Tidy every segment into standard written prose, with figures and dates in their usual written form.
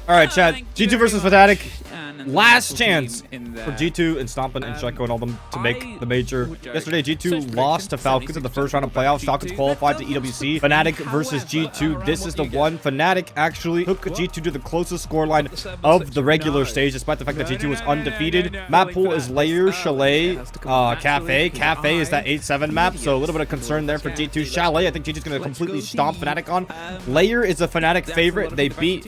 All right, Chad. G2 versus Fnatic. Last chance for G2 and Stompin' and Sheko and all them to make the major. Yesterday, G2 lost to Falcons in the first round of playoffs. Falcons qualified to EWC. Fnatic versus G2. This is the one. Fnatic actually took G2 to the closest scoreline of the regular stage, despite the fact that G2 was undefeated. Map pool is Layer, Chalet, Cafe. Cafe is that 8-7 map, so a little bit of concern there for G2. Chalet, I think G2's going to completely stomp Fnatic on. Layer is a Fnatic favorite. They beat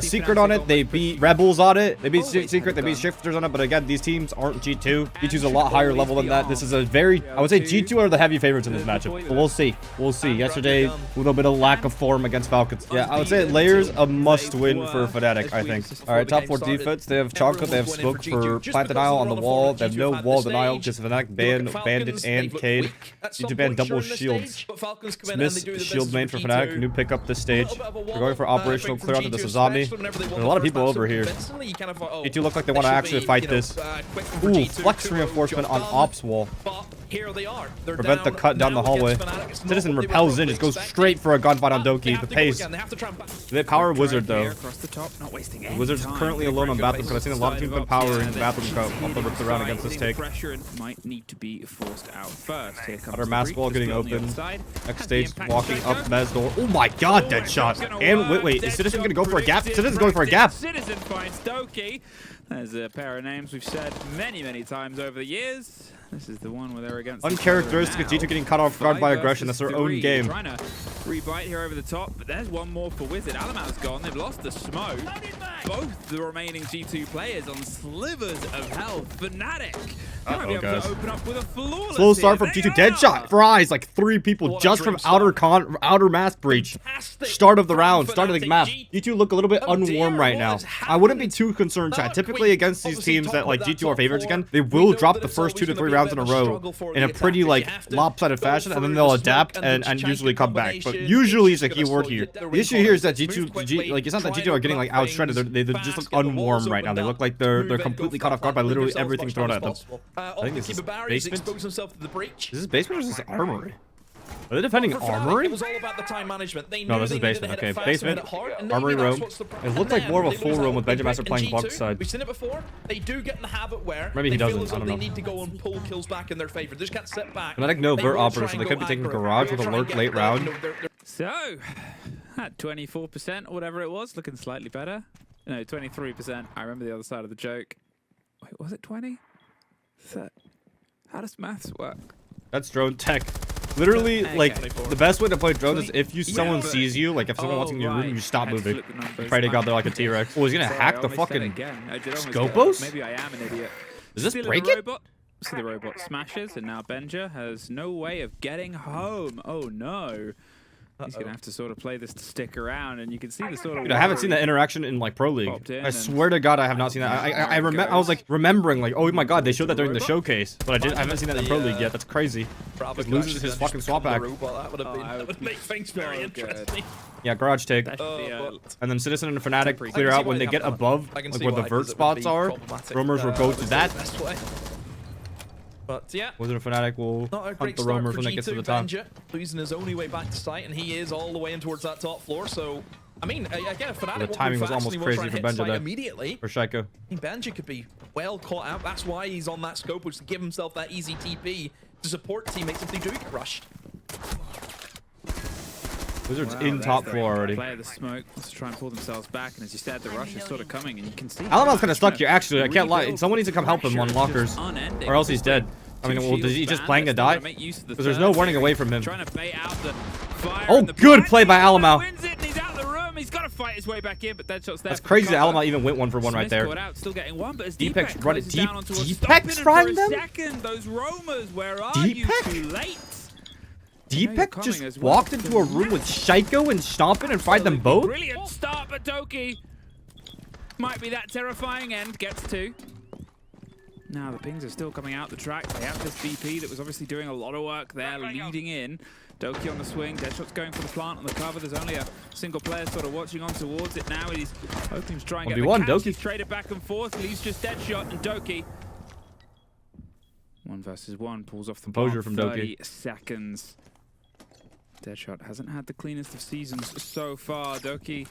Secret on it. They beat Rebels on it. They beat Secret. They beat Shifters on it. But again, these teams aren't G2. G2's a lot higher level than that. This is a very, I would say G2 are the heavy favorites in this matchup. But we'll see. We'll see. Yesterday, a little bit of lack of form against Falcons. Yeah, I would say Layer's a must-win for Fnatic, I think. All right, top 4 defense. They have Chocolate. They have Smoke for plant denial on the wall. They have no wall denial because Fnatic banned Bandit and Cade. G2 banned double shields. Smith's shield main for Fnatic. New pickup this stage. We're going for operational clear out to the Sazami. There's a lot of people over here. G2 look like they want to actually fight this. Ooh, flex reinforcement on Ops wall. Prevent the cut down the hallway. Citizen repels in, just goes straight for a gunfight on Doki. The pace. They power Wizard though. Wizard's currently alone on bathroom because I've seen a lot of teams been powering the bathroom cut. Also rips around against this take. Our mask wall getting open. Next stage walking up Mez door. Oh my god, dead shot. And wait, is Citizen gonna go for a gap? Citizen's going for a gap. Citizen finds Doki. There's a pair of names we've said many times over the years. This is the one where they're against. Uncharacteristic of G2 getting caught off guard by aggression. That's their own game. Trying to rebite here over the top, but there's one more for Wizard. Alamal's gone. They've lost the smoke. Both the remaining G2 players on slivers of health. Fnatic might be able to open up with a flawless. Slow start from G2. Deadshot. Fries like 3 people just from outer mass breach. Start of the round. Start of the map. G2 look a little bit unwarm right now. I wouldn't be too concerned, Chad. Typically against these teams that like G2 are favorites again, they will drop the first 2 to 3 rounds in a row in a pretty like lopsided fashion, and then they'll adapt and usually come back. But usually is a key word here. The issue here is that G2 like it's not that G2 are getting like outshredded. They just look unwarm right now. They look like they're completely caught off guard by literally everything thrown at them. I think this is basement. Is this basement or is this armory? Are they defending armory? It was all about the time management. No, this is basement. Okay, basement, armory room. It looked like more of a full room with Benjamin Master playing Buck's side. We've seen it before. They do get in the habit where maybe he doesn't. I don't know. They need to go and pull kills back in their favor. They just can't sit back. Fnatic no vert operator, so they could be taking garage with a lurk late round. So, at 24% or whatever it was, looking slightly better. No, 23%. I remember the other side of the joke. Wait, was it 20? How does maths work? That's drone tech. Literally, like, the best way to play drones is if someone sees you, like if someone walks in your room, you stop moving. Pray to God they're like a T-Rex. Oh, he's gonna hack the fucking Scopos? Maybe I am an idiot. Does this break it? So the robot smashes, and now Benja has no way of getting home. Oh no. He's gonna have to sort of play this to stick around, and you can see the sort of. Dude, I haven't seen that interaction in like Pro League. I swear to God, I have not seen that. I remember. I was like remembering, like, oh my God, they showed that during the showcase, but I haven't seen that in Pro League yet. That's crazy. Like, loses his fucking swap back. That would make things very interesting. Yeah, garage take. And then Citizen and Fnatic clear out when they get above, like where the vert spots are. Roamers will go to that. But yeah, Wizard of Fnatic will hunt the roamers when they get to the top. Losing his only way back to site, and he is all the way in towards that top floor. So, I mean, again, Fnatic the timing was almost crazy for Benja there. Immediately, for Sheko. Benja could be well caught out. That's why he's on that scope, which to give himself that easy TP to support teammates if they do get rushed. Wizards in top floor already. Play the smoke. Let's try and pull themselves back, and as you said, the rush is sort of coming, and you can see. Alamal's kind of stuck here. Actually, I can't lie. Someone needs to come help him on lockers, or else he's dead. I mean, well, is he just playing to die? Because there's no running away from him. Oh, good play by Alamal. He's got to fight his way back in, but Deadshot's there. That's crazy that Alamal even went 1-for-1 right there. Still getting one, but Deepek's run it deep. Deepek's frying them? Those roamers, where are you? Too late. Deepek just walked into a room with Sheko and Stompin' and fried them both? Brilliant start, but Doki might be that terrifying end. Gets 2. Now the pings are still coming out the track. They have this VP that was obviously doing a lot of work there, leading in. Doki on the swing. Deadshot's going for the plant on the cover. There's only a single player sort of watching on towards it now. He's hoping to try and get the catch. Doki. He's traded back and forth. Leaves just Deadshot and Doki. 1 versus 1. Pulls off the composure from 30 seconds. Deadshot hasn't had the cleanest of seasons so far. Doki,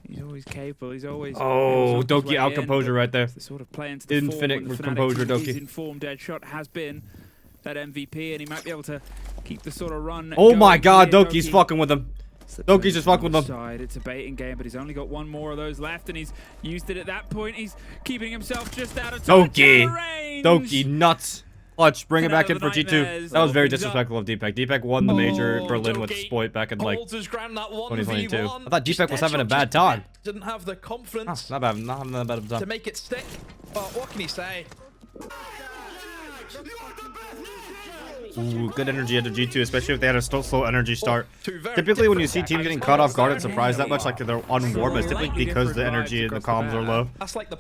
he's He's always capable. He's always. Oh, Doki out composure right there. The sort of play into the Infinite form, composure, His Doki. informed Deadshot has been that MVP, and he might be able to keep the sort of run. Oh my going God, here. Doki's fucking with him. Doki's just fucking with them. Side. It's a baiting game, but he's only got one more of those left, and he's used it at that point. He's keeping himself just out of touch. Doki nuts. Clutch, bring it back in for G2. That was very disrespectful of Deepak. Deepak won the major Berlin with Spoit back in like 2022. I thought Deepak was having a bad time. Didn't have the confidence Not bad, not having that bad of a time. to make it stick. But what can he say? Ooh, good energy out of G2, especially if they had a slow energy start. Typically, when you see teams getting caught off guard and surprised that much, like they're on warp, it's typically because the energy and the comms are low.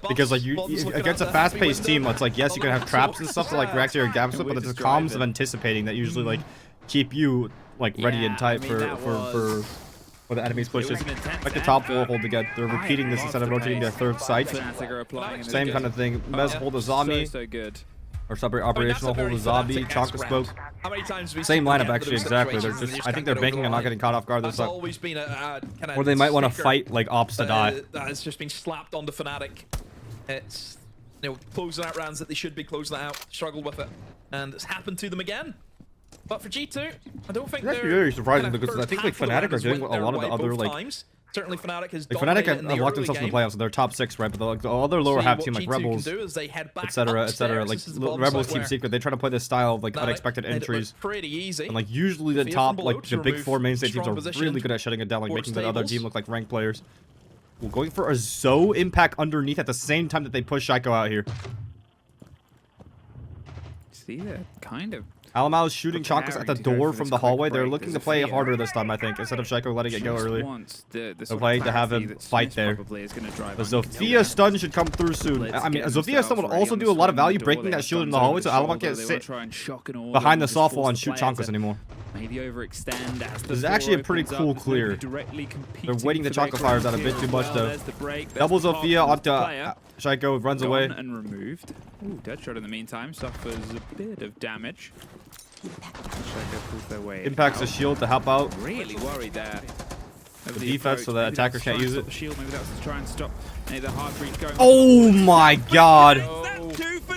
Because like you against a fast-paced team, it's like yes, you can have traps and stuff to like react to your gaps with, but it's the comms of anticipating that usually like keep you like ready and tight for the enemy's pushes. Like the top 4 hold together. They're repeating this instead of rotating their third site. Same kind of thing. Mez hold a zombie. So good. Or operational hold a zombie, Chonka spoke. Same lineup actually, exactly. They're just, I think they're banking on not getting caught off guard this time. Or they might want to fight like ops to die. It's just been slapped onto Fnatic. It's, you know, closing out rounds that they should be closing out. Struggled with it, and it's happened to them again. But for G2, I don't think it's actually very surprising because I think like Fnatic are doing a lot of the other like. Certainly Fnatic has Fnatic unlocked themselves in the playoffs, so they're top 6, right? But like the other lower half team, like Rebels, etc., etc., like Rebels Team Secret, they try to play this style of like unexpected entries. Pretty easy. And like usually the top, like the big 4 mainstay teams are really good at shutting it down, like making the other team look like ranked players. We're going for a Zoe impact underneath at the same time that they push Shaiko out here. See that kind of. Alamau is shooting Chonkas at the door from the hallway. They're looking to play harder this time, I think, instead of Shaiko letting it go early. They're playing to have him fight there. The Zofia stun should come through soon. I mean, a Zofia stun would also do a lot of value breaking that shield in the hallway, so Alamau can't sit behind the soft wall and shoot Chonkas anymore. Maybe overextend as this is actually a pretty cool clear. They're waiting the Chonka fires out a bit too much, though. Double Zofia onto Shaiko, runs away. And removed. Ooh, Deadshot in the meantime suffers a bit of damage. Impacts the shield to help out. Really worried there. The defense so the attacker can't use it. Maybe that's to try and stop any of the hard breach going. Oh my God!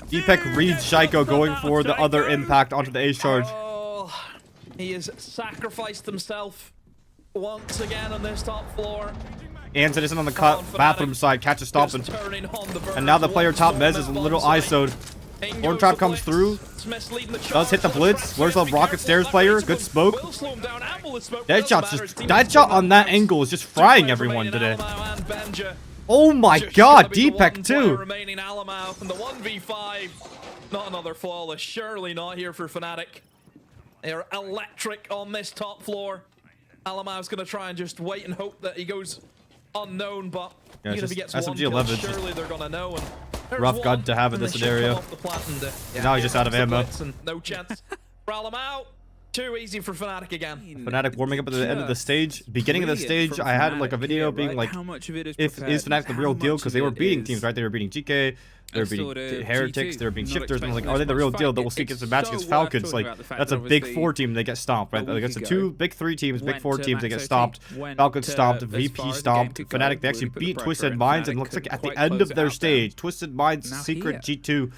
Deepak reads Shaiko going for the other impact onto the ace charge. Oh, he has sacrificed himself once again on this top floor. Anson isn't on the cut. Bathroom side catches stomping. And now the player top Mez is a little ISO'd. Horn Trap comes through. Does hit the blitz. Where's the rocket stairs player? Good smoke. Deadshot on that angle is just frying everyone today. Oh my God, Deepak too. Remaining Alamau in the 1v5. Not another flawless. Surely not here for Fnatic. They are electric on this top floor. Alamau's gonna try and just wait and hope that he goes unknown, but yeah, even if he gets SMG one 11 kill, surely they're gonna know. And rough gun to have in this scenario. Now he's just out of ammo. No chance for Alamau. Too easy for Fnatic again. Fnatic warming up at the end of the stage. Beginning of the stage, I had like a video being like, is Fnatic the real deal? Because they were beating teams, right? They were beating GK, they were beating Heretics, they were beating Shifters, and I'm like, are they the real deal? That we'll see against a match against Falcons. Like, that's a big 4 team, they get stomped, right? Against the 2 big 3 teams, big 4 teams, they get stomped. Falcons stomped, VP stomped. Fnatic, they actually beat Twisted Minds, and looks like at the end of their stage, Twisted Minds, Secret, G2,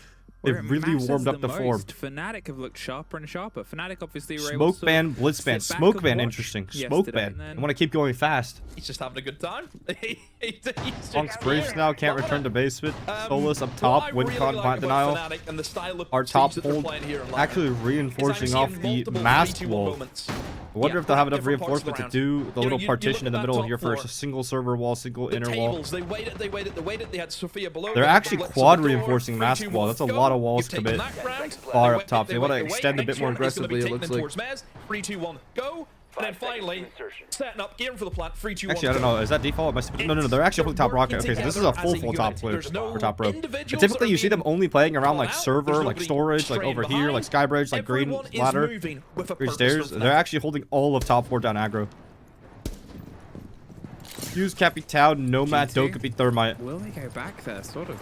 they've really warmed up the form. Fnatic have looked sharper and sharper. Fnatic obviously were Smoke ban, blitz ban. Smoke ban, interesting. Smoke ban. I want to keep going fast. He's just having a good time. Punk's Braves now can't return to basement. Solus up top. Wincon plant denial. Our top hold actually reinforcing off the masked wall. I wonder if they'll have enough reinforcement to do the little partition in the middle here for a single server wall, single inner wall. They waited. They had Sophia below. They're actually quad reinforcing masked wall. That's a lot of walls to commit far up top. They want to extend a bit more aggressively, it looks like. 3, 2, 1, go. And then finally, setting up, gearing for the plant. 3, 2, 1. Actually, I don't know. Is that default? No. They're actually holding top rocket. Okay, so this is a full top player for top row. And typically, you see them only playing around like server, like storage, like over here, like Skybridge, like green ladder, green stairs. They're actually holding all of top 4 down aggro. Fuse Capital, Nomad, Dokupi, Thermite. Will they go back there? Sort of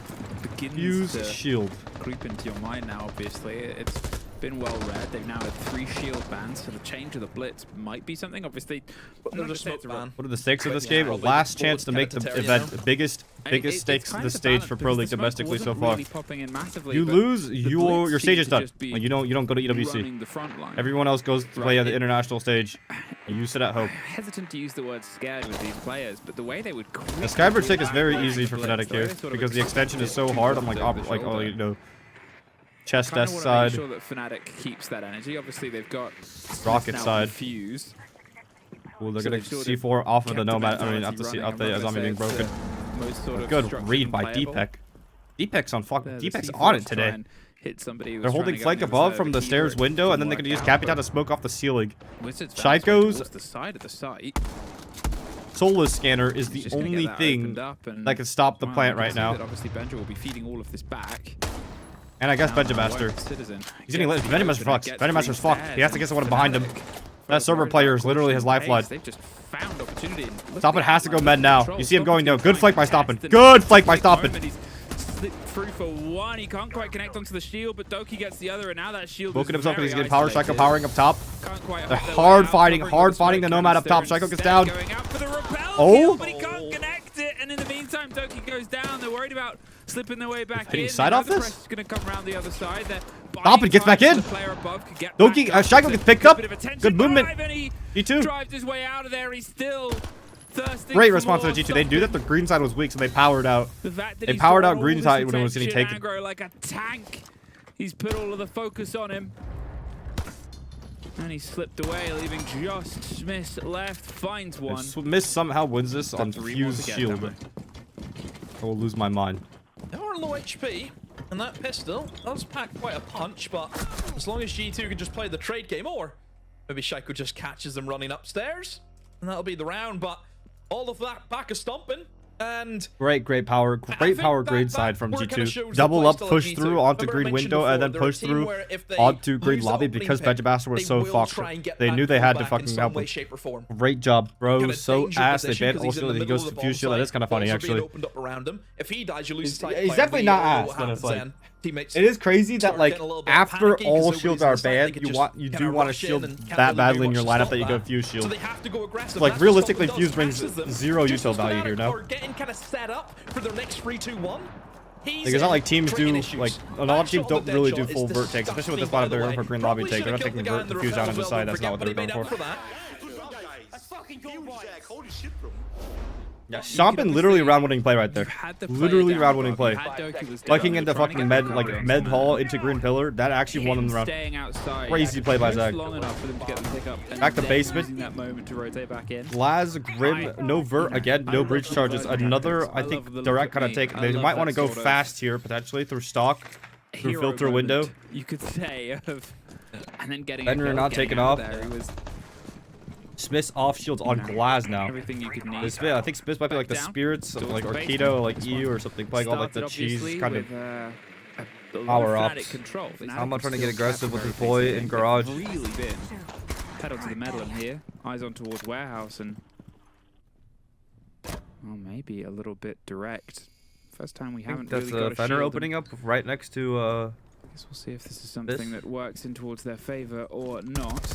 begins Fuse to shield. creep into your mind now, obviously. It's been well read. They've now had 3 shield bans, so the change of the blitz might be something. Obviously, Another smoke ban. What are the stakes of this game? Last chance to make the event biggest stakes of the stage for Pro League domestically so far. You lose, your stage is done. Like, you don't go to EWC. Everyone else goes to play on the international stage. You sit at home. Hesitant to use the word scared with these players, but the way they would. The Skybridge take is very easy for Fnatic here because the extension is so hard. I'm like, oh, you know. Chest S side. Make sure that Fnatic keeps that energy. Obviously, they've got rocket side. Fuse. Well, they're gonna C4 off of the Nomad. I mean, off the zombie being broken. Good read by Deepek. Deepek's on Deepek's on it today. They're holding flank above from the stairs window, and then they're gonna use Capitan to smoke off the ceiling. Shaiko's the side of the site. Soulless scanner is the only thing that can stop the plant right now. Obviously, Benja will be feeding all of this back. And I guess Benja Master. He's getting lit. Benja Master's fucked. Benja Master's fucked. He has to get someone behind him. That server player is literally his lifeline. They've just found opportunity. Stompn has to go med now. You see him going down. Good flank by Stompn. Good flank by Stompn. Slipped through for one. He can't quite connect onto the shield, but Doki gets the other, and now that shield Woken is himself because he's very getting power. isolated. Shaiko powering up top. Can't quite They're hold their way out. hard fighting the Nomad up top. Shaiko gets down. Going out for the repel Oh! kill, but he can't connect it, and in the meantime, Doki goes down. They're worried about slipping their way back Hitting in. side off this? Is going to come around the other side. Stompn gets back in. Doki, Shaiko gets picked up. Good movement. G2 drives his way out of there. He's still thirsting. Great response to the G2. They knew that the green side was weak, so they powered out. They powered out green side when it was getting taken. Like a tank. He's put all of the focus on him. And he slipped away, leaving just Smith left. Finds one. Smith somehow wins this on Fuse Shield. I will lose my mind. They are low HP, and that pistol does pack quite a punch, but as long as G2 can just play the trade game, or maybe Shaiko just catches them running upstairs, and that'll be the round. But all of that back of Stompn, and great power, green side from G2. Double up, push through onto green window, and then push through onto green lobby because Benja Master was so fucked. They knew they had to fucking help him. Great job, bro. So ass. They banned also he goes to Fuse Shield. That is kind of funny, actually. If he dies, you lose. He's definitely not ass, but it's like. It is crazy that like after all shields are banned, you do want to shield that badly in your lineup that you go Fuse Shield. Like realistically, Fuse brings 0 util value here now. Like, it's not like teams do like a lot of teams don't really do full vert takes, especially with this lineup. They're going for green lobby take. They're not taking vert the Fuse out on the side. That's not what they're going for. Yeah, Stompn literally round-winning play right there. Literally round-winning play. Liking into fucking med hall into green pillar. That actually won them the round. Crazy play by Zag. Back to basement. Laz, Grim, no vert again, no breach charges. Another, I think, direct kind of take. They might want to go fast here potentially through stock, through filter window. You could say of, and then getting Benner not taken off. Smith's off shields on Glaz now. Everything you could need. I think Smith might be like the spirits of like Orkido, like EU or something, playing all like the cheese kind of power ups. I'm not trying to get aggressive with deploy in garage. Really been pedal to the metal in here. Eyes on towards warehouse and maybe a little bit direct. First time we haven't really got a shield. That's a Fenner opening up right next to. I guess we'll see if this is something that works in towards their favor or not.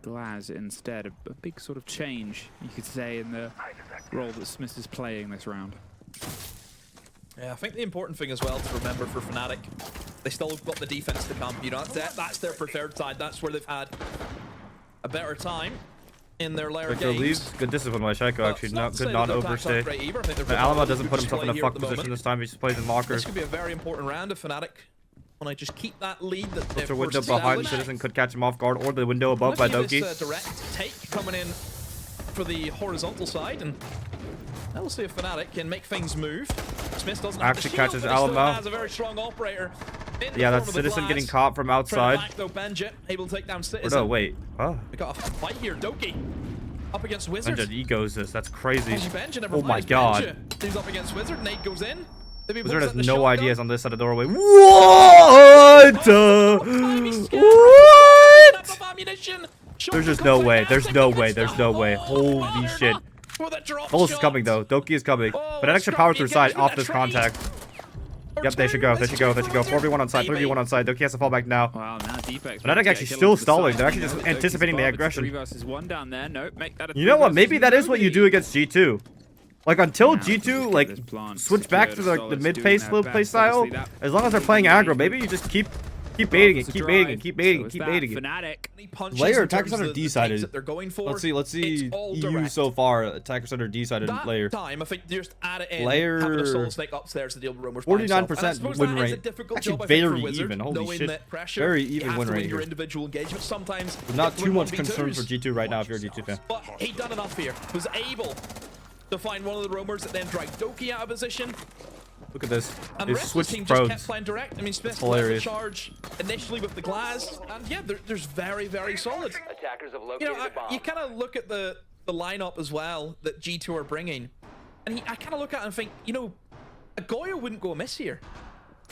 Glaz instead, a big sort of change, you could say, in the role that Smith is playing this round. Yeah, I think the important thing as well to remember for Fnatic, they still got the defense to come. You know, that's their preferred side. That's where they've had a better time in their layer games. Good discipline by Shaiko, actually. Good non-overstay. Alamo doesn't put himself in a fucked position this time. He just plays in locker. This could be a very important round of Fnatic. When I just keep that lead that they've the window behind Citizen could catch him off guard, or the window above by Doki. Direct take coming in for the horizontal side, and now we'll see if Fnatic can make things move. Smith doesn't actually have the shield, catches Alamo. Has a very strong operator. Yeah, that's Citizen getting caught from outside. Back, though, Benja able to take down Citizen. Or no, wait. Oh. We got a fight here. Doki up against Wizard. Benja egos this. That's crazy. Oh my god. He's up against Wizard. Nate goes in. Wizard has no ideas on this side of the doorway. What? What? There's just no way. There's no way. There's no way. Holy shit. Bolus is coming though. Doki is coming. But an extra power through side off this contact. Yep, they should go. They should go. They should go. 4v1 on side. 3v1 on side. Doki has to fall back now. Wow, now Deepex. Fnatic actually still stalling. They're actually just anticipating the aggression. 3 versus 1 down there. Nope, make that a You know what? 3 Maybe that is what you do against G2. Like, until Now, G2, like, this plant switch back to secured, the Solid's mid-pace doing their play best. style, Obviously, that as long as they're playing aggro, maybe you just keep baiting it, keep baiting it, keep baiting it, keep baiting it. Fnatic. Layer attackers under D-sided. That they're going for. Let's see all EU direct. so far. Attackers under D-sided That layer. time, I think just add it in. Layer- Having a Solid Snake upstairs to deal with rumors by himself. 49% And I suppose win that is a rate. difficult Actually, job, I think, for very Wizard, even. Holy knowing shit. that pressure, Very you even have win to rate win your here. individual engagement. Sometimes There's not you too win much 1v2s, concern for G2 right now if you're a G2 fan. But he done enough here. Was able to find one of the roamers that then dragged Doki out of position. Look at this. And They the rest of the switched team just kept pros. playing direct. I mean, Smith led the hilarious. charge initially with the glass, and yeah, there's very, very solid. Attackers have You located know, the bomb. you kind of look at the lineup as well that G2 are bringing, and I kind of look at it and think, you know, a Goyo wouldn't go amiss here.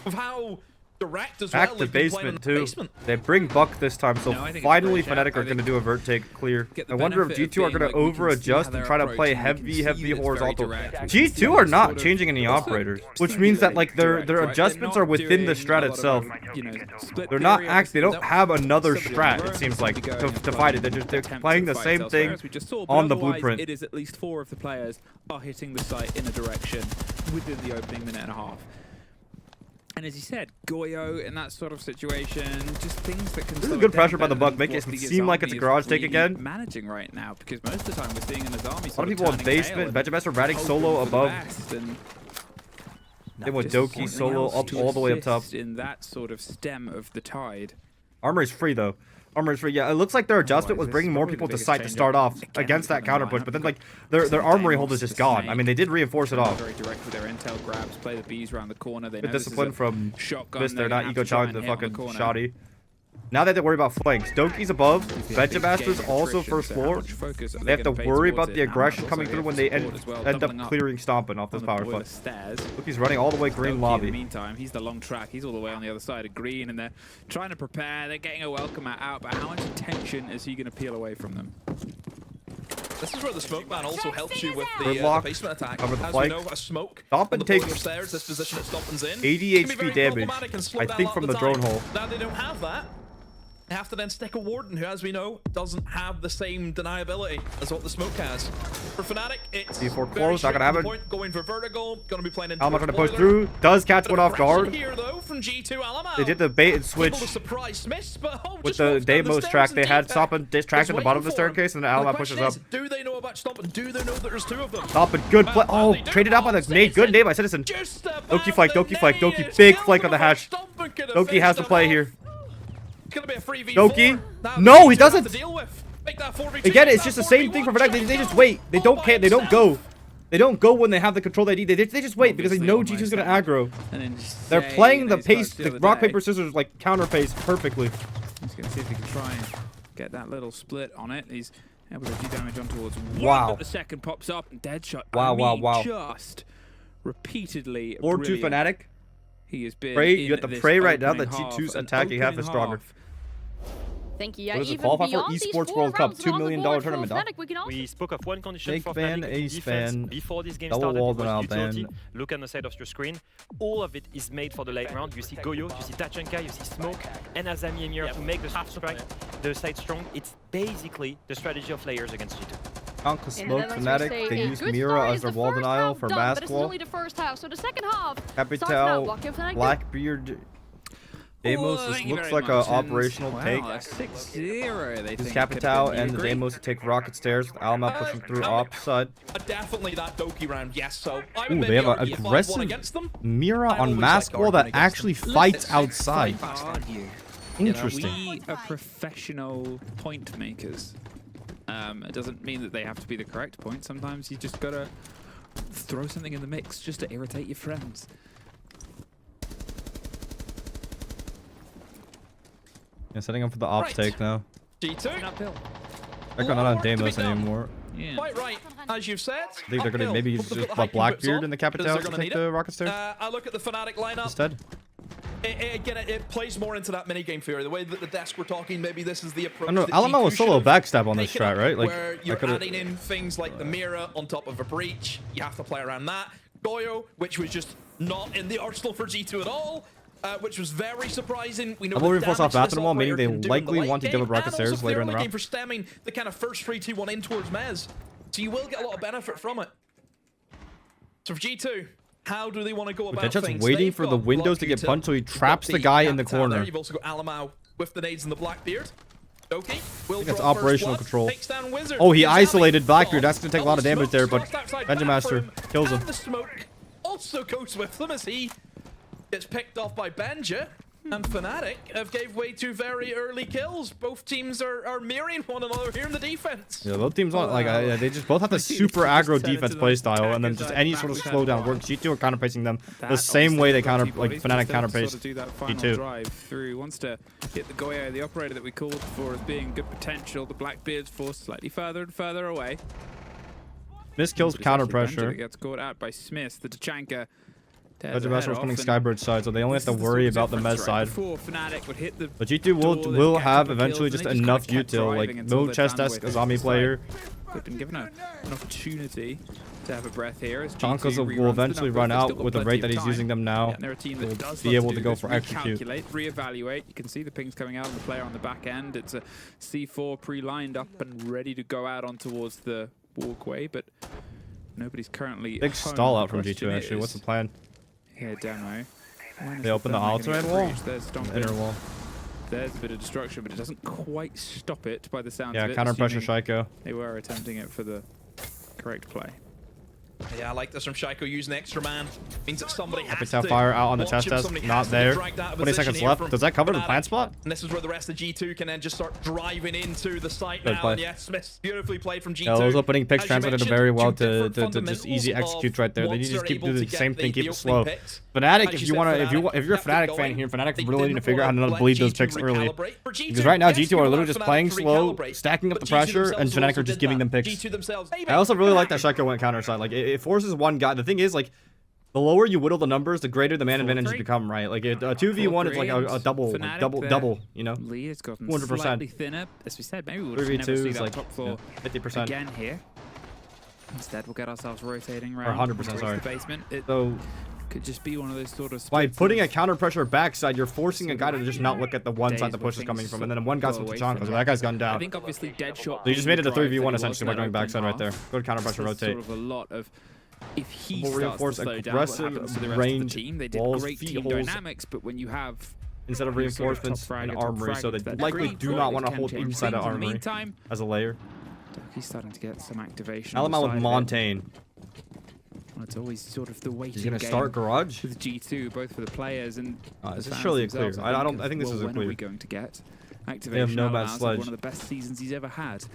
Of how direct as Back well to they've been playing in basement the too. basement. They bring Buck this time, so No, I think it's finally a great shout. Fnatic are I going to think do a vert take clear. get the I wonder if benefit of G2 are being going to like, we can see over-adjust how and they're try to play approaching, we can see heavy that it's very horizontal. direct. G2 are not Sort of- changing any also operators, which means that like their direct, right? adjustments They're are not within the doing strat a lot of, itself. you know, split They're not periods. they don't have another Somebody strat, will it learn seems to like, be going to and fight it. They're attempt playing to the fight same elsewhere, thing as we just saw, but on the otherwise, blueprint. It is at least 4 of the players are hitting the site in a direction within the opening minute and a half. And as you said, Goyo in that sort of situation, just things that can. This is slow good it pressure down by the better Buck, make than it what the seem like it's a Azami garage is take really again. managing right now, because most of the time we're seeing an Azami. A lot of people in basement, Benjamin ratting solo above. Then with Doki solo up all the way up top. In that sort of stem of the tide. Armor is free though. Armor is free. Yeah, it looks like their adjustment was this bringing is more probably people the to biggest site to change start up off again against for that them counter right push, now. but then like their armory hold is just gone. I mean, they did reinforce it off. Very direct with their intel grabs, play the bees around the corner. They Good know this is discipline a from shotgun. this. They're not gonna ego have to try challenging and the hit on fucking corner. shoddy. Now they have to worry about flanks. Doki's above. Benjamasters also first floor. They have to worry about the aggression coming through when they end up clearing Stompin' off this power play. Doki's running all the way green In the lobby. meantime, he's the long track. He's all the way on the other side of green, and they're trying to prepare. They're getting a welcome out, but how much attention is he going to peel away from them? This is where the smoke ban also helps you with the Gridlock, basement attack. cover the As flank. we know, a smoke Stompin' on the takes podium stairs, this position at Stompin's in. 80 Can be HP very damage, problematic and slow I down think, a lot from of the drone time. hole. Now they don't have that. They have to then stick a Warden, who, as we know, doesn't have the same deniability as what the smoke has. For Fnatic, it's C4 very close, not gonna straight to the happen. point, going for vertical, gonna be playing into Alma trying to push boiler. through. Does catch Bit one of off guard. aggression here, though, from G2 Alamo. They did the bait and switch. Able to surprise Smiths, but With just the walks down Deimos stairs track, and they had Deepak Stompin' distracted at is the bottom of the waiting for him. staircase, and then And the Alma question pushes is, up. do they know about Stompin'? Do they know that there's 2 of them? Stompin', good play. Oh, They do. traded out by the nade. Good nade by Citizen. Just about Doki flank, the Doki flank, nade. Doki It's big still flank on the gonna hash. Stompin' could have Doki has finished to them play off. here. It's gonna be a 3v4. Doki? Now No, he G2 have doesn't. to deal with. Make that 4v2, Again, make it's that just the same thing for Fnatic. 4v1. They just wait. They don't care. They don't go. They don't go when they have the control they need. They just wait because they know G2's gonna aggro. They're playing the pace, the rock, paper, scissors, like counter pace perfectly. He's going to see if he can try and get that little split on it. He's able to do damage on towards one, Wow. but the second pops up and Deadshot. Wow, I mean, wow, wow. Just repeatedly 4-2 brilliant. Fnatic. He has been Pray, in you have to this pray right now opening that half, G2's an attacking half is opening stronger. half. Thank you. Yeah, What does it even qualify for? beyond these Esports 4 World Cup, rounds $2 on the million board for tournament, huh? Fnatic, we can also We spoke of one condition Snake for ban, Fnatic ace defense ban, before this game double started. wall It was denial utility. ban. Look on the side of your screen. All of it is made for the late round. You see Goyo, you see Tachanka, you see Smoke, and Azami and Mira to make the half strike, the side strong. It's basically the strategy of players against G2. Conk And Smoke then I was gonna Fnatic. say, They a use good Mira start as is their the wall first denial half for done, mask but this is wall. only the first half, so the second half starts now. Capital, Blocking Fnatic. Blackbeard. Deimos, Oh, this thank you looks very like a much, and operational wow, take. a 6-0 they This think it could Capital have been. and You the agree? Deimos to take rocket stairs with Alma pushing through opposite. Definitely that Doki round, yes. So I would Ooh, maybe they have an argue 5-1 aggressive against them. Mira I on always mask like wall that arguing against actually them. fights Let's outside. Argue. Interesting. We are professional point makers. It doesn't mean that they have to be the correct point. Sometimes you just gotta throw something in the mix just to irritate your friends. Yeah, setting up for the ops Right. take now. G2. Uphill. They're not on Deimos anymore. Yeah. Quite right, as you've said. I think they're gonna maybe use just Blackbeard in the Capital to take the rocket stairs I look at the Fnatic lineup. instead. Again, it plays more into that minigame theory. The way that the desk we're talking, maybe this is the approach. I don't know. that Alamo G2 was solo should have backstab on this taken strat, up, right? Like, where I you're could've- adding in things like the mirror on top of a breach. You have to play around that. Goyo, which was just not in the arsenal for G2 at all. Which was very surprising. We know Double the reinforced off damage this bathroom wall, meaning operator they can do in likely the late want to give up game, rocket and stairs also later in the they're round. looking for stemming the kind of first 3-2-1 in towards Mez. So you will get a lot of benefit from it. So for G2, how do they want to go about Deadshot's things? waiting They've for the got windows to get Bloodcutter, punched, so he you've got traps the guy in the Captain there. corner. You've also got Alamau with the nades and the Blackbeard. Okay, will That's drop first operational blood, control. takes down Wizard. Oh, he Exami isolated Blackbeard. gone. That's going to take a lot of damage there, but Benjamaster kills him. And the smoke also goes with them as he gets picked off by Benja. And Fnatic have gave way to very early kills. Both teams are mirroring one another here in the defense. Yeah, both teams want, like, they just both have the super aggro defense playstyle, and then just any sort of slowdown works. G2 are counterpacing them the same way they Fnatic counterpace G2. Drive through, wants to hit the Goyo, the operator that we called for as being good potential. The Blackbeard's forced slightly further and further away. Miss kills counter pressure. Gets caught out by Smith. The Tachanka. Benjamaster was coming Skybird side, so they only have to worry about the Mez side. But G2 will have eventually just enough util, like no chest-esque Azami player. They've been given an opportunity to have a breath here. Chonkas will eventually run out with the rate that he's using them now. They're a team that does be able to go for execute. Reevaluate. You can see the pings coming out on the player on the back end. It's a C4 pre-lined up and ready to go out on towards the walkway, but nobody's currently big stall out from G2 actually. What's the plan? Here, demo. They open the outside wall? There's Inner wall. There's a bit of destruction, but it doesn't quite stop it by the sound of it. Yeah, counter pressure Shaiko. They were attempting it for the correct play. Yeah, I like this from Shaiko using extra man. Means that somebody has to fire out on the chest test. Not there. 20 seconds left. Does that cover the plant spot? And this is where the rest of G2 can then just start driving into the site Good now. play. And yeah, Smith beautifully played from G2. Yeah, those opening picks As you translated mentioned, very well two to different just easy fundamentals execute right there. They of need to just once keep they're doing able the to same get thing, the keep it slow. opening picks. Fnatic, As if you you said, want to, Fnatic if you're a kept it Fnatic fan going. here, Fnatic They really need to didn't figure out how wanna to let bleed those G2 picks early. recalibrate. For G2, Because right now yes, G2 you are want literally just Fnatic playing to slow, recalibrate, stacking up but the G2 pressure, and themselves Fnatic also are just did giving that. them picks. G2 themselves. I also really like that Shaiko went counter side. Like it forces one guy. The thing is, like, the lower you whittle the numbers, the greater the man advantages become, right? Like a 2v1 is like a double, you know? Lead has gotten 100%. slightly thinner. As we said, maybe we'll 3v2 never see is that like top floor 50%. again here. Instead, we'll get ourselves rotating around. 100%, sorry. The basement. It So could just be one of those sort of by splits putting of a counter pressure backside, you're forcing a guy to just not look at the one side the days where push is coming things from, and then one guy's go with away Tachanka, from so it. that guy's gunned I down. think obviously Deadshot. So you just made it the being the 3v1 drive essentially by that he going was backside in right there. Good counter pressure There's rotate. Sort of a lot of if he Double starts to reinforce slow down, what aggressive happens to the rest range of the team? They did walls, great feet team holes dynamics, but when you have Instead of you sort of reinforcements top and frag armory, so they to that likely degree, do not want to can hold change inside of things. In the armory meantime, as a layer. He's starting to get some activation. on the Alamau with side of it. Montaigne. Well, it's always sort of the waiting He's gonna game start garage. with G2, both for the players and the This is fans surely a themselves. clear. I think this is a when are we clear. going to get activation? Nomad Alamau's had Sledge. one of the best seasons he's ever had.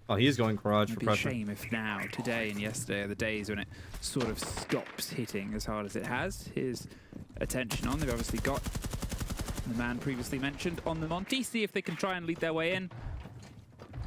Oh, he is going garage for It'd be a pressure. shame if now, today and yesterday are the days when it sort of stops hitting as hard as it has. His attention on. They've obviously got the man previously mentioned on the Monty. See if they can try and lead their way in.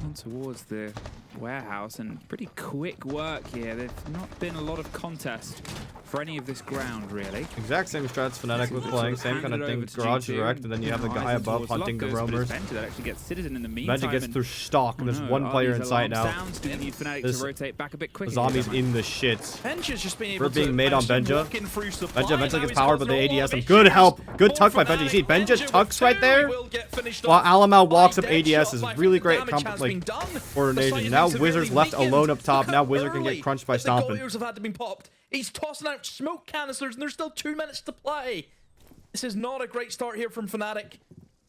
On towards the warehouse, and pretty quick work here. There's not been a lot of contest for any of this ground, really. Exact same strats Fnatic was playing, same kind of thing, garage direct, and then you have the guy above hunting the roamers. That actually gets Citizen in the meantime. Benji gets through stock, and there's no, one are player these in sight alarm now. sounds? Do we need Fnatic This- to rotate back a bit quicker? Zombies in the shits. Benja's just been We're able being to made on manage to Benja. walk in through supply. Benja eventually Now gets he's powered, but the causing a lot ADS, of and good issues. help. Good tuck by Fnatic. Benja. You see, Benja Benja tucks with right two there, will get finished while off Alamau by walks up Deadshot. ADS. Is Like, really the great damage has been done. coordination. The Now site Wizards severely left weakened. alone up top. Look Now how Wizard can early get crunched by the Stompin'. Goyers have had to be popped. He's tossing out smoke canisters, and there's still 2 minutes to play. This is not a great start here from Fnatic.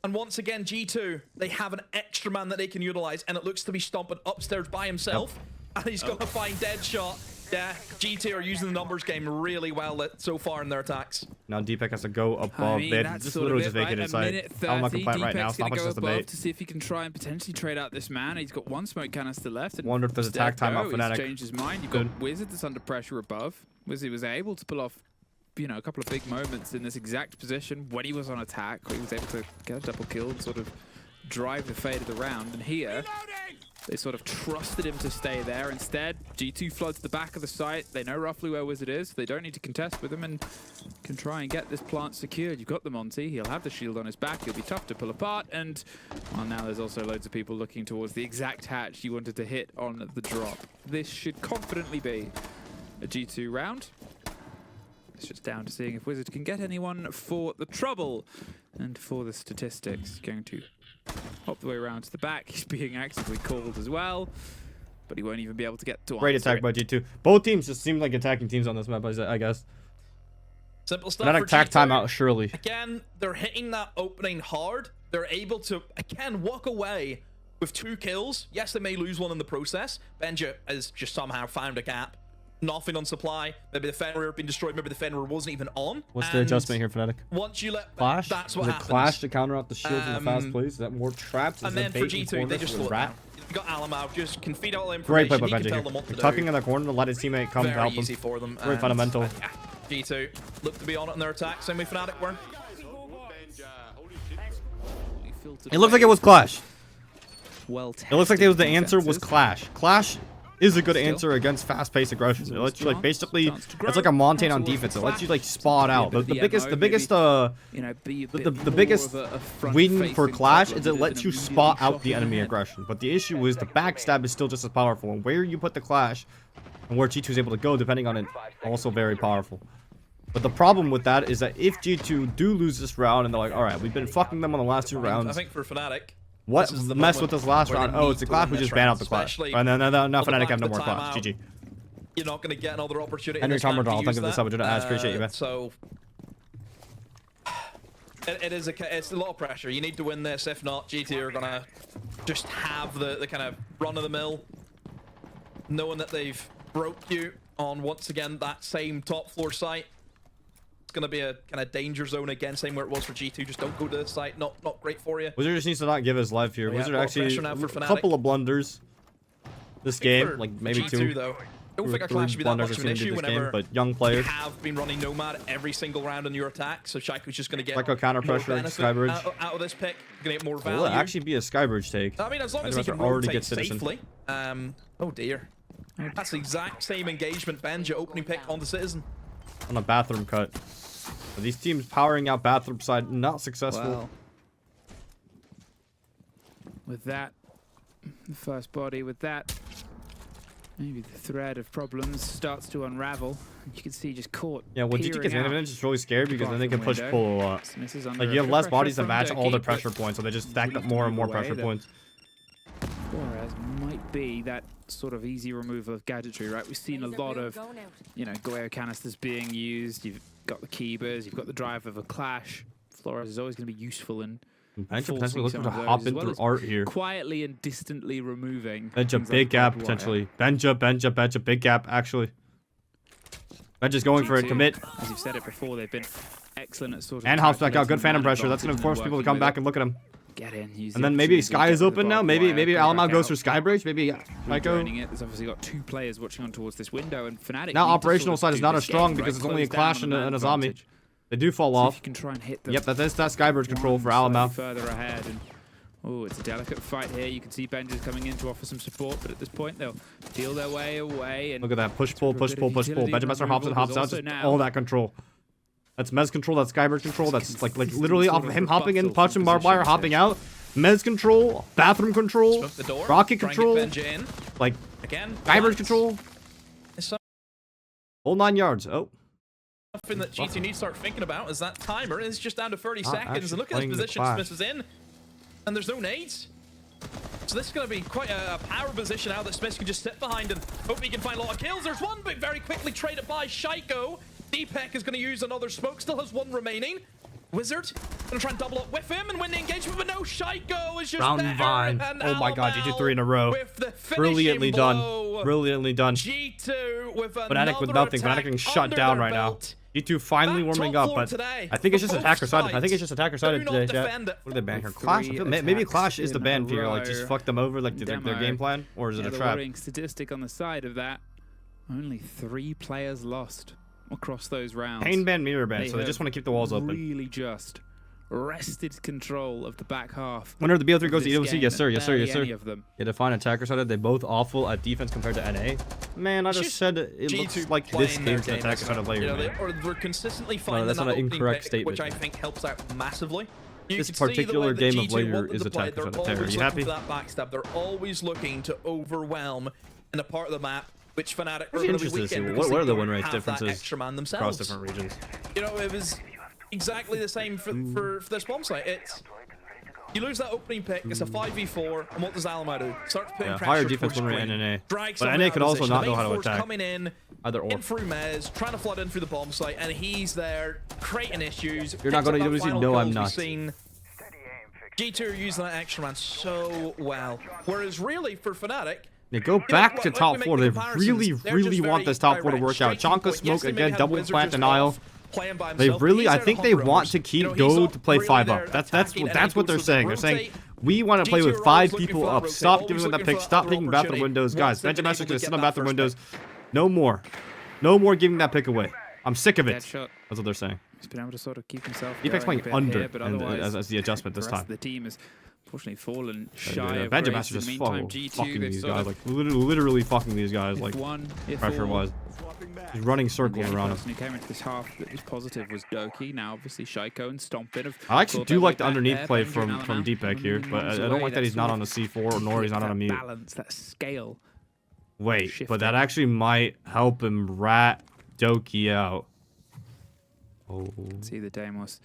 And once again, G2, they have an extra man that they can utilize, and it looks to be Stompin' upstairs by himself. And he's going to find Deadshot. Yeah, G2 are using the numbers game really well so far in their attacks. Now Deepak has to go above. They that's just sort literally of just it, vacated right? side. A minute 30, Alamau can plant right now. Deepak's gonna Stompin's go just the above bait. to see if he can try and potentially trade out this man. He's got one smoke canister left. And Wonder if there's attack instead, timeout no, Fnatic. He's changed his mind. You've got Wizard that's under pressure above. Wizard was able to pull off, you know, a couple of big moments in this exact position when he was on attack. He was able to get a double kill and sort of drive the fate of the round. And here, they sort of trusted him to stay there. Instead, G2 floods the back of the site. They know roughly where Wizard is. They don't need to contest with him and can try and get this plant secured. You've got the Monty. He'll have the shield on his back. He'll be tough to pull apart. And, well, now there's also loads of people looking towards the exact hatch you wanted to hit on the drop. This should confidently be a G2 round. It's just down to seeing if Wizard can get anyone for the trouble. And for the statistics, going to hop the way around to the back. He's being actively called as well. But he won't even be able to get to Great answer attack it. by G2. Both teams just seem like attacking teams on this map, I guess. Simple stuff. Not for attack G2. timeout, surely. Again, they're hitting that opening hard. They're able to, again, walk away with 2 kills. Yes, they may lose one in the process. Benja has just somehow found a gap. Nothing on supply. Maybe the Fenrir had been destroyed. Maybe the Fenrir wasn't even on. What's the adjustment here, Fnatic? Once you let Clash? that's what Is it happens. Clash to counter out the shields in the fast plays? Is that more traps? Is And it then bait for in G2, corners they just with slow it rat? down. You've got Alamau, just can feed all the Great play information. by He can tell them Benji. what to do. Tucking in the corner to let his teammate come to Very help him. easy for them. Very and, fundamental. yeah, G2 look to be on it in their attack. Same way Fnatic were. It looks like it was Clash. Well, It looks like it was the tested answer was defenses. Clash. Clash is a good Still. answer against fast-paced aggression. It lets you like Chance basically, to grow. it's like a Montane on Chance to defense. It work lets you like spot out. Maybe a The bit biggest, of the the biggest, You know, be a bit the more biggest of a win for front-facing Clash problem is it with lets an you immediately spot out the shocking enemy hit. aggression. But the issue is the backstab is still just as powerful. And where you put the Clash and where G2 is able to go, depending on it, also very powerful. But the problem with that is that if G2 do lose this round and they're like, all right, we've been fucking them on the last 2 I rounds. think for Fnatic, What this is the mess moment with this last where round? they Oh, need it's the to Clash. win We this just ban round, out the Clash. especially And then now on the Fnatic back have no of the more Clash. timeout. GG. You're not going to get another opportunity. Henry this time Comrade, to I'll use thank you for the that. sub. I didn't ask. Appreciate you, man. So it's a lot of pressure. You need to win this. If not, GT are gonna just have the kind of run of the mill, knowing that they've broke you on once again that same top floor site. It's gonna be a kind of danger zone again, same where it was for G2. Just don't go to the site. Not great for you. Wizard just needs to not give his life here. Oh, yeah, Wizard more actually pressure now for a Fnatic. couple of blunders this game, For like maybe G2 2. though. I don't Two think or our Clash should be that blunders much I've of an seen him do issue this game, whenever but young you players. have been running Nomad every single round in your attack. So Shaiko's just going to get Psycho counter more pressure, benefit Skybridge. out of this pick. Going to get more Will value. it actually be a Skybridge take? I mean, as long as he Benjamin can already rotate gets Citizen. safely. Oh dear. That's the exact same engagement. Benja opening pick on the Citizen. On a bathroom cut. But these teams powering out bathroom side, not successful. Well, with that, the first body, with that, maybe the thread of problems starts to unravel. You can see just caught. Yeah, when GT gets advantage, it's really scary because then they can push pull a lot. Like you have less bodies to match all their pressure points, so they just stack up more and more pressure points. Whereas might be that sort of easy removal of gadgetry, right? We've seen a lot of, you know, Goyo canisters being used. You've got the Keybers, you've got the drive of a Clash. Flores is always going to be useful in Benja potentially forcing looking some to of hop those, in as well through as art here. quietly and distantly removing. Benja, things big like gap barbed wire. potentially. Benja, big gap actually. Benja's going for it, commit. As you've said it before, they've been excellent at sort of. And hops back out, good calculating phantom man pressure. That's going to advantage force and people to working come with back it. and look at him. Get in, use And the then maybe opportunity, Sky get is to the open now. barbed Maybe wire, come Alamau back goes for out. Skybridge. Maybe Psycho. Joining it. There's obviously got 2 players watching on towards this window, and Fnatic. Now need to operational sort side of is do not this as strong game, because right? it's only a Close Clash down and on a the zombie. advantage. They do fall See if off. you can try and hit them. Yep, that's Skybridge control for One Alamau. slightly further ahead, and oh, it's a delicate fight here. You can see Benja's coming in to offer some support, but at this point they'll feel their way away. And Look at that. Push, pull, push, pull, push, pull. Benja Messer hops in, hops out. Just all that control. That's Mez control. That's Skybridge control. That's like literally off of him hopping in, punching barbed wire, hopping out. Mez control. Bathroom control. Smoke the door. Rocket try and control. get Benja in. Like Again. Skybridge Blacks. control. It's Whole 9 yards. Oh. something that G2 need to start thinking about is that timer is just down to 30 Not seconds. actually And look at playing this the position Clash. Smith is in. And there's no nades. So this is going to be quite a power position now that Smith can just sit behind and hope he can find a lot of kills. There's one, but very quickly traded by Shaiko. Deepek is going to use another smoke, still has 1 remaining. Wizard going to try and double up with him and win the engagement, but no, Shaiko is just Round there. 9. And Oh my god, Alamau GG 3 in a row. with the Brilliantly finishing done. blow. Brilliantly done. G2 with Fnatic with another nothing. attack Fnatic getting shut under down their right now. belt. G2 finally That warming top up, floor but today I think it's for just both attacker sided. I think sides. it's just attacker sided Do not today, chat. defend it. What are they ban here? Three Clash? Maybe attacks Clash is the in ban a here. Like, just row. fuck them over, like their Demo. game plan? Or is it Yeah, a the trap? worrying statistic on the side of that, only 3 players lost across those rounds. Pain ban, mirror ban, so they have just want to keep the walls open. Really just wrested control of the back half. Whenever the BO3 of goes to this EWC, game, yes sir, and yes sir, barely yes sir. any of them. Yeah, define attacker sided. They both awful at defense compared to NA. Man, I just Just said it G2 looks like playing this their game's an game, attacker sided layer, you know, man. or they're consistently finding that's that not an opening incorrect pick, statement. which I think helps out massively. You This can see the way particular that game of G2 layer want them is to play. attacker They're sided terror. always You looking happy? for that backstab. They're always looking to overwhelm in a part of the map which Fnatic It's were really interesting to weak see in what because are they the don't win rate have that differences extra man across themselves. different regions. You know, it was exactly the same for this bomb site. It's you lose that opening pick, it's a 5v4, and what does Alamo do? Starts putting pressure Higher defense towards win rate Queen, NNA. drags But someone NA out can of also position. not The know main how to force attack. coming in Either through Mez, trying to flood in through the bomb site, and he's there creating issues. You're not Picks gonna up that EWC? final No, kill I'm we've not. seen G2 are using that extra man so well. Whereas really for Fnatic, They go back to top 4. They really want this top 4 to work out. Chonka Smoke again, double plant denial. They really, I think they want to keep Go to play 5 up. That's what they're saying. They're saying we want to play with 5 people up. Stop giving them that pick. Stop taking bathroom windows, guys. Benjamin's gonna sit on bathroom windows. No more. No more giving that pick away. I'm sick of it. That's what they're saying. He's been able to sort of keep himself. Defense playing under here, but otherwise, as the adjustment this the rest time. of the team is unfortunately fallen shy of Benjamin's race. just In the meantime, fucking G2 these guys, like literally fucking these guys, like pressure-wise. He's running circles around him. The who came into this half that was positive was Doki. Now, obviously, Shaiko and Stompin. I actually do like the underneath play from Deepek here, but I don't like that he's not on the C4 nor he's not on a mute. Balance, that scale. Wait, but that actually might help him rat Doki out. Oh. See the Deimos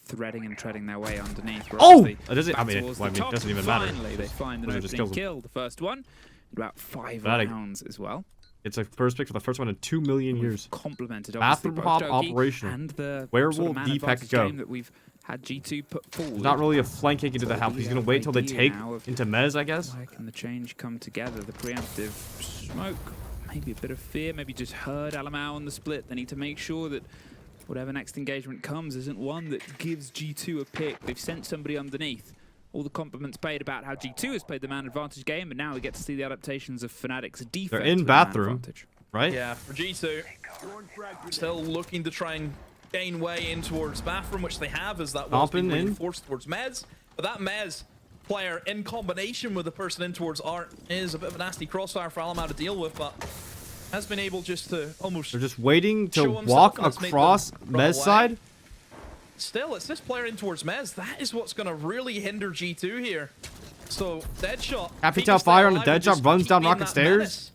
threading and treading their way underneath. Oh! It doesn't, I mean, it doesn't even matter. Finally, they find an opening kill. The first one, about 5 rounds as well. It's a first pick for the first one in 2 million years. Complemented, Bathroom hop operational. And the Where sort will of Deepek go? that we've had G2 put forward. There's not really a flank kick into the house. He's gonna wait till they take into Mez, I guess. Where can the change come together? The preemptive smoke, maybe a bit of fear, maybe just heard Alamau on the split. They need to make sure that whatever next engagement comes isn't one that gives G2 a pick. They've sent somebody underneath. All the compliments paid about how G2 has played the man advantage game, and now we get to see the adaptations of Fnatic's defense. They're in bathroom, right? Yeah, for G2, still looking to try and gain way in towards bathroom, which they have, as that was being reinforced towards Mez. But that Mez player, in combination with the person in towards Art, is a bit of a nasty crossfire for Alamau to deal with, but has been able just to almost... They're just waiting to walk across Mez side? Still, it's this player in towards Mez. That is what's going to really hinder G2 here. So, Deadshot... Capital fire on the Deadshot, runs down rocket stairs.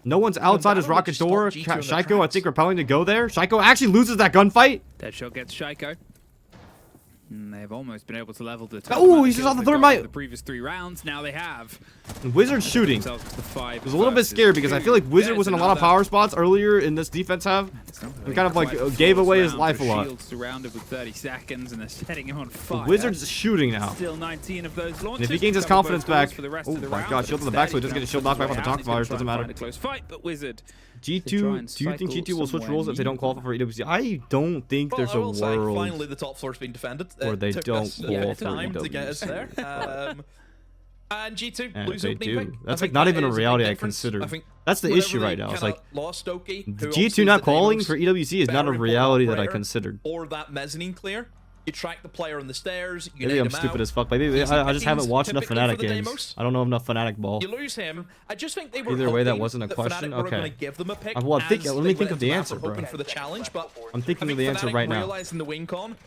No one's outside his rocket door. Shaiko, I think, repelling to go there. Shaiko actually loses that gunfight. Deadshot gets Shaiko. And they've almost been able to level the... Oh, he's just on the thermite. The previous 3 rounds, now they have. Wizard shooting. I was a little bit scared because I feel like Wizard was in a lot of power spots earlier in this defense half. And kind of like gave away his life a lot. Surrounded with 30 seconds and they're setting him on fire. Wizard's shooting now. Still 19 of those launches. And if he gains his confidence back, oh my god, shield to the back, so he doesn't get his shield knocked back by the talk fires. Doesn't matter. Close fight, but Wizard. G2, do you think G2 will switch roles if they don't qualify for EWC? I don't think there's a world finally the top floor's been defended. Where they don't qualify for time EWC. to get us there. And G2 lose they opening do. pick. That's like not even a reality I considered. That's the issue right now. It's like G2 not qualifying for EWC is not a reality that I considered. Or that mezzanine clear. You track the player on the stairs. Maybe I'm stupid as fuck. Maybe I just haven't watched enough Fnatic games. I don't know enough Fnatic ball. You lose him. I just think they were either way, that wasn't a question. Okay. Give them a pick Let me think of the answer, bro. For the challenge, but I'm thinking of the answer right now. Realizing the win con,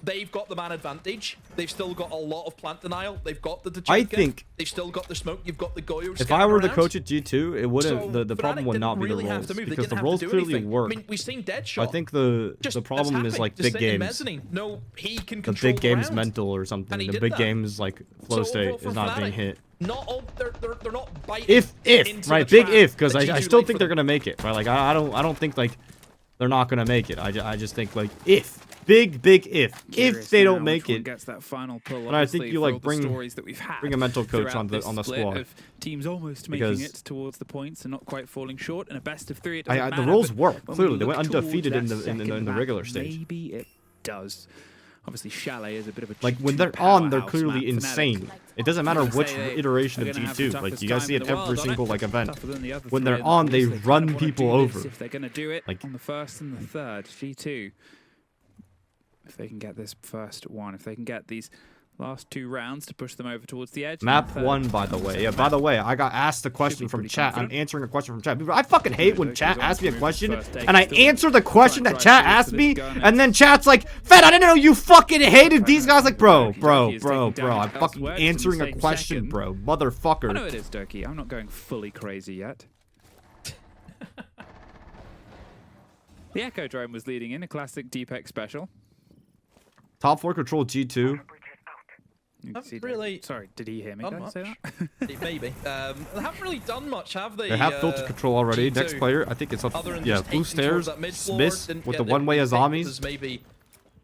they've got the man advantage. They've still got a lot of plant denial. They've got the I think they've still got the smoke. You've got the Goyo. If I were the coach at G2, it wouldn't. The problem would not be the roles because the roles clearly work. I mean, we've seen Deadshot. I think the problem is like big games. No, he can the big game's mental or something. The big game's like flow state is not being hit. Not all, they're not biting. If right, big if, because I still think they're gonna make it. Right, like I don't think like they're not gonna make it. I just think like if. Big if they don't make it. Gets that final pull, but I think you like bring a mental coach on the squad. Teams almost making it towards the points and not quite falling short. In a best of 3, it doesn't matter. The roles work clearly. They went undefeated in the regular stage. Maybe it does. Obviously, Chalet is a bit of a like when they're on, they're clearly insane. It doesn't matter which iteration of G2. Like you guys see it every single like event. When they're on, they run people over. If they're gonna do it on the first and the third, G2. If they can get this first one, if they can get these last 2 rounds to push them over towards the edge. Map 1, by the way. Yeah, by the way, I got asked a question from chat. I'm answering a question from chat. I fucking hate when chat asks me a question, and I answer the question that chat asked me, and then chat's like, Fett, I didn't know you fucking hated these guys. Like, bro. I'm fucking answering a question, bro. Motherfucker. I know it is, Doki. I'm not going fully crazy yet. The Echo drone was leading in a classic DPEC special. Top floor control G2. You can see really sorry, did he hear me? done Did I say much. that? Maybe. They haven't really done much, have they? They have filter control already. G2. Next player, I think it's up. Other than Yeah, just blue taking towards stairs. that mid-floor, Smith didn't with get the one-way big Azamis. was maybe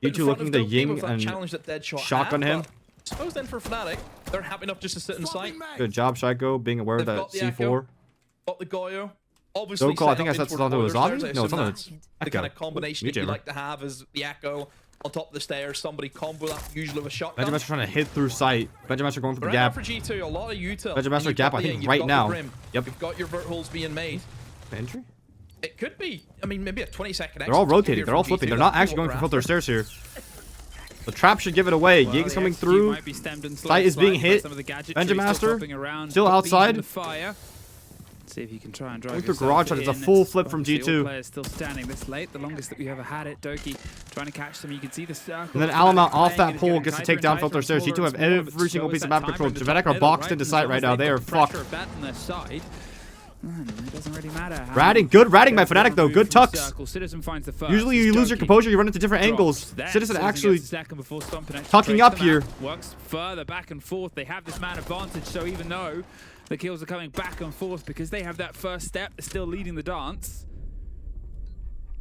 G2 in front looking of to Dope Ying with that and challenge that Deadshot shotgun had, him. but I suppose then for Fnatic, they're happy enough just to sit in sight. Good job, Shaiko, being aware of They've that got the C4. Echo, got the Goyo. Obviously, Don't call, I set think up I said in towards something to the borders. Azami? I No, it's assume not that's the Echo. kind of combination that you Jabber. like to have is the Echo on top of the stairs, somebody combo that usually with a shotgun. Benjamaster trying to hit through sight. Benjamaster going for the Right now gap. for G2, a lot of util. Benjamaster And you've gap, got I the think, Ying, you've right got now. the Grim, Yep. You've got your vert holes being made. Entry? It could be. I mean, maybe a 20-second exit. They're all here rotating. They're all from flipping. G2. They're not That's actually going what for we're filter after. stairs here. The trap should give it away. Well, Ying's the coming XG through. might be stemmed and Sight is being sliced by hit. some of the gadgetry Benjamaster still popping around, still but bees in outside. the fire. See if you can try and drive Going through yourself garage shot. It's a in. full flip from Obviously, all G2. players still standing this late, the longest that we've ever had it. Doki trying to catch them. You can see the circle. And then Fnatic Alamount off playing that it, pole getting gets to tighter take and down tighter filter and stairs. smaller G2 have and smaller, but every single so piece is of that map time control. from the Javetic top are middle, boxed right? into And sight as right long now. as They are they've got the fucked. pressure of that on their side, it doesn't really matter. how Ratting. Good ratting by Fnatic though. move Good from tucks. circle. Citizen finds the first. Usually It's you lose your Doki. composure. You run into different angles. Drops. Then Citizen gets actually the second before STOMPN'S tucking breaks up the here. map, works further back and forth. They have this man advantage, so even though the kills are coming back and forth because they have that first step, they're still leading the dance.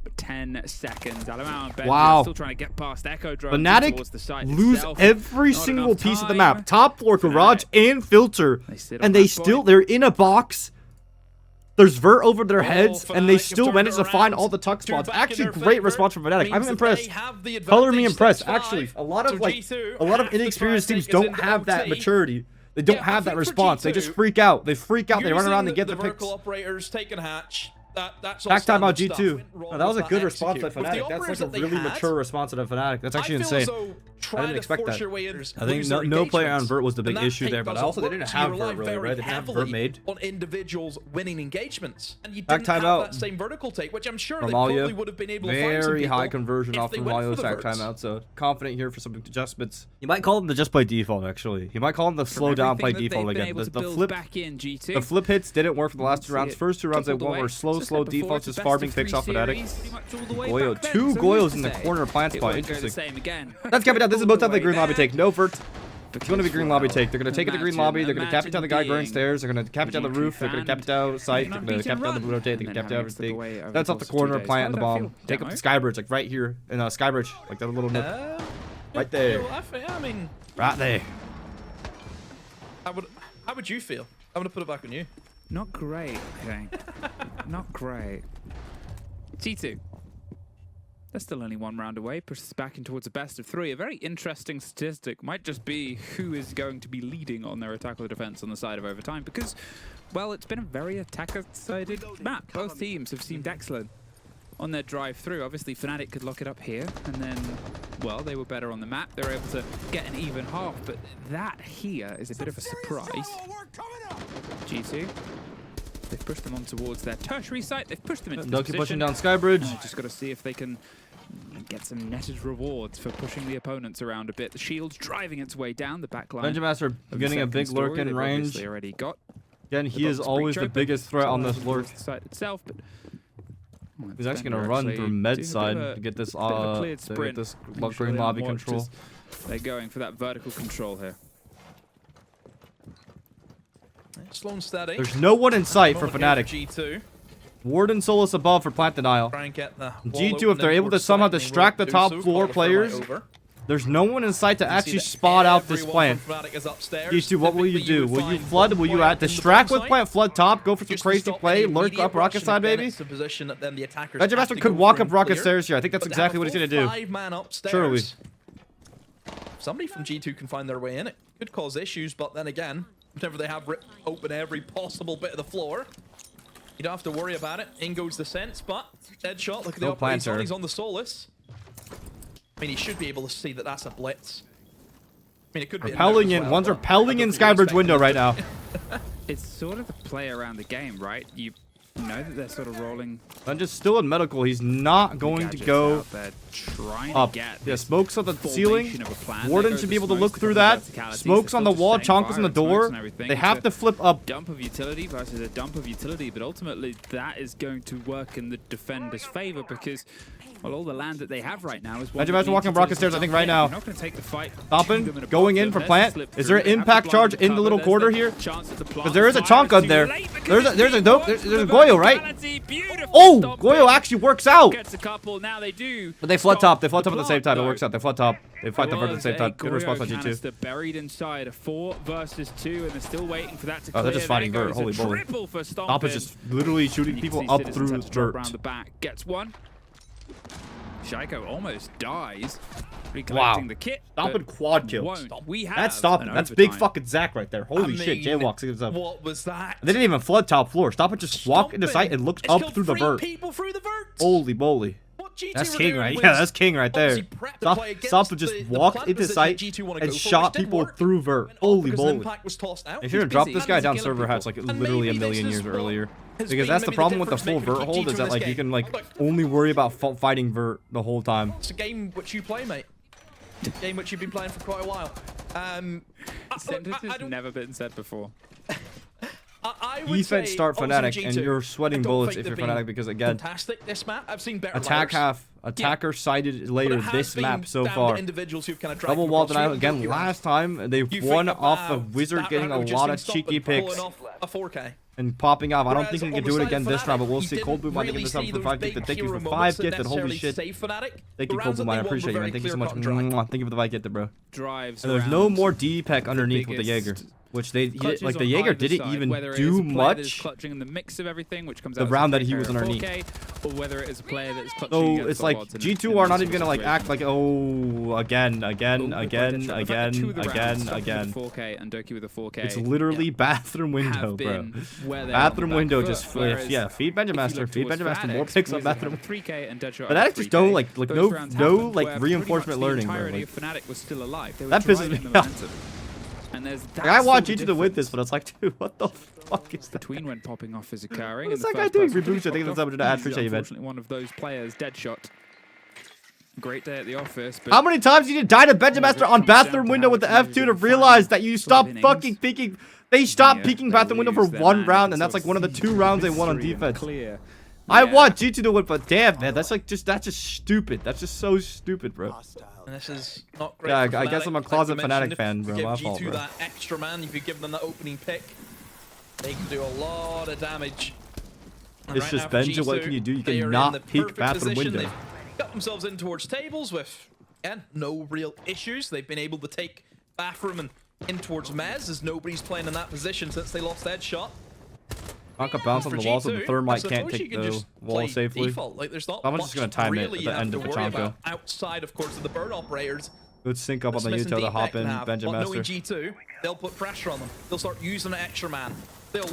But 10 seconds. Alamau and Benji Wow. are still trying to get past Echo Drone towards the Fnatic site lose itself. every Not single enough piece of the time. map. Top floor, garage, and filter. They sit on And they that still, point. they're in a box. There's vert over their heads, Fnatic and they have still turned managed it to find around. all the tuck Turned spots. back in Actually, their great favor. response from Fnatic. I'm Means that impressed. they have the Color me advantage. impressed. That's Actually, five a lot of to like, G2. a lot of Half the inexperienced time teams taken don't into have that OT. maturity. They don't Yeah, I have that think for response. They just G2, freak out. They freak out. They run Using around. They get the the picks. vertical operators taking hatch. That's all Back time out standard G2. stuff. Oh, that was a good response by Execute. With the Fnatic. That's operators like a that they really had, mature response to Fnatic. That's actually I feel insane. as though trying to expect force that. your way in, I think lose their no player on engagements. vert was the big And that issue there, but doesn't also they work, didn't so you have rely vert really, very right? They didn't have vert heavily made. on individuals winning engagements, and you Back didn't time have out. that same vertical take, which I'm sure they Romalia, probably would have been able to find some very people high conversion if off they from went Romalio's for the back verts. timeout, so confident here for some adjustments. You might call them the just play default, actually. You might call them the slow down play default again. The flip back in G2. The flip hits didn't work for the last two rounds. First two rounds they Tripled won away. were slow It's a step before, defaults, it's just a farming best of picks off three Fnatic. series, pretty much all the way Goyo, back then, 2 so who's Goyos to in the say corner plant it spot. won't go the Interesting. same again? That's capping down. This is All both the definitely way green lobby back. take. No vert. It's going to be green lobby take. They're going to take it to green lobby. They're going to cap it down the guy going stairs. They're going to cap it down the roof. They're going to cap it down sight. They're going to cap it down the blue rotate. They're going to cap it down everything. That's off the corner, plant the bomb. Take up the skybridge, like right here. In skybridge, like that little nook. Right there. I mean, Right there. how would you feel? I'm gonna put it back on you. Not great, I think. Not great. T2. They're still only one round away, pushes us back in towards a best of three. A very interesting statistic might just be who is going to be leading on their attack or the defense on the side of overtime, because, well, it's been a very attacker-sided map. Both teams have seemed excellent on their drive through. Obviously, Fnatic could lock it up here, and then, well, they were better on the map. They were able to get an even half, but that here is a bit of a surprise. G2. They've pushed them on towards their tertiary site. They've pushed them into this Doki pushing position. down skybridge. Just got to see if they can get some netted rewards for pushing the opponents around a bit. The shield's driving its way down the back line. Benjamaster getting a big lurk in range. They already got. Again, he is always the biggest threat on this lurk. The site itself, but He's actually going to run through med side to get this green lobby control. They're going for that vertical control here. Slow and steady. There's no one in sight for Moment Fnatic. here for G2. Warden Solus above for plant denial. Try and get the G2, if they're able to somehow distract the top floor players, there's no one in sight to actually spot out this plant. G2, what will you do? Will you flood? Will you distract with plant, flood top, go for some crazy play, lurk up rocket side, baby? Benjamaster could walk up rocket stairs here. I think that's exactly what he's going to do. 5-man upstairs. Surely. Somebody from G2 can find their way in. It could cause issues, but then again, whenever they have ripped open every possible bit of the floor, you don't have to worry about it. In goes the sense, but Deadshot, look at the No operator. planter. He's on the Solus. I mean, he should be able to see that that's a blitz. I mean, it could be Repelling in. One's repelling in skybridge window right now. It's sort of the play around the game, right? You You know that they're sort of rolling. I'm just still in medical. He's not going to go up. Yeah, smokes on the ceiling. Warden should be able to look through that. Smokes on the wall. Chonka's on the door. They have to flip up. Dump of utility versus a dump of utility, but ultimately that is going to work in the defender's favor because, well, all the land that they have right now is. Imagine walking rocket stairs, I think, right now. Not going to take the fight. Stompin', going in for plant. Is there an impact charge in the little quarter here? Because there is a Chonka there. There's a Goyo, right? Oh, Goyo actually works out. Gets a couple, now they do. But they flood top. They flood top at the same time. It works out. They flood top. They fight the first at the same time. Good response on G2. Buried inside a 4 versus 2, and they're still waiting for that to clear. Oh, they're just fighting vert. Holy moly. Stomp is just literally shooting people up through the vert. Around the back. Gets one. Shaiko almost dies. Wow. The kit, Stompin' quad kill. That's Stompin'. That's big fucking Zach right there. Holy shit. Jaywalks against them. What was that? They didn't even flood top floor. Stompin' just walked into sight and looked up through the vert. Holy moly. That's king right. Yeah, that's king right there. Stompin' just walked into sight and shot people through vert. Holy moly. If you're gonna drop this guy down server hatch like literally a million years earlier. Because that's the problem with the full vert hold is that like you can like only worry about fighting vert the whole time. It's a game which you play, mate. A game which you've been playing for quite a while. Sentence has never been said before. Defense start Fnatic and you're sweating bullets if you're Fnatic because again, fantastic this map. I've seen better attack half, attacker sided layer this map so far. Double wall denial again last time they won off of Wizard getting a lot of cheeky picks and popping off. I don't think he can do it again this round, but we'll see. Cold Boom might give this up for 5 gifted. Thank you for 5 gifted. Holy shit. Thank you, Cold Boom. I appreciate you, man. Thank you so much. Thank you for the 5 gifted, bro. And there's no more D-Pack underneath with the Jaeger. Which like the Jaeger didn't even do much the round that he was underneath. Or whether it is a player that is so it's like G2 are not even gonna like act like again. It's literally bathroom window, bro. Bathroom window just feed Benja Master more picks on bathroom. But that just don't like no like reinforcement learning, bro. Like, that pisses me off. And there's like, I want you to win this, but it's like, dude, what the fuck is that? Between when popping off is occurring. What's that guy doing? Reboot. I think that's something to add. Appreciate you, man. Unfortunately, one of those players, Deadshot. Great day at the office. But how many times you need to die to Benja Master on bathroom window with the F2 to realize that you stop fucking peeking? They stopped peeking bathroom window for 1 round, and that's like one of the 2 rounds they won on defense. I want G2 to win, but damn, man, that's just stupid. That's just so stupid, bro. And this is not great. Yeah, I guess I'm a closet Fnatic fan, bro. My fault, bro. That extra man, if you give them that opening pick, they can do a lot of damage. And it's just Benja. What can you do? You cannot peek bathroom window. They've got themselves in towards tables with, again, no real issues. They've been able to take bathroom and in towards Mez, as nobody's playing in that position since they lost headshot. Chonka bounce on the wall so the Thermite can't take the wall safely. Like, there's not I'm just gonna time it at the end of the Chonka. Outside, of course, of the burn operators. Good sync up on the Uto to hop in, Benja Master. Knowing G2, they'll put pressure on them. They'll start using an extra man. They'll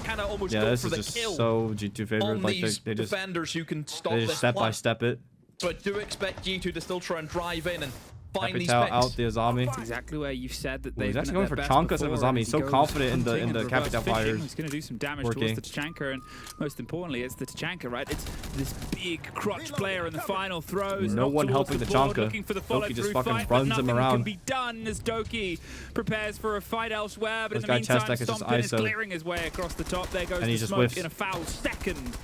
kind of almost go for the kill. So G2 favorite, like they just defenders who can stop they just step by step it. So I do expect G2 to still try and drive in and find these Capital picks. out the Azami. That's exactly where you said that he's actually going for Chonka instead of Azami. He's so confident in the Capital fires. He's going to do some damage towards the Tachanka, and most importantly, it's the Tachanka, right? It's this big crotch player in the final throws. No one helping the Chonka. Doki just fucking runs him around. Can be done as Doki prepares for a fight elsewhere, but in the meantime, Stompin' is clearing his way across the top. There goes the smoke in a foul second.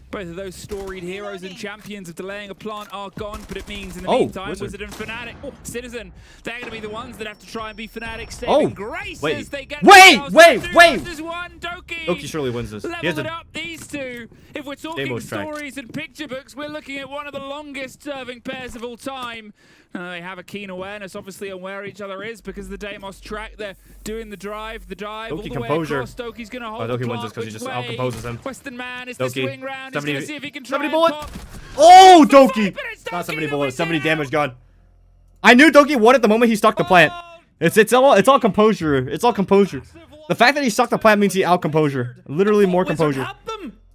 Both of those storied heroes and champions of delaying a plant are gone, but it means in the meantime, Wizard and Fnatic, Citizen, they're going to be the ones that have to try and be Fnatic saving grace as they get wait! Doki surely wins this. Leveled it up, these two. If we're talking stories and picture books, we're looking at one of the longest serving pairs of all time. They have a keen awareness, obviously, on where each other is because of the Deimos track. They're doing the dive all the way across. Doki's going to hold the Doki wins this because he just outcomposes him. Western Man is the swing round. He's going to see if he can try 70 and bullet. pop. Oh, Doki! Not 70 bullets, 70 damage gone. I knew Doki won at the moment he stuck the plant. It's all composure. It's all composure. The fact that he stuck the plant means he out composure. Literally more composure.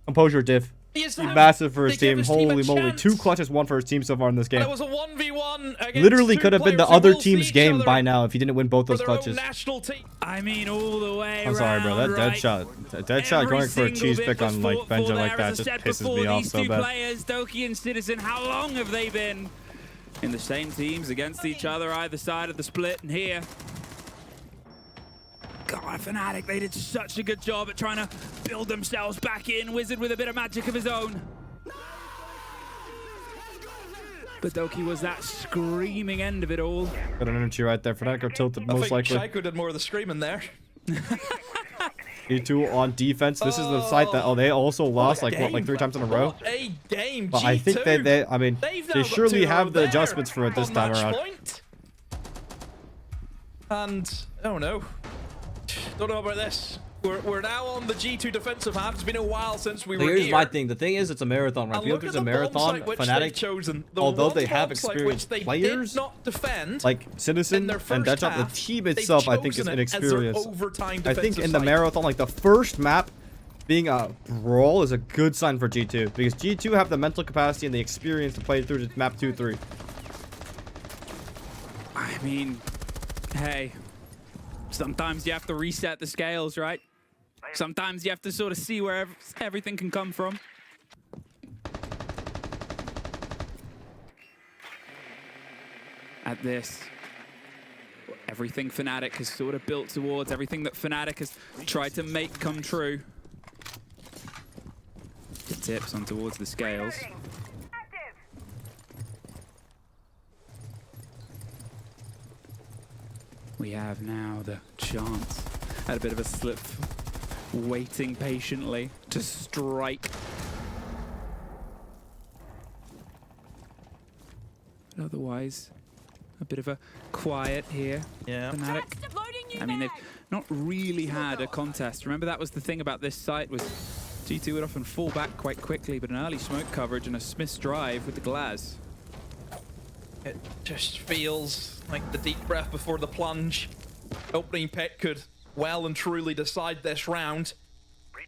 Composure diff. Massive for his They gave team. his team a Holy moly. chance. 2 clutches, 1 for his team so far in this And game. it was a 1v1 against Literally two could have been the players who other will see team's each game other by now if he didn't win both for those their own clutches. national team. I mean, all the way I'm sorry, bro. That around, dead right? shot. That dead shot Every going for a single cheese bit pick was on like fought Benja for like there. that As I just said pisses before, me off these so two bad. players, Doki and Citizen, how long have they been in the same teams against each other, either side of the split? And here, God, Fnatic, they did such a good job at trying to build themselves back in. Wizard with a bit of magic of his own. But Doki was that screaming end of it all. Got an energy right there. Fnatic are tilted I most think likely. Shaiko did more of the screaming there. G2 on defense. This is the site that they also lost like what, like 3 times in a row. What a game, But I think they I mean They've now they got surely 2 have the there adjustments for it this on time match around. point. And I don't know about this. We're now on the G2 defensive half. It's been a while since we were Here's here. my thing. The thing is, it's a marathon, right? And If you look look at there's a the bomb marathon, site which they've chosen. Fnatic, The although one they have bomb site which experienced they players, did not defend, like Citizen in their and first Deadshot, the half, team they've itself, I think, is chosen it as their inexperienced. overtime I think defensive in the site. marathon, like the first map being a brawl is a good sign for G2 because G2 have the mental capacity and the experience to play through to map 2-3. I mean, hey, sometimes you have to reset the scales, right? Sometimes you have to sort of see where everything can come from. At this, everything Fnatic has sort of built towards, everything that Fnatic has tried to make come true. The tips on towards the scales. We have now the chance at a bit of a slip, waiting patiently to strike. But otherwise, a bit of a quiet here. Yeah. Fnatic. I mean, they've not really had a contest. Remember, that was the thing about this site, was G2 would often fall back quite quickly, but an early smoke coverage and a Smith's drive with the glass. It just feels like the deep breath before the plunge. Opening pick could well and truly decide this round.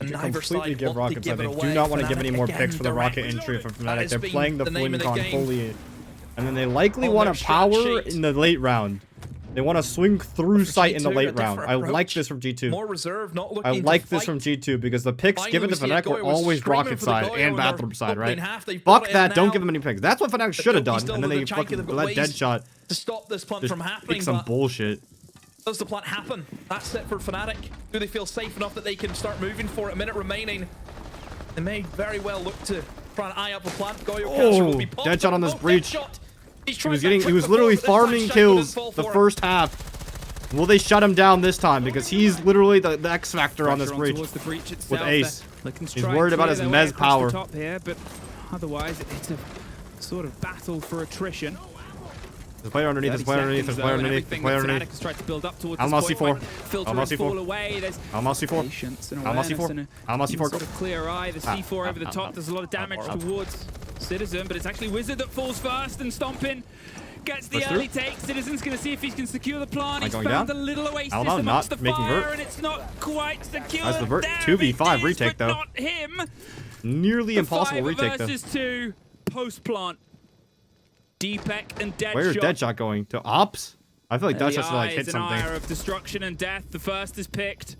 And neither Completely side give want to Rockets. give I it think away. do not want to give Fnatic any more again picks for the direct. Rocket entry for That Fnatic. has They're been playing the the name of the Flincon game. fully. And then they likely On want their to strat power sheet. in the late round. They want to swing through For sight in the G2, a late round. different I like approach. this from G2. More reserve, not looking I to like fight. this from G2 because the picks Finally, given to we see Fnatic were Goyo was always screaming Rocket for the side Goyo and in their Bathroom side, opening right? half. They brought Fuck it that. in Don't now. give them any picks. That's what Fnatic should have Doki's done. still And then with they the Janky, fucking they've got let ways Deadshot to stop this plant just from happening. pick some But bullshit. does the plant happen? That's it for Fnatic. Do they feel safe enough that they can start moving for it? A minute remaining. They may very well look to try and eye up a plant. Goyo catcher will be popped. Deadshot on this Oh, breach. Deadshot. He's He tried was that getting, trick he was before, literally but this time farming Shaiko kills didn't fall the for it. first half. Will they shut him down this time? Because he's literally the X factor on this Pressure breach. towards the breach itself. with Ace. They're looking to He's try and worried about clear his their way Mez across power. the top here, but otherwise it's a sort of battle for attrition. There's a player underneath, there's a player underneath, there's a player underneath, there's a player Fnatic underneath. has tried to build up towards Almost this C4. point, filter Almost and C4. fall away. There's Almost C4. patience and Almost awareness C4. and Almost even C4. sort of clear eye. The C4 over the top does a lot of damage towards Citizen, but it's actually Wizard that falls first, and Stompin gets the Push early through. take. Citizen's going to see if he can secure the plant. Am I He's going found down? a little oasis I don't know, amongst not the making fire, vert. and it's not quite secured. That's the vert. There 2v5 it is, retake, but though. not him. Nearly impossible 5 retake though. versus 2 post plant. Deepek and Deadshot. Where's Deadshot going? To Ops? I feel like The Deadshot's gonna like eye hit is an ire something. of destruction and death. The first is picked.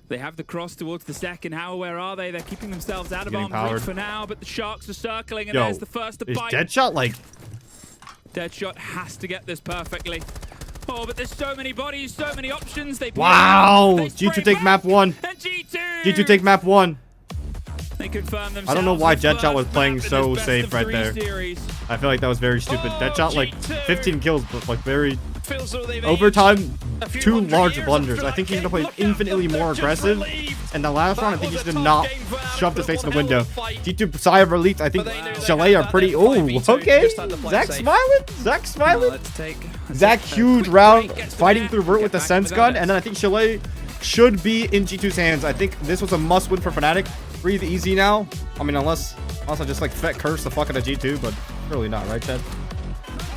They have the cross towards the second. How aware are they? They're keeping themselves out of Getting arm's reach powered. for now, but the Sharks are circling, and Yo, there's the first to is bite. Deadshot like... Deadshot has to get this perfectly. Oh, but there's so many bodies, so many options. They Wow! they G2 spray take back, map 1. And G2! G2 take map 1. They confirm themselves. I don't know why the Deadshot was first playing map in so this best safe of right 3 there. series. I feel like that was very stupid. Oh, Deadshot like G2. 15 kills, but like very... Feels as though they've Overtime, aged a few 2 hundred large years blunders. after I think that he's gonna game. play Look out, infinitely they're more just aggressive. relieved. And the last round, I think he was just a did tough not game for Alex, shove the but face in the one hell window. of a fight. G2 sigh of relief. I think But they knew they Chalet had are pretty... that Oh, 5v2, okay. just had to play Zach safe. smiling? Zach Well, smiling? let's take Zach, a huge quick round, break, gets the fighting map, through Vert get with the back Sense with gun, others. and then I think Chalet should be in G2's hands. I think this was a must-win for Fnatic. Breathe easy now. I mean, unless I just like Fett curse the fuck out of G2, but really not, right, Chad?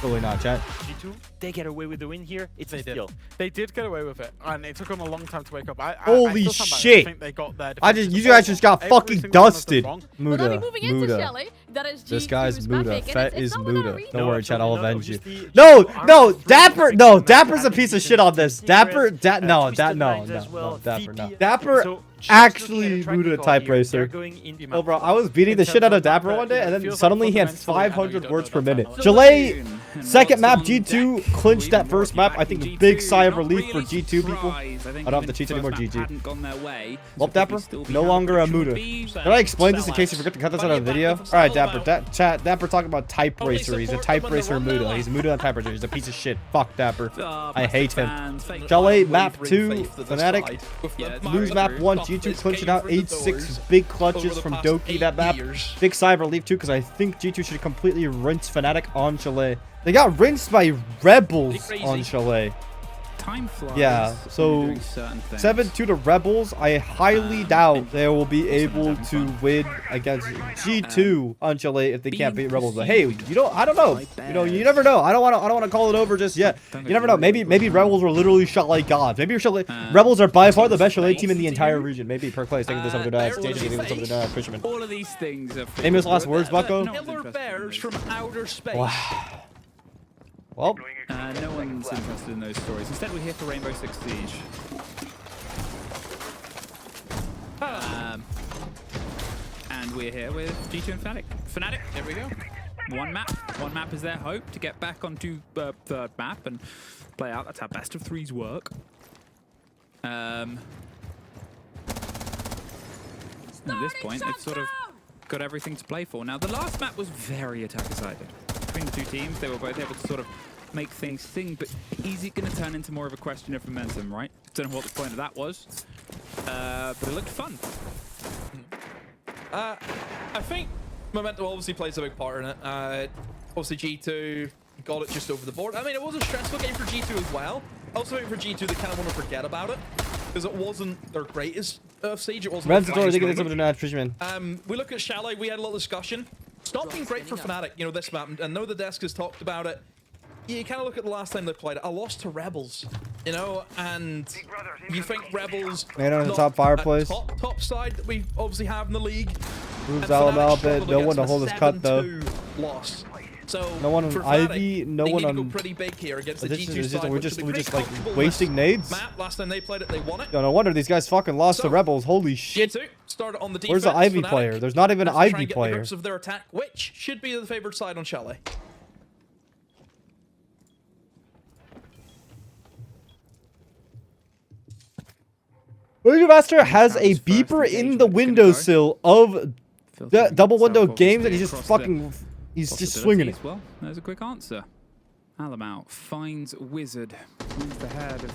Really not, chat. G2, they get away with the win here. It's a steal. They did get away with it, and it took them a long time to wake up. Holy I still stand by it. shit. I think they got their you guys just got Every fucking single one of them dusted. wrong. Well, now Muda, we're moving into Muda. Shelly. That is This G2's guy's map Muda. pick, and Fett it's is not without Muda. reason. Don't worry, chat. I'll avenge you. obviously, No, G2 no, are Dapper, free no, to Dapper's a make piece of decisions shit on this. Dapper, Twisted no, lines as well, Dapper, no. VP. Dapper So, just actually looking at a track Muda record type here, racer. they're going into Oh, bro, I was beating the In shit out terms of of Dapper that, one day, yeah, and it then feels like suddenly he had fundamentally, I know you 500 don't words know per that minute. final. Jalay, And second map, what's on G2 deck? clinched that Sweden first map. I think a big sigh of Not relief for really G2 people. surprised. I think I don't have to even cheat anymore, first map GG. hadn't gone their way. Well, So Dapper, could still be no how longer a the prediction Muda. would be. Can I explain this in case you forget to cut this out of the video? Alright, Dapper, Dapper talking about type racer. He's a type racer Muda. He's a Muda on type racer. He's a piece of shit. Fuck Dapper. I hate him. Jalay, map 2, Fnatic. Lose map 1, G2 clinching out 8-6 big clutches from Doki that map. Big sigh of relief too, because I think G2 should completely rinse Fnatic on Jalay. They got rinsed by Rebels on Jalay. Time flies. Yeah, so when you're doing certain things. 7-2 to Rebels. I highly doubt they will be able to win against G2 on Jalay if they can't beat Rebels. But hey, I don't know. You never know. I don't want to call it over just yet. You never know. Maybe Rebels were literally shot like gods. Maybe Rebels are by far the best Jalay team in the entire region. Maybe per place. Taking this over to Fisherman. All of these things are Famous last words, Bucko? Killer bears from outer space. Wow. Well, no one's interested in those stories. Instead, we're here for Rainbow Six Siege. And we're here with G2 and Fnatic. Here we go. One map is their hope to get back onto third map and play out. That's how best of threes work. At this point, it's sort of got everything to play for. Now, the last map was very attacker-sided. Between the two teams, they were both able to sort of make things sing, but is it going to turn into more of a question of momentum, right? Don't know what the point of that was, but it looked fun. I think momentum obviously plays a big part in it. Obviously G2 got it just over the board. I mean, it was a stressful game for G2 as well. I also think for G2 they kind of want to forget about it because it wasn't their greatest siege. It wasn't. We look at Chalet. We had a little discussion. It's not been great for Fnatic, you know, this map, and know the desk has talked about it. You kind of look at the last time they played it. I lost to Rebels, you know, and you think Rebels man on the top fireplace. Top side that we obviously have in the league. Moves LML a bit. No one to hold his cut though. Loss. So no one on for Ivy. Fnatic, No they one need to go on. pretty big here against the This G2 is just, side. we're just like wasting nades. Map last time they played it, they won it. Yo, no wonder these guys fucking lost to Rebels. Holy shit. G2 started on the defense. Where's the Ivy Fnatic player? There's not even an has to try Ivy and get the player. grips of their attack, which should be the favored side on Chalet. Voodoo Master has a beeper in the windowsill of the double window games, and he's just fucking, he's just swinging it. Well, there's a quick answer. Alamau finds Wizard, moves ahead of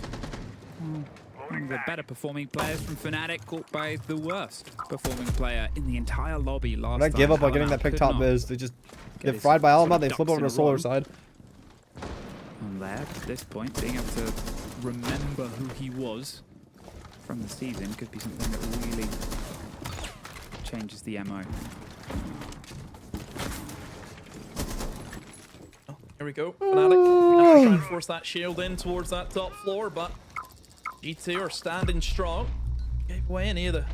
one of the better performing players from Fnatic, caught by the worst performing player in the entire lobby last I time. give up on getting that pick top biz. They just get fried by Alamau. They flip over to solar side. And there, at this point, being able to remember who he was from the season could be something that really changes the MO. Here we go. Fnatic trying to force that shield in towards that top floor, but G2 are standing strong. Gave away any of the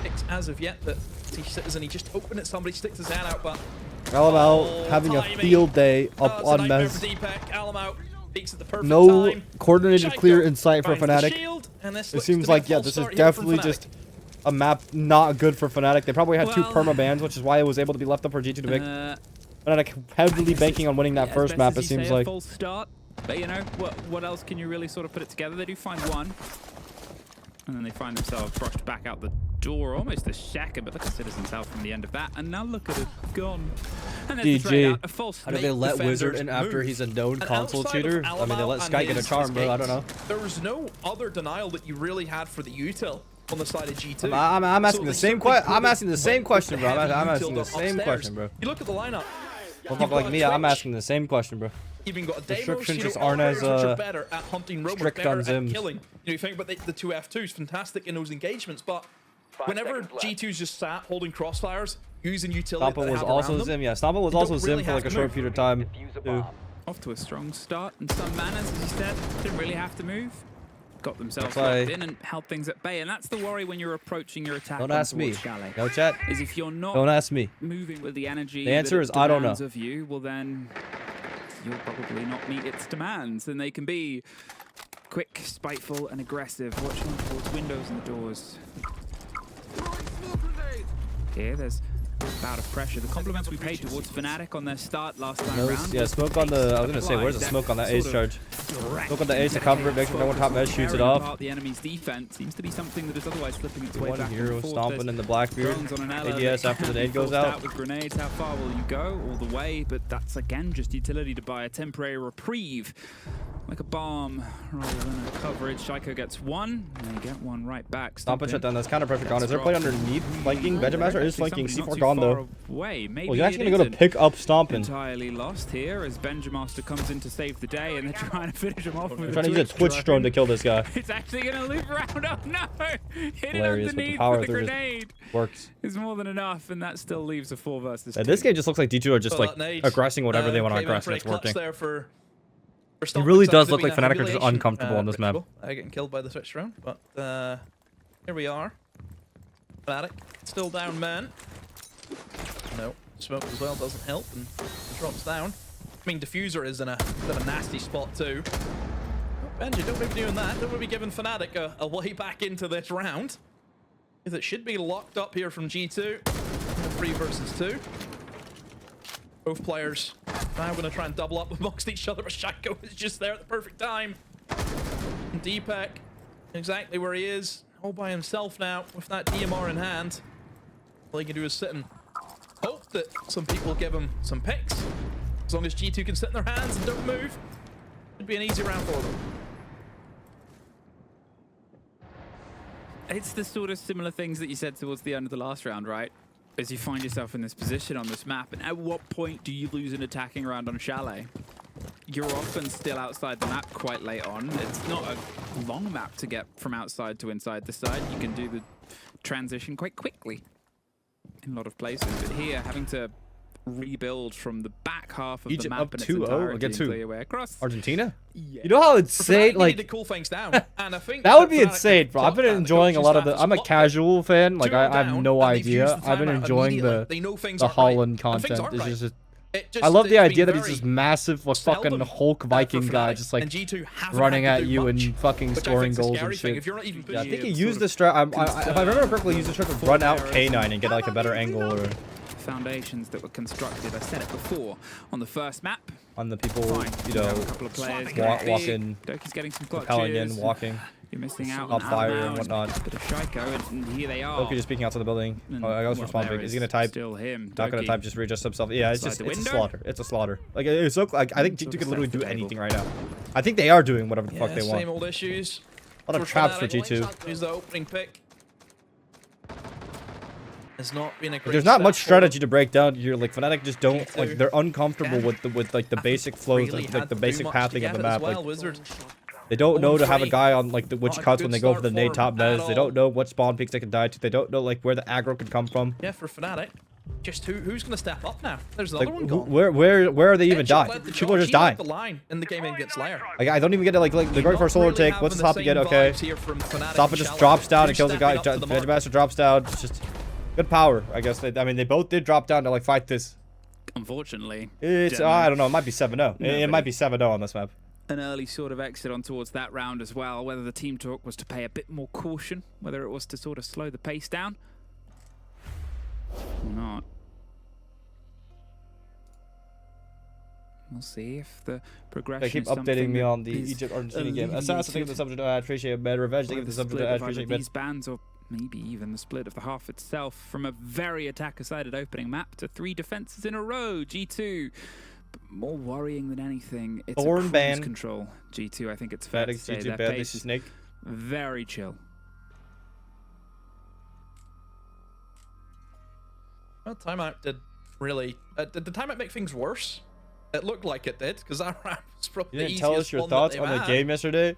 picks as of yet that Citizen. He just opened it, somebody sticks his hand out, but Alamau having a field day up on Mez. No coordinated clear insight for Fnatic. It It seems like, yeah, this is definitely just a map not good for Fnatic. They probably had two perma bans, which is why it was able to be left up for G2 to make. Fnatic heavily banking on winning that first map, it seems like. Full start, but you know, what else can you really sort of put it together? They do find one, and then they find themselves brushed back out the door almost a second, but look at Citizen's health from the end of that, and now look at it gone. And there's the trade out, a false How did they let Wizard in after he's a known console cheater? I mean, they let Sky get a charm, bro. I don't know. There was no other denial that you really had for the util on the side of G2. I'm asking the same question. I'm asking the same question, bro. I'm asking the same question, bro. You look at the lineup. Motherfucker like me, I'm asking the same question, bro. Even got a Deimos, Restrictions just you know, aren't as better at hunting robots, strict better on at Zims. killing. You know, you think about the two F2s, fantastic in those engagements, but whenever G2's just sat holding crossfires, using utility, Stompa was also Zim, yeah. Stompa was also Zim for like a short period of time, too. off to a strong start in some manners, as you said. Didn't really have to move. Got themselves That's locked in and held things at bay. And that's the worry when you're approaching your attack. Don't ask me. Chalet, No chat. is if you're not Don't ask me. moving with the energy The answer that is it I don't know. demands of you, well then you'll probably not meet its demands. And they can be quick, spiteful, and aggressive, watching towards windows and the doors. Here, there's a bout of pressure. The compliments we paid towards Fnatic on their start last time around. Yeah, smoke on the. I was gonna say, where's the smoke on that ace charge? Smoke on the ace to cover it, make sure no one top edge shoots it off. The enemy's defense seems to be something that is otherwise slipping its way One back hero and forth. stomping in the Blackbeard. Drones on an ADS after the nade goes out. With grenades, how far will you go? All the way, but that's again just utility to buy a temporary reprieve. Like a bomb rather than a coverage. Shaiko gets one, and you get one right back. Stompin' shut down. That's counter pressure gone. Is there play underneath flanking? Benjamin is flanking. Somebody not C4 too gone far though. away. Maybe Well, he's actually it gonna go to isn't pick up Stompin'. entirely lost here as Benjamaster comes in to save the day, and they're trying to finish him off with They're trying to use a Twitch drone to kill this guy. It's actually going to loop around. Oh no! Hit it Hilarious with the underneath power with the through just grenade. Works. Is more than enough, and that still leaves a 4 versus 2. This game just looks like D2 are just like aggressing whatever they want to aggress, and it's working. It really does look like Fnatic are just uncomfortable on this map. Getting killed by the switch drone, but here we are. Fnatic still down, man. No, smoke as well doesn't help, and drops down. I mean, Diffuser is in a bit of a nasty spot too. Oh, Benji, don't be doing that. Don't be giving Fnatic a way back into this round. Because it should be locked up here from G2. 3 versus 2. Both players now going to try and double up amongst each other, but Shaiko is just there at the perfect time. And Deepak, exactly where he is, all by himself now with that DMR in hand. All he can do is sit and hope that some people give him some picks. As long as G2 can sit in their hands and don't move, it'd be an easy round for them. It's the sort of similar things that you said towards the end of the last round, right? As you find yourself in this position on this map, and at what point do you lose an attacking round on Chalet? You're often still outside the map quite late on. It's not a long map to get from outside to inside the side. You can do the transition quite quickly in a lot of places. But here, having to rebuild from the back half of the map up and its 2-0 entirety against until who? your way across. Argentina? Yeah. You know how insane, Like to like cool things down, and I think that would be Fnatic insane, bro. I've been clocked that. enjoying a lot of coaching the. I'm a staff has casual fan. Like I have down, no and they've used idea. the I've been timeout enjoying immediately. the They know things the aren't right, Holland and things content. aren't It's right. just. It just- I love the it's idea been that he's this very massive, like, fucking seldom Hulk Viking for guy, Fnatic, just like and G2 haven't running had at to do you much, and fucking which I scoring think's a goals scary and thing. shit. If you're not even Yeah, I think he putting used this strat. If I remember correctly, he used this strat to run out K9 and get like a better angle or Foundations that were constructed, I said it before, on the first map. on the people, Fine. you know, A couple of players walking, Doki's getting some clutches. propelling in, walking, You're missing out up on fire Almau and whatnot. A bit of Shaiko, and here they are. Doki just peeking outside the building. And, Oh, I was well, responding. there Is he gonna type? Still him. Not gonna Doki. type. Just readjust himself. Yeah, it's Outside just the it's a window. slaughter. It's a slaughter. Like it's so. Like I think Sort G2 of could literally set the do table. anything right now. I think they are doing whatever the fuck they same want. old issues. A lot of traps for Fnatic. G2. Here's the opening pick. Has not been a great There's not much step forward. strategy to break down here. Like Fnatic just don't G2. like they're uncomfortable Again, with like the basic flows, Really like had the to do basic much pathing to of the get it as map. well, Like Wizard. they don't know to have a 0-3. guy on like the which Not a cuts good when they go for the start nade for top them mez. at They all. don't know what spawn peaks they can die to. They don't know like where the aggro could come from. Yeah, for Fnatic. Just who's going to step up now? There's Like another one gone. where are they even Edge dying? led the People are charge. just He led dying. the line in the game against Lair. Like I don't even get it. Like they're going for a solar take. What's the top again? Okay. Stop it just drops down and kills the guy. Benjamin drops down. It's just good power, I guess. I mean, they both did drop down to like fight this. Unfortunately, It's Demo. I don't know. It might be 7-0. It might be 7-0 on this map. an early sort of exit on towards that round as well. Whether the team talk was to pay a bit more caution, whether it was to sort of slow the pace down or not. We'll see if the progression They keep is something updating me that on the is Egypt-Argentina game. Assassin, think of the subject. I appreciate bad revenge. Think of the subject. I appreciate bad. these bans, or maybe even the split of the half itself, from a very attacker-sided opening map to 3 defenses in a row. G2, but more worrying than anything, it's Thorn a cruise ban. control. G2, I think it's fair to Fatigues say G2 their bad. pace This snake. very chill. Well, timeout did really. Did the timeout make things worse? It looked like it did, because that round was probably You the didn't tell us easiest your one thoughts that on they've the had. game yesterday.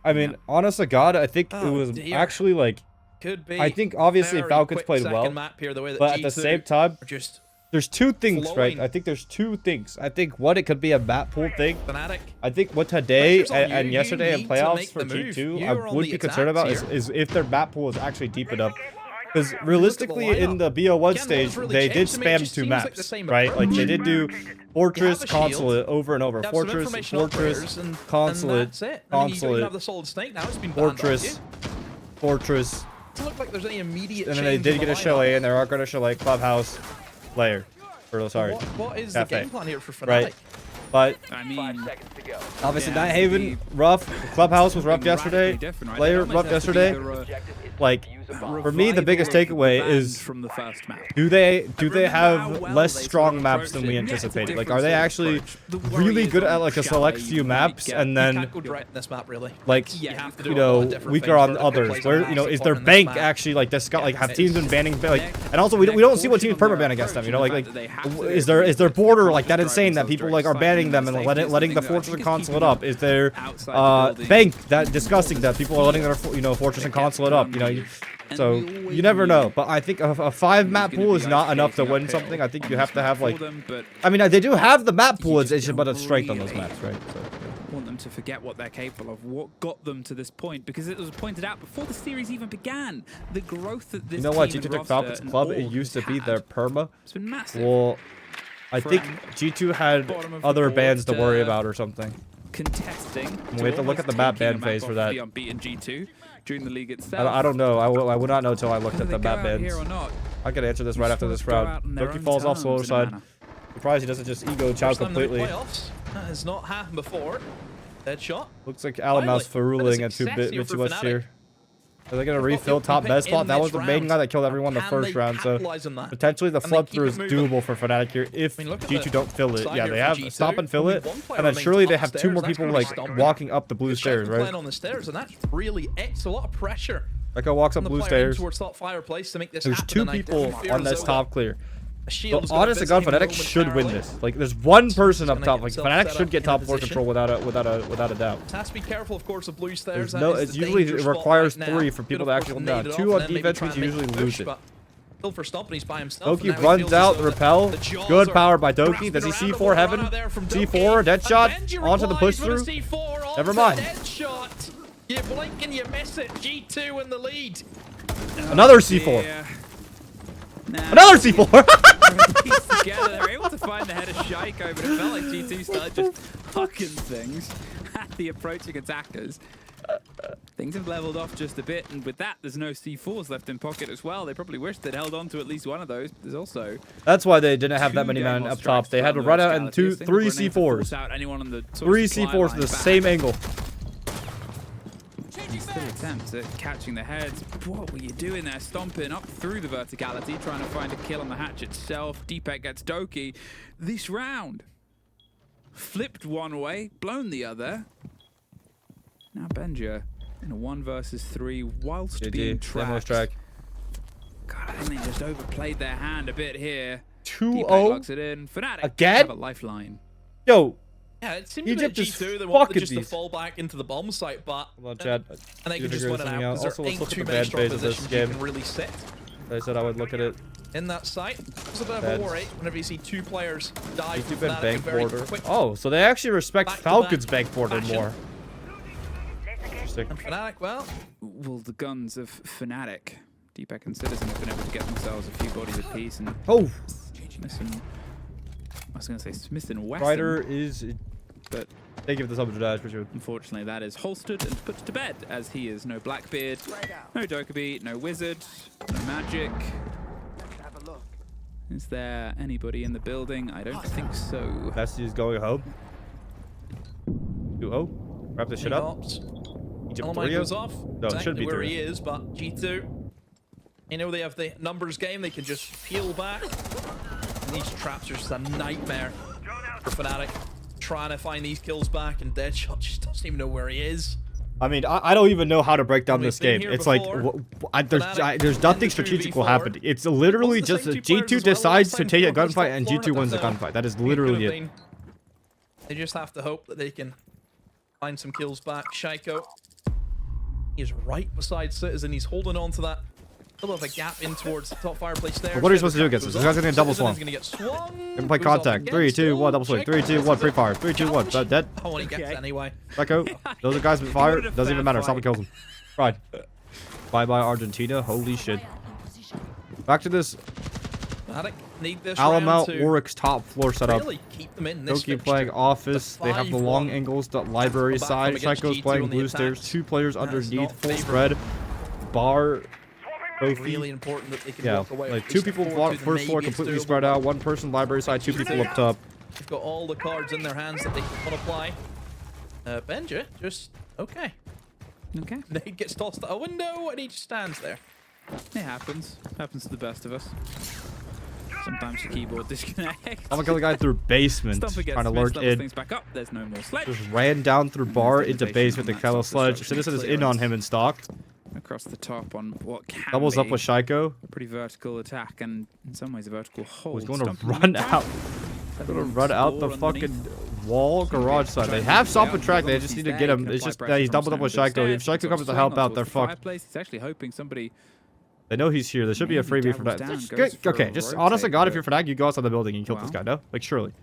I mean, Yeah. honest to God, I think it Oh, was dear. actually like. Could be. I think obviously very Falcons quick played second well, map here, the way that but at the G2 same time, are just There's two things, flowing. right? I think there's two things. I think one, it could be a map pool thing. Fnatic. I think what today Pressure's on you. and You yesterday in need to playoffs make for the move. G2, You're I on would the be concerned about attacks is if their map pool is actually deep enough. Because Look realistically, at the in the lineup. BO1 Again, stage, what has really they did changed to me, it spam just two seems like maps, the same right? Like they approach. did do Fortress, a shield, Consulate over and over. You have some Fortress, information Fortress, operators, and Consulate, that's it. I mean, you don't even Consulate, have the solid snake now. It's been banned off Fortress, you. Fortress. Doesn't look like there's any immediate And then they change did in get the a chalet, lineup. and they are going to chalet Clubhouse Layer. Or sorry, What is Cafe. the game plan here for Fnatic? Right. But I mean, obviously, Yeah, Nighthaven, rough. Clubhouse was rough something yesterday. radically different, right? Layer, They rough almost have to yesterday. be the, Like, for me, the biggest revival takeaway of the is band from the first map. do they Remember have how well less they sort strong of maps than approached we it? Yeah, it's a anticipated? Like, different are they sort of actually approach. The really worry good is at on like a chalet, select you few might maps get- and You then can't go direct in this map, really. like Yeah, you have to do you a lot know of different weaker things. on Vertical others? plays a Where is massive their part in this bank map. actually like this? Like have it's- teams been banning like, their- and also we don't see what their teams caution on permaban their against them. You know, approach like and the fact that they have is to their border like that drive insane that themselves people direct like are banning side them and and letting the safety is Fortress something and that I think is Consulate up? Is there outside the building. bank that disgusting that people are letting their Fortress and Consulate up? You know. So you never know, but I think a 5-map pool is not enough to win something. I think you have to have like, I mean, they do have the map pool. It's just about a strength on those maps, right? So. Want them to forget what they're capable of, what got them to this point, because it was pointed out before the series even began. The growth that this You know what? team G2 and took roster Falcons and Club. all It used to has be had, their perma. It's been massive. Well, I think From G2 had bottom of the other board bands to worry to- about or something. Contesting. We have to look at the map ban phase for that. The unbeaten G2 during the league itself. I don't know. I would not know until I looked Whether at the they go map out bands. here or not. I could answer this right after this Just go out round. on their Loki own falls off terms slower in a side. manner. Surprised he doesn't just ego chow First time in the completely. playoffs. That has not happened before. Headshot. Looks like Alamouse for ruling at too bit too much here. Are they gonna refill top bed spot? That was the main guy that killed everyone the first round. So potentially the flip through is doable for Fnatic here if G2 don't fill it. Yeah, they have stop and fill it, and then surely they have 2 more people like walking up the blue stairs, right? On the stairs, and that's really it's a lot of pressure. Echo walks up On the blue player stairs. towards that fireplace to make this There's happen 2 tonight. people Fear on this is top over. clear. A So shield's honest to God, gonna visit Fnatic him should win momentarily. this. Like, there's one person up gonna top. get Like, himself Fnatic set should up get in a top 4 position. control without a doubt. Has to be careful, of course, of blue stairs. There's no. That is It's the usually danger it spot requires right now. 3 for people to Could, of actually course, hold down. nade it 2 off on and then maybe defense try means and you make usually the lose push, it. but still for STOMPN'S by himself. Doki and now he runs feels out as the though repel. the jaws Good are power by Doki. grasping Does he around the C4 water heaven? out there from C4 Doki. dead shot And Benji onto the push replies through. with a C4 onto Never mind. dead shot. You blink and you miss it. G2 in the lead. Another C4. Yeah. Nah. Another C4. Piece together. They're able to find the head of Shaiko, but it felt like G2 started just fucking things at the approaching attackers. Things have leveled off just a bit, and with that, there's no C4s left in pocket as well. They probably wish they'd held on to at least one of those. There's also That's why they didn't have that 2 many men Game up strikes top. They had to throughout run the out in verticality. A single 3 grenade to force C4s. out anyone on the sort of 3 supply C4s to line the back. same angle. Still attempts at catching the heads. What were you doing there? Stomping up through the verticality, trying to find a kill on the hatch itself. Deepek gets Doki. This round, flipped one way, blown the other. Now Benja in a 1 versus 3 whilst being Demos trapped. track. God, I think they just overplayed their hand a bit here. 2-0 Deepek locks it in. Fnatic again? have a lifeline. Yo, Yeah, it seemed Egypt that is G2 they wanted fucking just to these. fall back into the bomb site, but hold on, Chad. and they You can just figure win it something out out. because Also, there let's ain't look at too the many bad strong phase of this positions you game. can really sit I said I would look at it. in that site. It's a bit of Bad. a worry whenever you see 2 players die You've from been Fnatic bank very border. quick. Oh, so they actually respect Back-to-back Falcons bank border fashion. more. Interesting. And Fnatic, well, Well, the guns of Fnatic, Deepek and Citizen have been able to get themselves a few bodies apiece and Oh, missing. I was going to say Smith and Wesson, Ryder is. but They give this up to Dash for sure. unfortunately that is holstered and put to bed, as he is no Blackbeard, no Dokkaebi, no Wizard, no Magic. Is there anybody in the building? I don't think so. Bessie is going home. 2-0. Wrap this shit up. Ops. Egypt Element 3-0. goes off. No, it should Exactly be where 3-0. he is, but G2, you know they have the numbers game. They can just peel back. And these traps are just a nightmare for Fnatic. Trying to find these kills back, and Deadshot just doesn't even know where he is. I mean, I don't even know how to break down We've this been game. here It's like, before. there's nothing strategic will happen. It's literally Wasn't the just same a 2 players G2 as well decides last to time take a before this gunfight top and floor G2 wins the at the gunfight. That is It could literally have it. been. They just have to hope that they can find some kills back. Shaiko, he is right beside Citizen. He's holding on to that little bit of a gap in towards the top fireplace there. What are you supposed to do against this? This guy's gonna get double swung. Gonna get swung. Can play contact. 3, 2, 1, double swing. 3, 2, 1, pre-fire. 3, 2, 1. Dead. Oh, when he gets it anyway. Echo. Those are guys with fire. Doesn't even matter. Someone kills him. Right. Bye-bye, Argentina. Holy shit. Back to this Fnatic need this Alamo round to Oryx top floor setup. really keep them in this Doki fixture. playing office. They have the long 5-1. angles, the library Back side. from against Psycho's G2 playing on the blue attacks. stairs. 2 players That is underneath. not Full favorable. spread. Bar. Really important that they can Yeah, walk away. like At 2 least people forward to them. first floor Maybe it's completely doable, spread but out. 1 person library side. 2 people up top. They've got all the cards in their hands that they want to play. Benja just okay. Okay. Nate gets tossed out a window and he just stands there. It happens. Happens to the best of us. Sometimes your keyboard disconnects. I'm gonna kill the guy through basement. Stomper gets Trying to missed, lurk levels in. things back up. There's no more sledge. Just ran down through bar into base with the That's Kello not sledge. destruction, Citizen is clearance. in on him in stock. Across the top on what can Doubles be up with Shaiko. a pretty vertical attack and in some ways a vertical hold. He's going to Stomp in the run meantime. out. Going to run out the fucking wall garage side. They have Stomp and track. They just need to get him. It's just that he's doubled up with Shaiko. If Shaiko comes to help out, they're fucked. He's actually hoping somebody. They know he's here. There should be a Maybe freebie for that. doubles down, Just goes for okay, a just rotate, honest to God, if but- you're Fnatic, you go outside the building and kill this Wow. guy. No, like surely.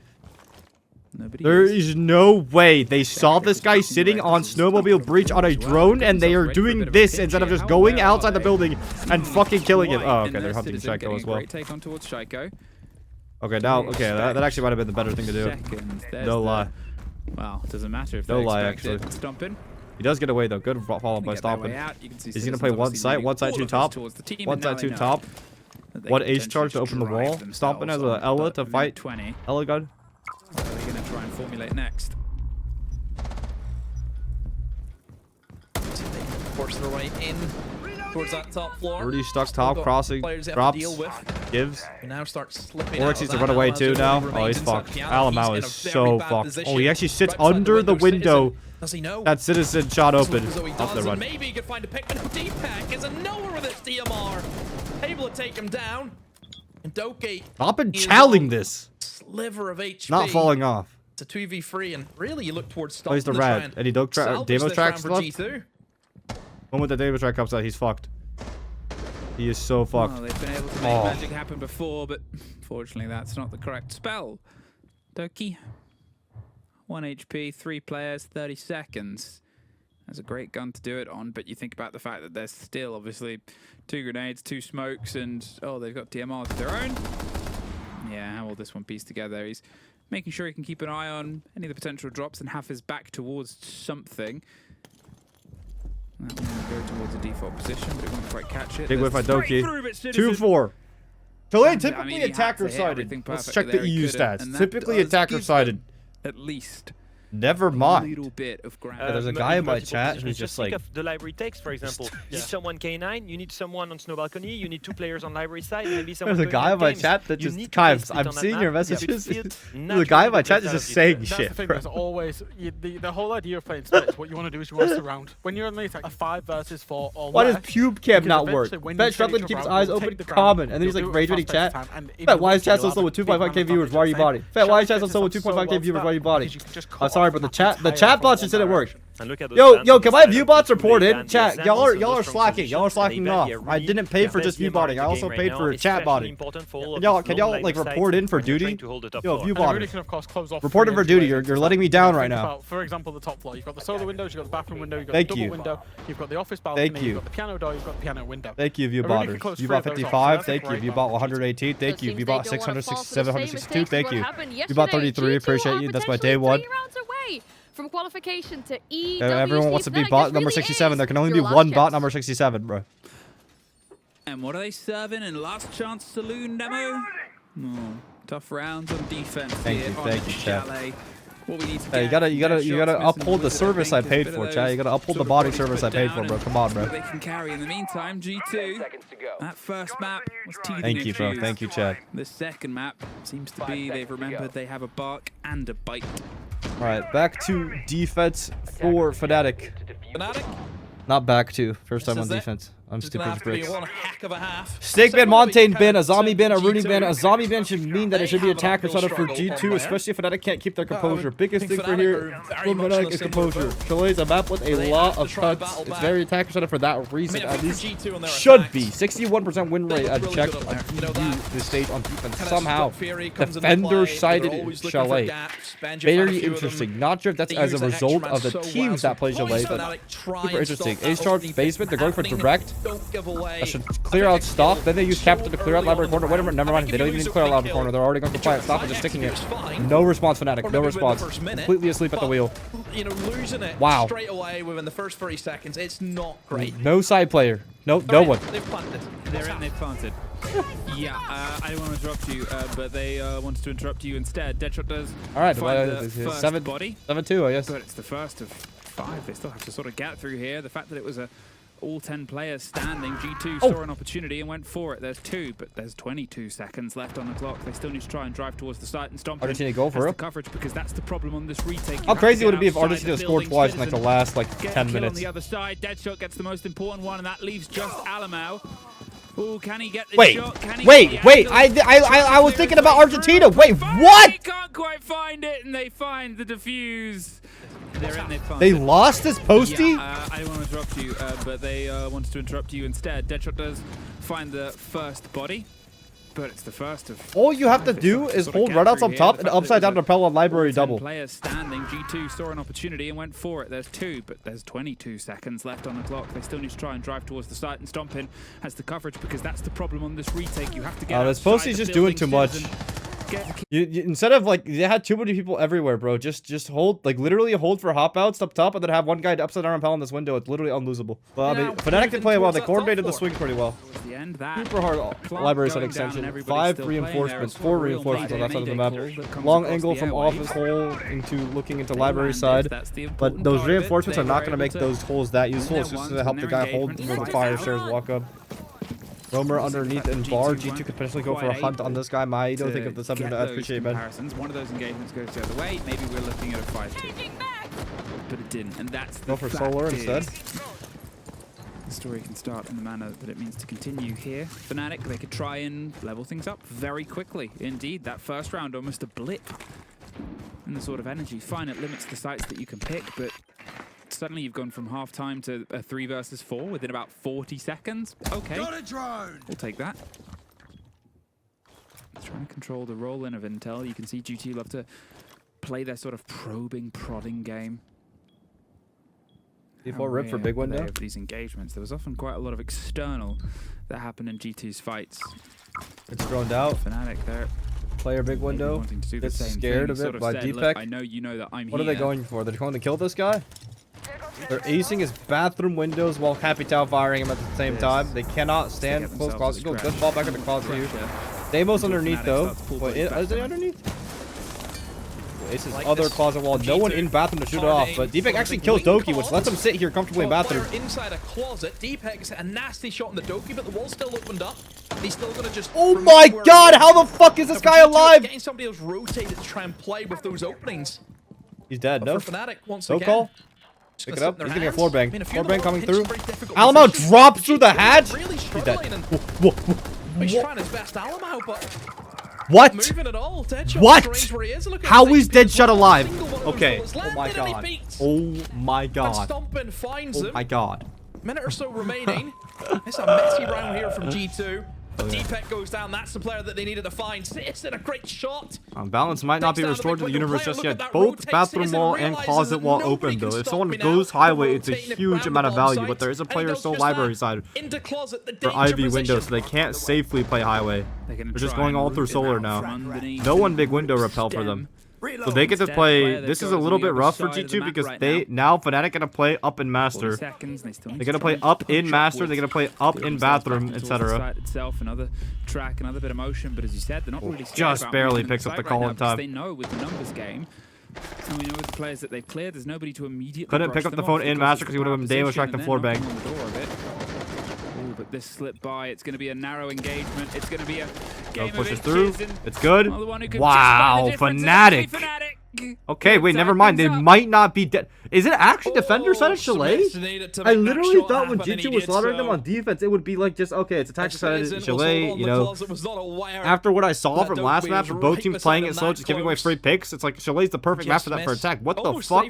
Nobody There is. is no way they saw this guy sitting on Snowmobile Breach on a drone and they are doing this instead of just going outside the building and fucking killing him. Oh, okay, they're hunting Shaiko as well. Great take on towards Shaiko. Okay, now, okay, that actually might have been the better thing to do. Seconds. There's No the- lie. Well, doesn't matter if No they lie, expect it. actually. Stomping. He does get away though. Good follow-up by stomping. Is he gonna play one side, 2 top? One side, 2 top. One ace charge to open the wall. Stomping has a Ella to fight. 20. Ella gun. What are they going to try and formulate next? Force their way in towards that top floor. Already stuck Still top, got crossing, players they have drops, to deal with. gives. We now start slipping Oryx out needs of to that. run away Alamo too really now. remains Oh, he's inside fucked. the alley. Alamo He's in is a very so bad fucked. position. Oh, he actually sits Right beside under the window. Citizen. Does he know? That Citizen shot open. As though he Up does, the and run. maybe he could find a pick, but no, Deepak is a nowhere with this DMR. Able to take him down. And Doki Stop and is challenging on this. sliver of HP. Not falling off. It's a 2v3, and really you look towards Plays the Stompn to try rat. and Any salvage demo this tracks round for left? G2. Moment the demo track comes out, he's fucked. He is so fucked. Well, they've been able to make Oh. magic happen before, but fortunately that's not the correct spell. Doki. 1 HP, 3 players, 30 seconds. That's a great gun to do it on, but you think about the fact that there's still obviously 2 grenades, 2 smokes, and oh, they've got DMRs of their own. Yeah, how will this one piece together? He's making sure he can keep an eye on any of the potential drops and have his back towards something. That one will go towards a default position, but it won't quite catch it. Big whiff by There's Doki. breakthrough, but Citizen- 2-4. So I typically mean, he had attacker to hit sided. everything Let's perfectly check the there, he EU could've, stats. and that Typically does attacker give sided. them At least Never a mind. little bit of ground. there's a m- guy in my multiple chat positions. who's just think like- of the library takes, for example. You need someone K9, you need someone on snow balcony, you need 2 players on library side, maybe someone. There's a going guy on in my games. chat that You just need to play Kives, split I'm on that seeing map. your You messages. feel There's a naturally guy in my the chat that's just personality saying there. That's the shit, thing. bro. There's always the whole idea of playing splits. What you want to do is you want to surround. When you're on the attack, a 5 versus 4 or Why does less, pube cam because not work? eventually when you Fett take struggling to the keep his ground, eyes you'll open, take the ground, comment, and then he's you'll like do it rage reading fast chat. pace time, and if Fett, you why is look, chat you'll so have slow a with big 2.5k man viewers? Why are you advantage. body? Fett, why is chat so Sharp slow with fits 2.5k so viewers? well Why are you body? because you can just I'm cut sorry, off but the that chat entire bots front just didn't wall work. direction. And look at those Yo, stands can my inside view of bots the report in? Zan, Chat, Zan y'all also are those strong slacking. Y'all are positions, slacking and off. they're I really didn't pay for the just best view DMR botting. in I the also game paid right for now, chat especially botting. important for all Can of y'all- these can y'all, long like, line report sides in for when you're duty? trying to hold the top Yo, floor. view And they really botters. can, of course, close off Report free him for duty. entryways You're into letting that. me down Think right now. about, for example, the top floor. You've got the solar windows, you've got the bathroom window, you've got Thank the double you. window, you've got the office balcony, Thank you. you've got the piano door, you've got the piano window. Thank you, view I really could botters. close View three bot of those off, so 55. that's a Thank you. great View bot balance. 118. Thank So you. it View seems bot they don't wanna fall for the 667, same 162. mistakes Thank what you. happened View bot yesterday. 33. G2 Appreciate are you. That's my day potentially 1. 3 rounds away from qualification to EWC. Everyone wants to be Fnatic, bot this number really 67. is There can only be your last one bot chance. number 67, bro. And what are they serving in Last Chance Saloon demo? Oh, tough rounds on defense Thank here you, on thank you, chat. Chalet. What we need to Hey, you get gotta from their shots missing uphold the was it, service I think, is a paid bit for, of chat. You those gotta uphold the sort of body bodies service put I paid for, down bro. and Come on, bro. They can carry. In the meantime, G2, that first map was teething Thank you, bro. issues. Thank you, chat. The second map seems to be they've remembered they have a bark and a bite. All right, back to defense for Fnatic. Fnatic? Not back to. First time This on is it. defense. I'm It's gonna stupid have as to be bricks. one heck of a half. Steak ban, Similar to Montaigne ban, a Fett zombie ban, a and Rooney G2. ban. A zombie ban should mean that it should be They have attacker an uphill setup for struggle G2, on especially if Fnatic can't keep their composure. I Biggest thing think for Fnatic here are very for much Fnatic in a is similar composure. boat. Chalet is a map with a They lot have to of try and cuts. battle It's back. very attacker setup for that I reason, mean, I at think least. for G2 and their Should attacks, be 61% win they rate look at really check good up there. You know, on that the stage on defense. kind of Somehow, Scott Fury comes into defender play. sided They're always looking for Chalet. gaps. Benji found a Very few of them. interesting. Not sure if that's They as a use the result X-Man of the so teams well, that play so Chalet, Fnatic but try super and interesting. stop that Ace charge opening basement, they're going for happening. direct. Don't give away. That should clear out stock. Then they use Captain to clear out library corner. Whatever, never mind. They don't even need to clear out library corner. They're already going for quiet stop and just sticking it. No response, Fnatic. No response. Completely asleep at the wheel. You know, losing it Wow. straight away within the first 30 seconds, it's not great. No side player. No Alright, one. They've planted. They're in, they've planted. Yeah, I didn't want to interrupt you, but they wanted to interrupt you instead. Deadshot does All right, find well, the first 7-2, body, I guess. but it's the first of 5. They still have to sort of get through here. The fact that it was all 10 players standing, G2 saw an opportunity and went for it. There's 2, but there's 22 seconds left on the clock. They still need to try and drive towards the site and stomp. Argentina go for the it. coverage, because that's the problem on this retake. How crazy would it be if Argentina scored twice in like the last like Get 10 a kill minutes? on the other side. Deadshot gets the most important one, and that leaves just Alamau. Oh, can he get the Wait, shot? Can he wait, get the wait! angle? I was thinking about Argentina. Wait, They what? can't quite find it, and they find the defuse. They're in, they found They it. lost this posty? Yeah, I didn't want to interrupt you, but they wanted to interrupt you instead. Deadshot does find the first body, but it's the first of. All you have to do is hold runouts up top and upside down repel on library 10 double. Players standing. G2 saw an opportunity and went for it. There's 2, but there's 22 seconds left on the clock. They still need to try and drive towards the site, and STOMPN has the coverage, because that's the problem on this retake. You have to get. This outside posty's the just doing building, too much. Citizen. Get You instead of like they had too many people everywhere, bro. Just hold, like literally hold for hop outs up top, and then have one guy upside down repel in this window. It's literally unlosable. Well, I mean, Now, Fnatic did play well. They towards that top coordinated the floor. swing pretty well. towards the end. That Super hard clock library set going down extension. and everybody's 5 still playing there. reinforcements, It's 4 a real reinforcements on that side of the mayday map. call that comes Long across angle the from airwaves. office hole into looking into They library landed, side. that's the But important those part of it. reinforcements They are not were going to able make those holes that useful. their It's just ones to help and the their guy hold engagement. the fire Nice. stairs walk up. Roamer underneath and bar. G2 could potentially go for a hunt on this guy. I don't think of the 7 minute appreciate, man. One of those engagements goes the other way. Maybe we're looking at a 5-2. But it didn't, and that's the Go for fact solar is, instead. The story can start in the manner that it means to continue here. Fnatic, they could try and level things up very quickly. Indeed, that first round almost a blip in the sort of energy. Fine, it limits the sites that you can pick, but suddenly you've gone from half-time to a 3 versus 4 within about 40 seconds. Okay, we'll take that. Trying to control the roll-in of Intel. You can see GT love to play their sort of probing, prodding game. D4 rip for big window. Of these engagements, there was often quite a lot of external that happened in G2's fights. It's droned out. Fnatic there. Player big window. Wanting to do the Gets same scared thing. of Sort it by said, Deepak. "Look, I know you know that I'm here." What are they going for? They're going to kill this guy? They're acing his bathroom windows while Capital firing him at the same time. They cannot stand get close themselves closet. Go a good scratch. ball back in the closet here. Pressure. Demo's Until underneath Fnatic though. starts to pull Wait, those back is they down. underneath? Ace's Like other this. closet wall. No one in bathroom to shoot it off, but Deepak actually kills Doki, which lets him sit here comfortably in bathroom. Inside a closet, Deepak's a nasty shot on the Doki, but the wall's still opened up. He's still gonna just. Oh remain my where god, he is. how the fuck is this And for guy G2, alive? Getting somebody else rotated to try and play with those openings. He's dead, But no? for Fnatic, once No again, call? just Pick gonna it sit up. in their He's getting a hands. floor bang. I mean, a few Floor of bang them coming are through. pinched in very difficult Alamo positions. drops through the G2 hatch. Really He's dead. struggling, and Whoa, he's whoa. trying his best, Alamo, but What? moving at all. Deadshot What? strange where he is. Look at How his is HP as Deadshot well. alive? Single one of those Okay. bullets Oh my landed and he god. peaked. Oh my And god. STOMPN finds Oh him. my god. Minute or so remaining. It's a messy round here from G2. But Deepak goes down. That's the player that they needed to find. Citizen, a great shot. Balance might not be Takes down restored the to the big window universe player. just Look at yet. that Both rotate. bathroom Citizen wall and realizes closet that wall nobody open can though. If stop someone me now. goes highway, it's a Rotating it huge round amount of the bomb value, but site. there is a And he player does still just library that. side Into closet, the for danger Ivy position. window, so they can't safely play highway. They're gonna They're just try going and all through root him solar out now. from underneath. No one big window repel for them. So they get to Instead, play. player that This is goes a on little the bit other rough for side of the G2 map because right they now Fnatic gonna play up in 40 master. seconds, they still need They're to gonna try play and up punch in master. They're upwards. gonna play up Get in themselves back bathroom, towards the etc. site itself, another track, another bit of motion, but as you said, they're not really scared Just about barely moving picks up site the right call now in because time. They know with the numbers game, and we know with the players that they've cleared, there's nobody to immediately Couldn't brush pick up them the off phone in because master of because he would have been the damage tracked position the floor and then bang. knocking on the door a bit. Ooh, but this slipped by. It's going to be a narrow engagement. It's going to be a game pushes of through. inches, and It's good. well, the one who could just Wow, find the difference is Fnatic. actually Fnatic. Okay, wait, never mind. They might not be dead. Is it actually defender side of Chalet? I literally thought when G2 was slaughtering them on defense, it would be like just, okay, it's attack side of Chalet, you know. After what I saw from last map, for both teams playing it slow, just giving away free picks, it's like Chalet's the perfect map for that for attack. What the fuck?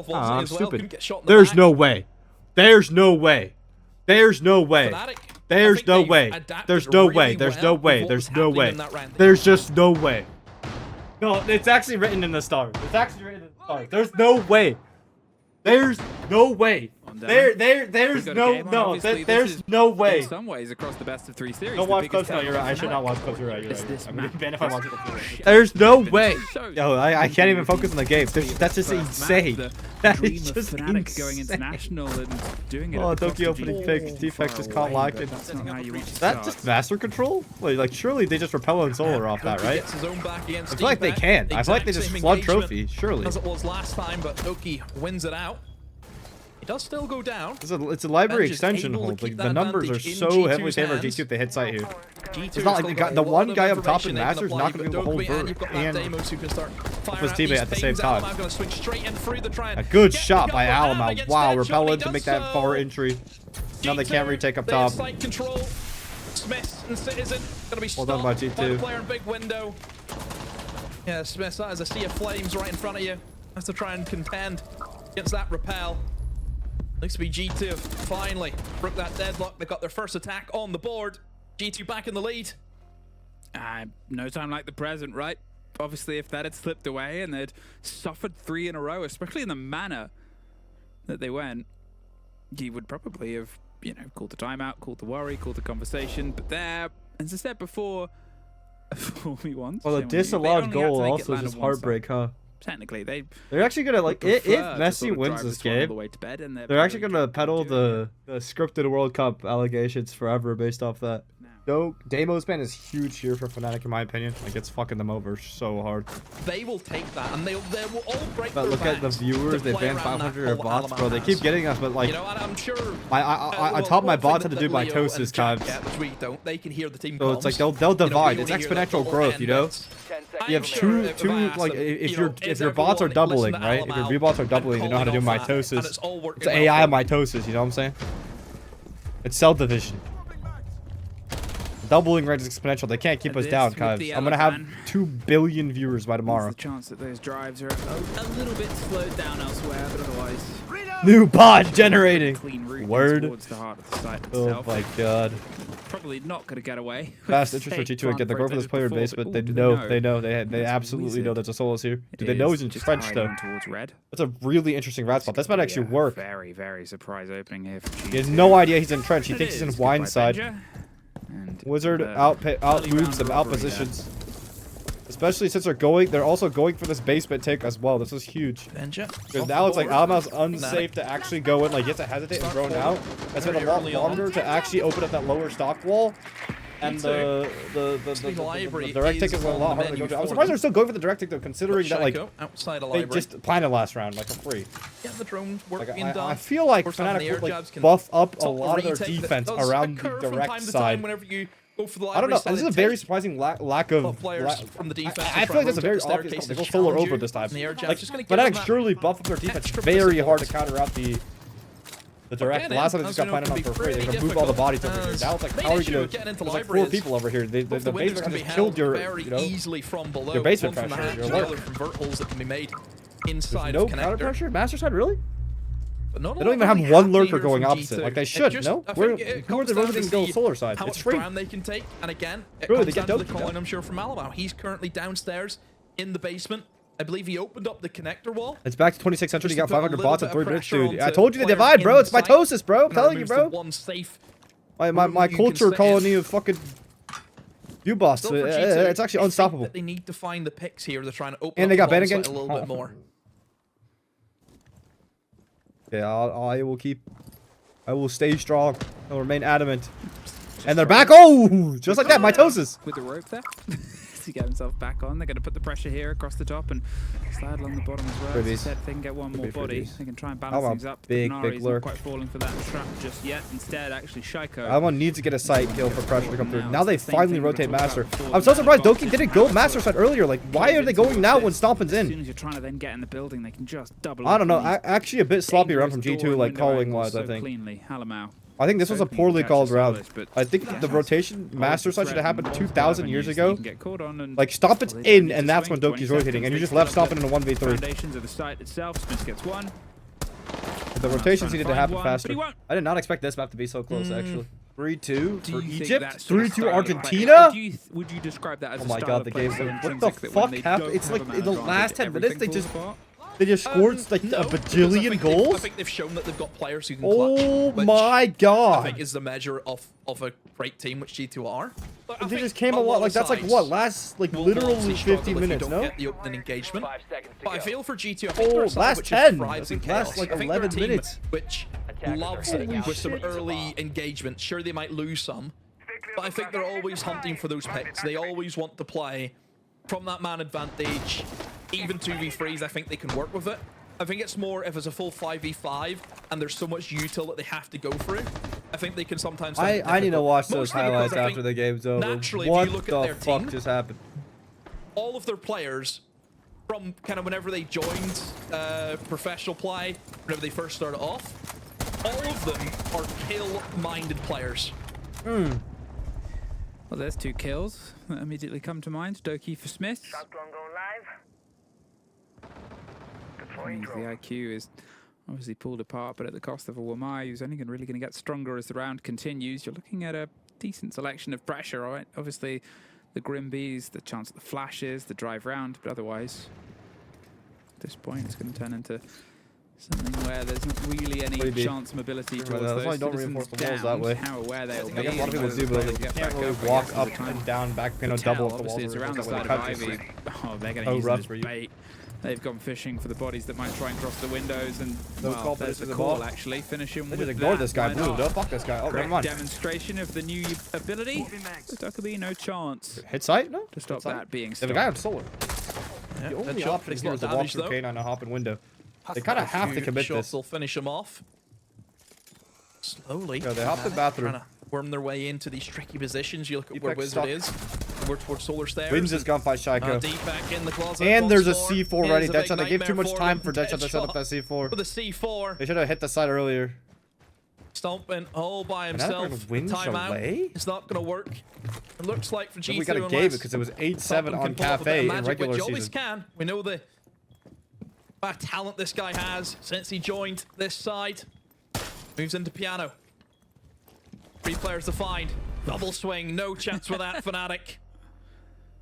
Oh, I'm stupid. There's no way. There's no way. There's no way. There's no way. There's no way. There's no way. There's no way. There's just no way. No, it's actually written in the stars. It's actually written in the stars. There's no way. There's no way. There's no way. In some ways, across the best of 3 series. Don't watch clips. No, you're right. I should not watch clips. You're right. You're right. I'm gonna be banned if I watch it. There's no way. Yo, I can't even focus on the game. That's just insane. That is just insane. Going international and doing it. Oh, Doki opening pick. Defect just caught lacking. That just master control? Like surely they just repel and solar off that, right? I feel like they can. I feel like they just flood trophy. Surely. As it was last time, but Doki wins it out. It does still go down. It's a library extension hold. Like the numbers are so heavily favored G2 if they hit site here. It's not like the one guy up top in Masters not going to be able to hold Vert and his teammate at the same time. A good shot by Alamo. Wow, repellent to make that far entry. Now they can't retake up top. Well done by G2. Player in big window. Yeah, Smith, that is a sea of flames right in front of you. Has to try and contend against that repel. Looks to be G2 finally broke that deadlock. They got their first attack on the board. G2 back in the lead. No time like the present, right? Obviously, if that had slipped away and they'd suffered 3 in a row, especially in the manner that they went, he would probably have, you know, called the timeout, called the worry, called the conversation. But there, as I said before, 4v1. Well, the disallowed goal also is just heartbreak, huh? Technically, they're actually gonna like if Messi wins this game, they're actually gonna peddle the scripted World Cup allegations forever based off that. No, Demo's ban is huge here for Fnatic in my opinion. Like it's fucking them over so hard. They will take that and they will all break. But look at the viewers. They banned 500 of bots, bro. They keep getting us, but like, you know, I'm sure. I taught my bots how to do mitosis, Kibes. Which we don't. They can hear the team. So it's like they'll divide. It's exponential growth, you know. You have two like if your bots are doubling, right? If your V-bots are doubling, they know how to do mitosis. It's AI mitosis, you know what I'm saying? It's cell division. Doubling rate is exponential. They can't keep us down, guys. I'm gonna have 2 billion viewers by tomorrow. There's a chance that those drives are a little bit slowed down elsewhere, but otherwise. New bot generating. Word. Towards the heart of the site Oh itself. my god. Probably not gonna get away. Fast interest for G2 again. They're going for this player base, but they know. They absolutely know there's a Solos here. Do they know he's in French though? Towards red. That's a really interesting rat spot. This might actually work. Very, very surprise opening here for G2. He has no idea he's in trench. He thinks he's in wine side. Wizard out moves them, out positions. Especially since they're also going for this basement take as well. This is huge. Because now it's like Alma's unsafe to actually go in. Like, you have to hesitate and drone out. It's been a lot longer to actually open up that lower stock wall. And the direct take is a lot harder to go to. I'm surprised they're still going for the direct take though, considering that like they just planted last round like for free. Yeah, the drones work like, I feel like Fnatic would like buff up a lot of their defense around the direct side. I don't know. This is a very surprising lack of players from the defense. I feel like that's a very obvious. They go solar over this time. Like, Fnatic surely buff up their defense very hard to counter out the direct. Last time they just got planted on for free. They're gonna move all the bodies over here. Now it's like, how are you gonna? There's like 4 people over here. The basement just killed your, you know, your basement pressure. Your alert. There's no counter pressure. Master side, really? They don't even have one lurker going opposite. Like they should. No, who are the rotating go solar side? It's free. They can take, and again, really, they get dope. I'm sure from Alamo. He's currently downstairs in the basement. I believe he opened up the connector wall. It's back to 2600. He got 500 bots and 3 minutes, dude. I told you to divide, bro. It's mitosis, bro. I'm telling you, bro. My culture colony of fucking U-boss. It's actually unstoppable. They need to find the picks here. They're trying to open. And they got banned again. A little bit more. Okay, I will stay strong. I'll remain adamant. And they're back. Oh, just like that, mitosis. With the rope there. to get himself back on. They're going to put the pressure here across the top and slide along the bottom as well. As I said, if they can get one more body, they can try and balance things up. Big Nari's not lurk. quite falling for that trap just yet. Instead, actually, Shaiko. Alma needs to get a sight kill for pressure to come through. Now they It's the same finally thing we rotate talked about Master. before. I'm so surprised Box Doki didn't go Master side earlier. Like, why are they going now when Stompn's As soon in? as you're trying to then get in the building, they can just double. I don't know. up on these Actually, a bit sloppy run from dangerous G2, door like and window calling-wise, I angles so think. Cleanly. Halamau. I think this was a Hoping poorly to called catch round. Solis, but I think yeah. the rotation Master side should have happened 2,000 years avenues ago. you can get caught on and- Like, Stompn's Well, they in, need and to that's swing. when Doki's 20 rotating, and you seconds. just They left still have Stompn in a 1v3. Foundations of the site itself. Smith gets one. The rotations needed to find happen one, but faster. he won't. I did not expect this map to be so close, actually. 3-2 Do for you think Egypt. that's sort of 3-2 style of play? Argentina. Would you describe that as Oh a my style god, of the play game's so like, what the intrinsic that when fuck they happened? don't It's have like a in the man last 10 minutes, they everything just falls apart? they just scored like No, a because bajillion I goals. think they've shown that they've got players who can Oh clutch. which my I god. think is the measure of a great team, which G2 are. But I They think just came a lot, like that's like sides what, last like will literally obviously struggle 15 if you minutes, don't no? get the opening engagement. 5 seconds to But I go. feel for G2, I think they're a Oh, side last which 10. just thrives in I think last, chaos. like, I think they're a 11 team minutes. which loves it with some early engagement. Sure, they might lose some, but I think they're always hunting for those picks. They always want to play from that man advantage. Even 2v3s, I think they can work with it. I think it's more if it's a full 5v5 and there's so much util that they have to go through. I think they can sometimes. find it I need to difficult. watch those Mostly because highlights I think after the game's over. naturally, if What you look at the their fuck team, just happened? all of their players from kind of whenever they joined professional play, whenever they first started off, all of them are kill-minded players. Well, there's 2 kills that immediately come to mind. Doki for Smith. Means the IQ is obviously pulled apart, but at the cost of a Wamai who's only really going to get stronger as the round continues. You're looking at a decent selection of pressure, right? Obviously, the Grimbees, the chance at the flashes, the drive round, but otherwise, at this point, it's going to turn into something where there's not really any Maybe. chance mobility towards That's those why I don't citizens reinforce the walls that down, way. how aware they'll be. I guess a lot of people and do, whether but they they get can't back really up, I walk guess, up over time. and down, back, you know, Tell, double up the obviously, walls. it's around the side of Ivy. Oh, they're going to Oh, use rough this for you. bait. They've gone fishing for the bodies that might try and cross the windows, and No well, call, there's finish the the call ball. actually. Finish him They with just ignored that. this guy, Why blue. not? No, fuck this guy. Oh, never Great mind. demonstration of the new ability. There could be no chance Hit sight? No? to stop Hit sight? that being They have stopped. a guy on solar. Yeah, The only headshot option takes a here lot is of to walk damage, through though. K9 and hop in window. They kind of have to commit Shots this. will finish him off. Slowly. Yeah, they hopped in bathroom. Trying to worm their way into these tricky positions. You look at Deep where back Wizard stuck. is. We're towards Solar Stairs. Wins this gunfight, Shaiko. Deep back in the closet. And there's a once more. C4 It ready. is a big Deadshot. They gave too nightmare much time them. for Deadshot to set up that For C4. the C4. They should have hit the side earlier. Stomping all by Fnatic are himself. gonna win Timeout. Chalet? It's not going to work. It looks like for G2. Then we gotta unless game it because it was 8-7 Stompin on can pull off a bit of Cafe in magic, regular which you always season. can. We know the amount of talent this guy has since he joined this side. Moves into piano. 3 players to find. Double swing. No chance with that, Fnatic.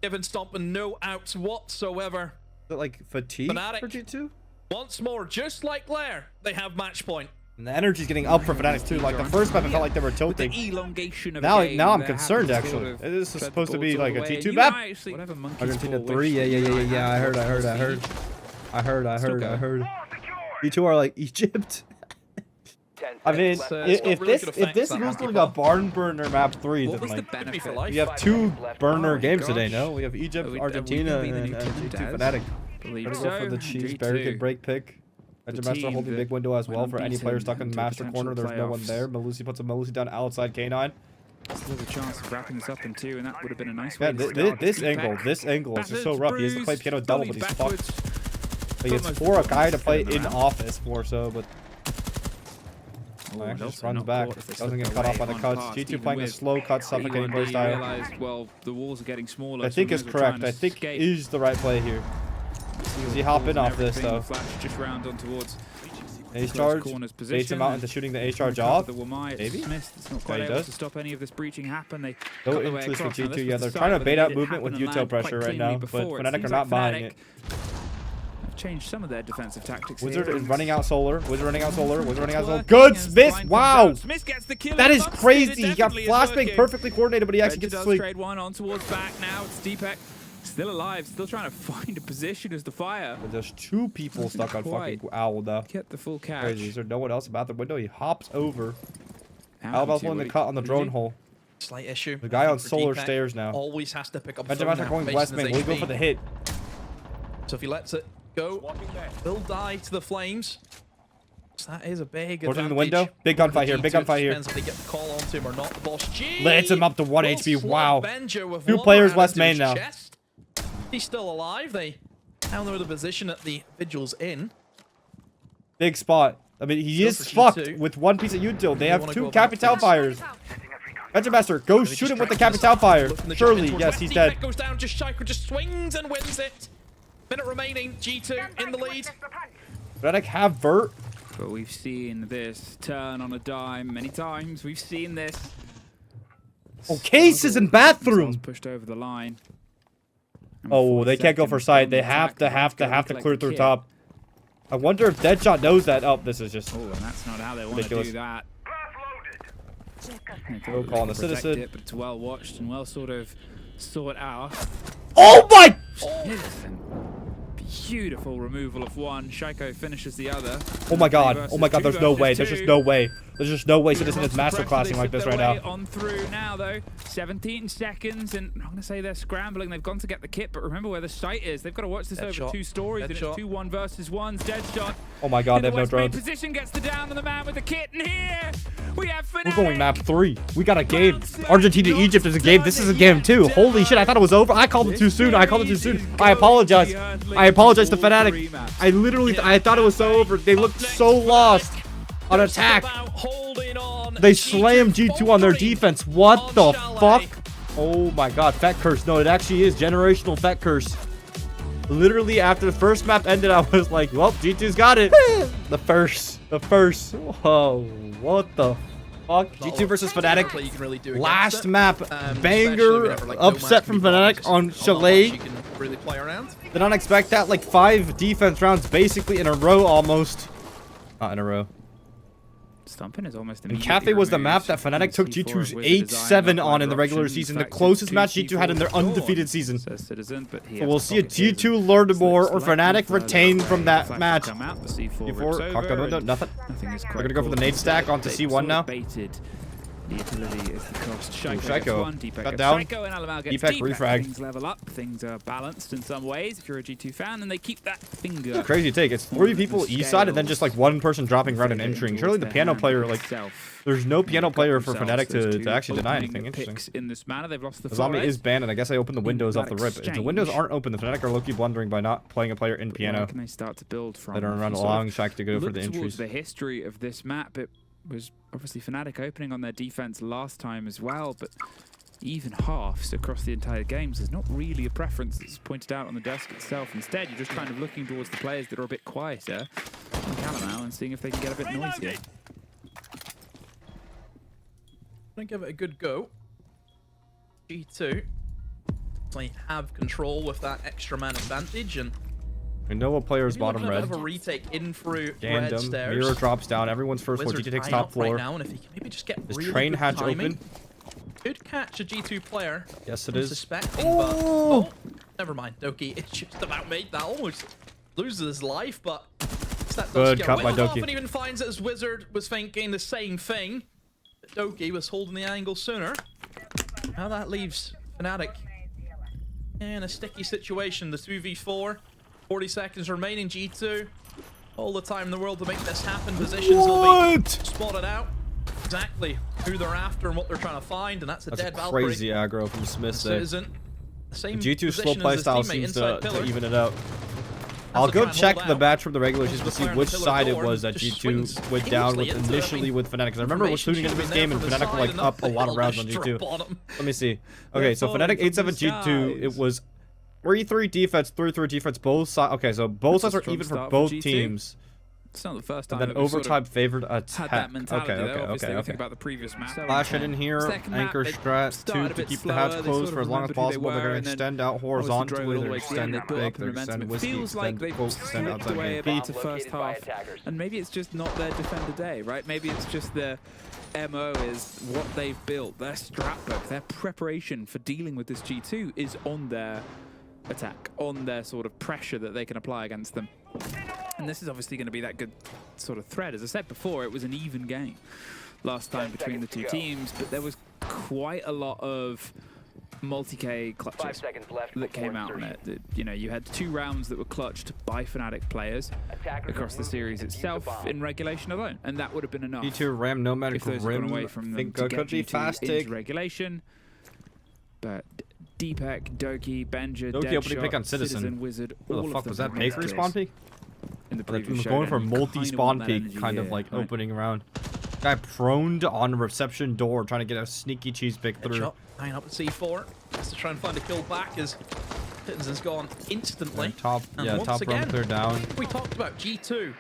Giving Stompin no outs whatsoever. Is it like fatigue Fnatic. for G2? Once more, just like Blair, they have match point. And the energy's getting up for Fnatic too. Like the first map, it felt like they were With the tilting. elongation of Now, a game, now I'm they're concerned happy to actually. sort of This is tread supposed to the be balls like a all the way. T2 You map. might actually- whatever Monkey's Argentina ball 3. wish Yeah, that yeah, you yeah, might yeah. I have heard. towards Siege. I heard. G2 are like Egypt. 10 I mean, seconds uh, left. it's got if really this good if effects, this that moves monkey like ball. a barn burner map 3, What then was the like benefit for We life? we have 5 2 seconds left. burner Oh, games today. gosh. No, we have Egypt, Are we Argentina, gonna be the and new G2 Taz? Fnatic. Believe Ready to so. go for the cheese G2. barricade break pick. Engine Master team holding that big window as well went for any player unbeaten stuck in the until master corner. potential There's no one playoffs. there. Melusi puts a Melusi down outside K9. Still a chance of wrapping this up in 2, and that would have been a nice Yeah, way to start. this Deep angle back. is just so rough. He has to play piano Battered, double, but bruised, he's bullied fucked. backwards. Like it's Almost for a guy to fit play in the in round. office more so, but Oh, actually just also runs not back. caught if they Doesn't slip get cut off by away the on cuts. pass, G2 even playing the with slow cut, suffocating E1, play they style. realized, well, the walls are getting smaller. I so think we is may as well try correct. and I think escape. is the right play here. Does he hop in Balls off and this everything, though? the Flash just round on towards Ace close charge, corners baits position. him out and into shooting the ace charge cover off. the Wamai. Maybe? Smith, it's not Yeah, quite he able does. to stop any of this breaching happen. They No cut the way interest for across. Now, G2. this Yeah, was they're the trying to start, but bait they out made it movement with happen and util land quite pressure right cleanly now, but before. It Fnatic are seems not like buying Fnatic it. have changed some of their defensive tactics. Wizard here, is and running out solar. Wizard running out solar. Wizard running out it's solar. working Good, as Smith. Blind comes Wow. out. Smith gets the kill. That and is Bucks crazy. it He got definitely is flashbang working. perfectly coordinated, but he actually Reggie gets does sleep. trade one on towards back now. It's Deepak still alive, still trying to find a position as the fire. But there's 2 people stuck on fucking Quite. Owl though. Get the full Crazy. catch. Is there no one else about the window? He hops over. How How about empty, one what the he- cut on the what did drone he- hole? Slight issue. The guy on for solar GPEC stairs now. always has to pick up. Benjamin going west main. We'll go for the hit. So if he lets it go, he'll die to the flames. So that is a big Goes in advantage. the window. Big gunfight here. Big gunfight here. Depends if they get the call onto him or not. The boss G Lets him up to 1 will HP. slot Wow. Benja with 2 one players round west into his main now. chest. He's still alive. They now know the position that the Vigil's in. Big spot. I mean, he Still is for fucked G2. with 1 piece of util. They They have wanna 2 go about Capital this. fires. Master, go shoot him with the Capital fire. Surely, yes, he's dead. Goes down. Just Shaiko just swings and wins it. Minute remaining. G2 in the lead. Fnatic have Vert. But we've seen this turn on a dime many times. We've seen this. Oh, cases and bathroom. Pushed over the line. And Oh, 4 they can't go for seconds side. on They the have attack. to clear through Kit. top. I wonder if Deadshot knows that. Oh, this is just Oh, and that's not how they want to ridiculous. do that. No call on the Protect citizen. it, but it's well watched and well sort of sought out. Oh my! Citizen. Beautiful removal of one. Shaiko finishes the other. Oh my god. Versus Oh my god, two there's no versus way. There's just two. no way. There's just no way Citizen is Lots of pressure. masterclassing They like slip this their right way now. On through now though, 17 seconds, and I'm gonna say they're scrambling. They've gone to get the kit, but remember where the site is. They've got to watch this over Deadshot. 2 stories, and it's Deadshot. 2-1 versus 1. Deadshot. Oh my god, In they the have no west main drones. position gets the down on the man with the kit, and here we have Fnatic. We're going map 3. We got a game. Argentina, Egypt is a game. This is a game too. Holy shit, I thought it was over. I called it too soon. I called it too soon. I apologize. I apologize to Fnatic. I literally, I thought it was so over. They looked so lost on attack. They slammed G2 on their defense. What the fuck? Oh my god, Fett curse. No, it actually is generational Fett curse. Literally after the first map ended, I was like, well, G2's got it. The first. Whoa, what the fuck? G2 versus Fnatic. You can really do Last against it. map, Especially banger, whenever, like, upset Nomad's from gonna be Fnatic boxed. on Not Chalet. much you can really play around. Did not expect that. Like 5 defense rounds basically in a row almost. Not in a row. Stompin' is almost And immediately Cafe was the map removed that from Fnatic took C4 G2's with the design 8-7 of on in the regular options. season. The Fact, closest two match G2 had in their C4 gone, undefeated season. says Citizen, but he So has we'll to see if pocket his. G2 learned more or Slips Fnatic left further retained away. from that Flash match. come out, the C4 C4, rips cocked on over, window, and nothing. Nothing is They're quite gonna go for the called. nade stack onto They C1 sort of now. Baited. The ability is the cost. Ooh, Shaiko Shaiko gets one, Deepak got gets down. Shaiko, and Alamau gets Deepak Deepak. refragged. Things level up, things are balanced in some ways if you're a G2 fan, and they keep that finger. It's a crazy take. It's 3 people east side and then just like 1 person dropping around and entering. Surely the piano player, like, there's no piano player for Fnatic to actually deny anything interesting. In this manner, they've lost the The zombie forest. is banned, and I guess I opened the windows off the rip. If the windows exchange. aren't open, the Fnatic are low-key blundering by not playing a player in But piano. where can they start to build from? They don't run If you along, sort of Shaq to go for look the towards entries. the history of this map, it was obviously Fnatic opening on their defense last time as well, but even halves across the entire games, there's not really a preference that's pointed out on the desk itself. Instead, you're just kind of looking towards the players that are a bit quieter, like Alamau, and seeing if they can get a bit noisier. I'm gonna give it a good go. G2 might have control with that extra man advantage, and We know what player's maybe bottom looking at a red. bit of a retake in through red Gandam, stairs. Mirror drops down. Everyone's first floor. Wizard GT takes eyeing top up right floor. now, and if he can maybe just get Is really train good hatch timing, open? could catch a G2 player. Yes, it I'm is. suspecting, Oh! but oh, never mind. Doki, it's just about made that. Almost loses his life, but that does Good get cut by whittled off, Doki. and even finds it as Wizard was thinking the same thing. But Doki was holding the angle sooner. Now that leaves Fnatic in a sticky situation. The 2v4, 40 seconds remaining. G2, all the time in the world to make this happen. Positions will be spotted out. Exactly who they're after and what they're trying to find, and that's a That's a dead Valkyrie. crazy aggro from Smith there. Citizen, the same G2's slow position as play his style teammate seems inside to pillar. even it out. Has I'll to go try and check hold the out. match from the regular season to Goes see the player on which the pillar side it door was and that just G2 swings went down with aimlessly into it. I initially mean, with Fnatic. Because I remember information tuning into should this have been game and there from Fnatic the were like side, up a and lot of they'll rounds on just G2. drop on 'em. Let me see. Okay, so falling Fnatic from 8-7 the G2. It skies. was 3-3 defense, 3-3 defense. Both sides. Okay, so both sides That's a are strong even for start for both G2. teams. It's not the first time And then that we've sort of overtime favored had attack. that mentality. Okay, though. Obviously, we okay. think about the previous match. Flash it in here. Second map, Anchor they strat. started 2 a to bit keep the hatch slower, they closed sort for of as long as remembered who they possible. They're were, going and to then extend out obviously horizontally. drove it all They're the way to the extend end. They built big. up the They're momentum. extend It whiskey. feels like Extend they've coke. Extend stripped outside away a game. bit to first half, and maybe it's just not their defender day, right? Maybe it's just their MO is what they've built, their strat book, their preparation for dealing with this G2 is on their attack, on their sort of pressure that they can apply against them. And this is obviously going to be that good sort of thread. As I said before, it was an even game last time between the two teams, but there was quite a lot of multi-K clutches that came out on it. You know, you had 2 rounds that were clutched by Fnatic players across the series itself in regulation alone, and that would have been enough. G2 Ram Nomad if those had gone away from I them think to could get be G2 fast into take. regulation. But Deepek, Doki, Benja, Doki opening pick on Deadshot, Citizen. Wizard, What all the of fuck them was that? have Bakery made spawn clears peak? in the They're previous going for showdown. You multi-spawn kinda want peak, that kind of energy like here, right? opening around. Guy proned on reception door, trying to get a sneaky cheese pick through. Headshot, tying up at C4. Has to try and find a kill back as Pittons has gone instantly. And top, And yeah, once top room again, clear down. We talked about G2.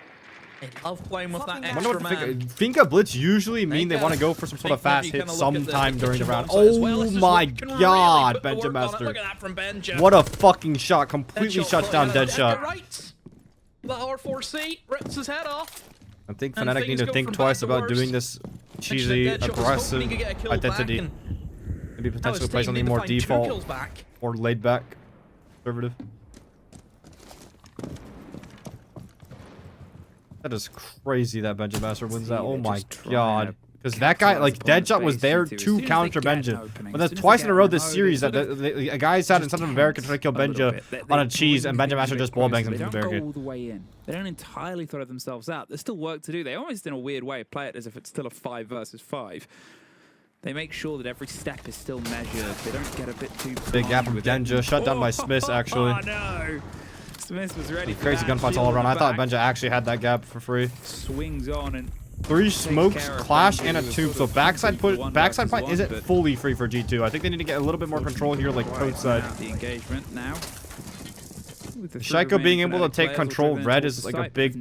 They love playing with that I wonder extra what the man. Finka Blitz usually mean they Finka- want to go for some sort of Finka, fast you hit kinda look at the sometime during the kitchen round. bomb site as well. Oh It's just my looking really god, put the Benja work on it. Master. Look at that from Benja. What a fucking shot. Completely Deadshot shuts down flying out. Deadshot. Right. The R4C rips his head off. I think And Fnatic things need to go think from twice bad to about worse. doing this Actually, cheesy, Deadshot was hoping aggressive he could get a kill back identity. and Maybe that potentially was play taken. something Need to more find 2 default kills back. or laid back, conservative. That is crazy that Benja Master wins that. Oh my god. Because that guy, like, Deadshot was there to counter Benja. But that's twice in a row this series that a guy sat in front of a barricade trying to kill Benja on a cheese, and Benja Master just ball bangs him They through the don't go barricade. all the way in. They don't entirely throw themselves out. There's still work to do. They almost, in a weird way, play it as if it's still a 5 versus 5. They make sure that every step is still measured. They don't get a bit too Big gap from with it. Denja, shut down by Smith, actually. Oh no! Smith was ready for Crazy that. gunfights Shield all on around. the I thought back. Benja actually had that gap for free. Swings on and 3 smokes, care of clash, Benji and a was tube. sort So of backside push, one backside versus point one, isn't but fully free for G2. I think they need to get a little bit more control here, like code side. The engagement now. Shaiko being able to take control red is like a big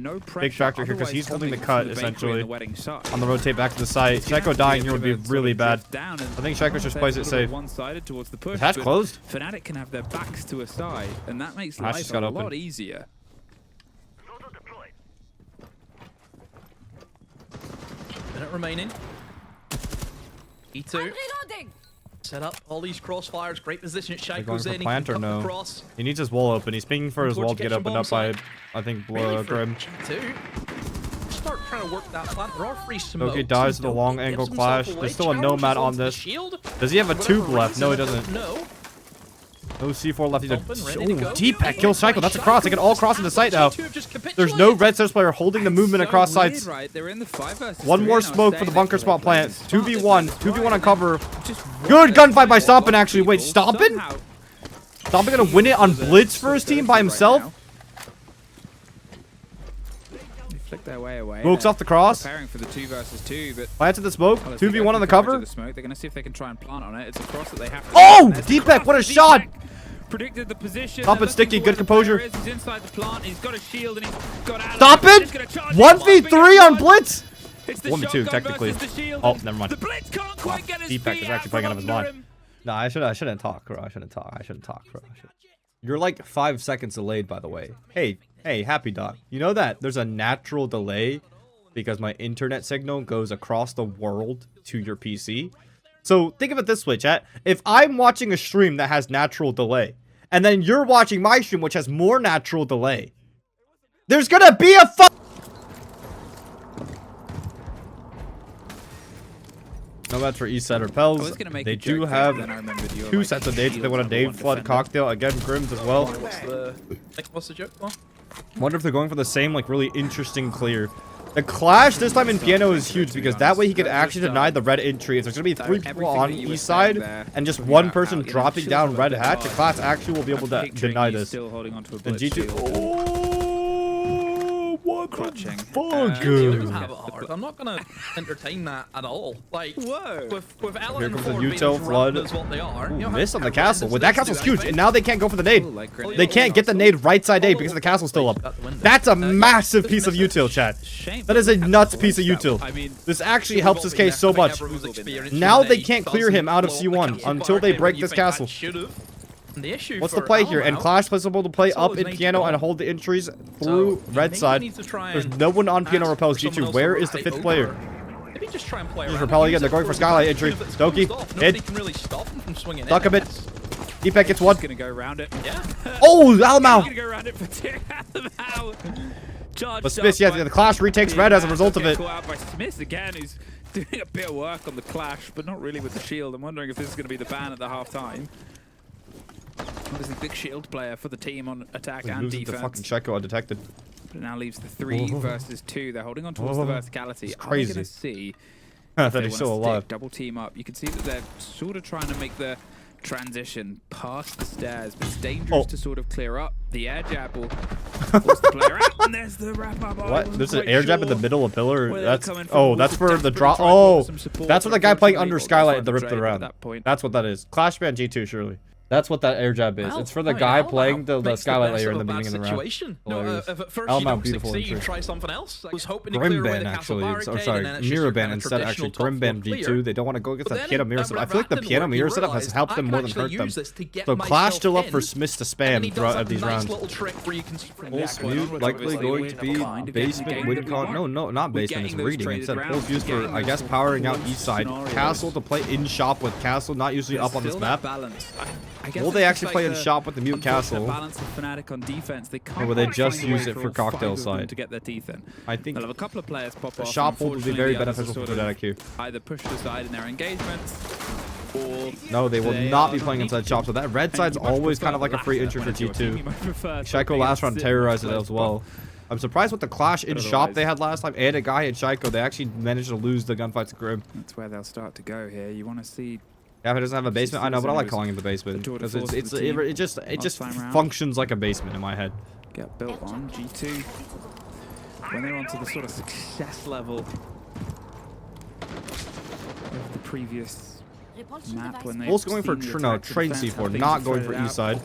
factor here because he's holding the cut essentially on the rotate back to the site. Shaiko dying here would be really bad. I think Shaiko just plays it safe. The hatch closed. Fnatic can have their backs to a side, and that makes Hatch life just a got lot open. easier. Minute remaining. E2 Reloading. set up all these crossfires. Great position. They're going Shaiko's for in. He plant can or cut no? across. He needs his wall open. He's pinging for his Towards wall to get kitchen opened bomb up by, site. I think, Really for Grim. G2. Start trying to work that plant. There are free smokes. Doki dies to the and long Doki angle gives himself clash. away. There's still a Challenges Nomad on onto the this. shield. Does he have a For tube whatever left? No, he reason, I doesn't. don't know. No C4 left. He's a Open, ready to go. Deepek kills Shaiko. That's a cross. They can all cross into sight now. G2 have just There's no capitulated. red Stars player holding the movement across sites. Right? They're in the 5 versus One 3 more now, smoke for staying the bunker there. spot plant. 2v1. 2v1 on cover. Just Good one gunfight by of Stompn, the actually. Wait, people Stompn? somehow Stompn gonna win it on Blitz for his team by himself? They flick their way away. Smokes They're off the cross. Preparing for the 2 versus 2, but Plants in the smoke. well, as they 2v1 go on the through coverage cover. of the smoke, they're going to see if they can try and plant on it. It's a cross that they have to Oh! There's the Deepek, cross what a from shot! Deepek. Predicted the position. Stop They're it, Sticky, looking for good where the composure. player is. He's inside the plant. He's got a shield and he's got out. Stop of it. it! He's gonna charge 1v3 on Blitz! It's the 1v2 shotgun technically. versus the shield, Oh, and never mind. The Blitz can't quite get his Deepek feet is out actually playing from out of his under mind. him. No, I shouldn't talk, bro. I shouldn't talk, bro. You're like 5 seconds delayed, by the way. Hey, Happy Dog. You know that there's a natural delay because my internet signal goes across the world to your PC? So think of it this way, chat. If I'm watching a stream that has natural delay, and then you're watching my stream which has more natural delay, there's gonna be a No, that's for East Side I was Repels. gonna make They a do joke there, have but then I remembered you were 2 like sets of nades if they shields want a number nade one flood defender. cocktail. Again, Grims as well. What's the joke? Well, Wonder if they're going for the same, like, really interesting clear. The clash this time in piano is huge because that way he could actually deny the red entry. If there's going to be 3 people on east side and just one person dropping down red hatch, the clash actually will be able to deny this. Still holding onto a Then blitz G2... shield. Oh, what the Crutching. fuck? do have it hard. I'm not gonna entertain that at all. Like, Whoa. with Alan Here and comes the Ford being Util as flood. rotten as what they are, you know, Miss on the how castle. horrendous Well, it that is to castle's do huge, that and now they can't go for the nade. Ooh, like grenade. They can't get the nade right side A because the castle's still up. That's a massive piece of util, chat. Shame. That is a nuts piece of util. I mean, This actually helps his case so much. Now they can't clear him out of C1 until they break this castle. The issue What's the for play here? And Alamo, Clash was able to play it's up always in nice piano to and go. hold the entries so through maybe red he side. needs to try There's and no one on piano ask repels for someone G2. else Where to is the rotate 5th player? over. Maybe just try and play Just around. repel Use again. They're it going for for Skylight even entry. if it's Doki, closed off. hit. Nobody can really stop him from swinging Duck in. a bit. Deepek gets one. gonna go around it. Yeah. Oh, Alamo! Gonna go around it for 2. Alamo. Charged But Smith, up yeah, by the Clash retakes red as a result of it. Caught out by Smith again, who's doing a bit of work on the clash, but not really with the shield. I'm wondering if this is going to be the ban at the half-time. Obviously, big shield player for the team on attack and Losing defense. the fucking Checo undetected. But it now leaves the 3 versus 2. They're holding on towards the verticality. It's crazy. I'm going to see I if thought they he's wanna still alive. stick, double team up. You can see that they're sort of trying to make the transition past the stairs, but it's dangerous to sort of clear up. The air jab will force the player out, and there's the wrap up. What? There's an air jab in the middle of pillar. where they're That's coming from. that's for the Desperately drop. trying to offer Oh, some support, that's what but the guy playing unfortunately, under they'll Skylight find the the ripped trade at around. that point. That's what that is. Clash Band G2 surely. That's what that air jab is. Well, It's for the I mean, guy Alamo playing the makes Skylight best layer of in the a bad beginning of the round. situation. No, Hilarious. if at first Alamo, you don't beautiful succeed, entry. try something else. I was hoping to clear Grim away Band the castle actually. barricade, I'm sorry, and then it's just Mirror your Band kind of instead actually. traditional Grim top Band floor G2. clear. They don't want to go against But that then piano mirror setup. I feel like the didn't piano work. mirror He setup has realized, helped them I more can than hurt actually them. use this to get So Clash myself still up for in. Smiths to And then he spam does throughout that these nice rounds. little trick where you can Pulse mute likely going to be basement wind con. No, not basement. It's reading. It said pulse used for, I guess, powering out east side. Castle to play in shop with Castle not usually up on this map. Will they actually play in shop with the mute Castle? Balance of Fnatic on defense. They can't Or will they quite just find a way use it for all cocktail 5 of them side? to get their teeth in. I think They'll have a couple of players pop off. shop hold would be very Unfortunately, the others beneficial are for sort that of IQ. either pushed aside in their engagements, or No, they will they not are be playing inside shop. So that red and side's you much always prefer kind of like a the free latter entry for when it's your team. G2. You much prefer Shaco something last round that's terrorized it close as well. by. I'm surprised with the clash in But shop they otherwise- had last time and a guy in Shaco. They actually managed to lose the gunfight to Grim. That's where they'll start to go here. You want to see Yeah, if it doesn't have a basement, I know, but I like calling it the basement the tour de because force of it's the team it just last time round. functions like a basement in my head. get built on. G2, when they're onto the sort of success level of the previous map, when they Wolf's going for train C4, not going for east side.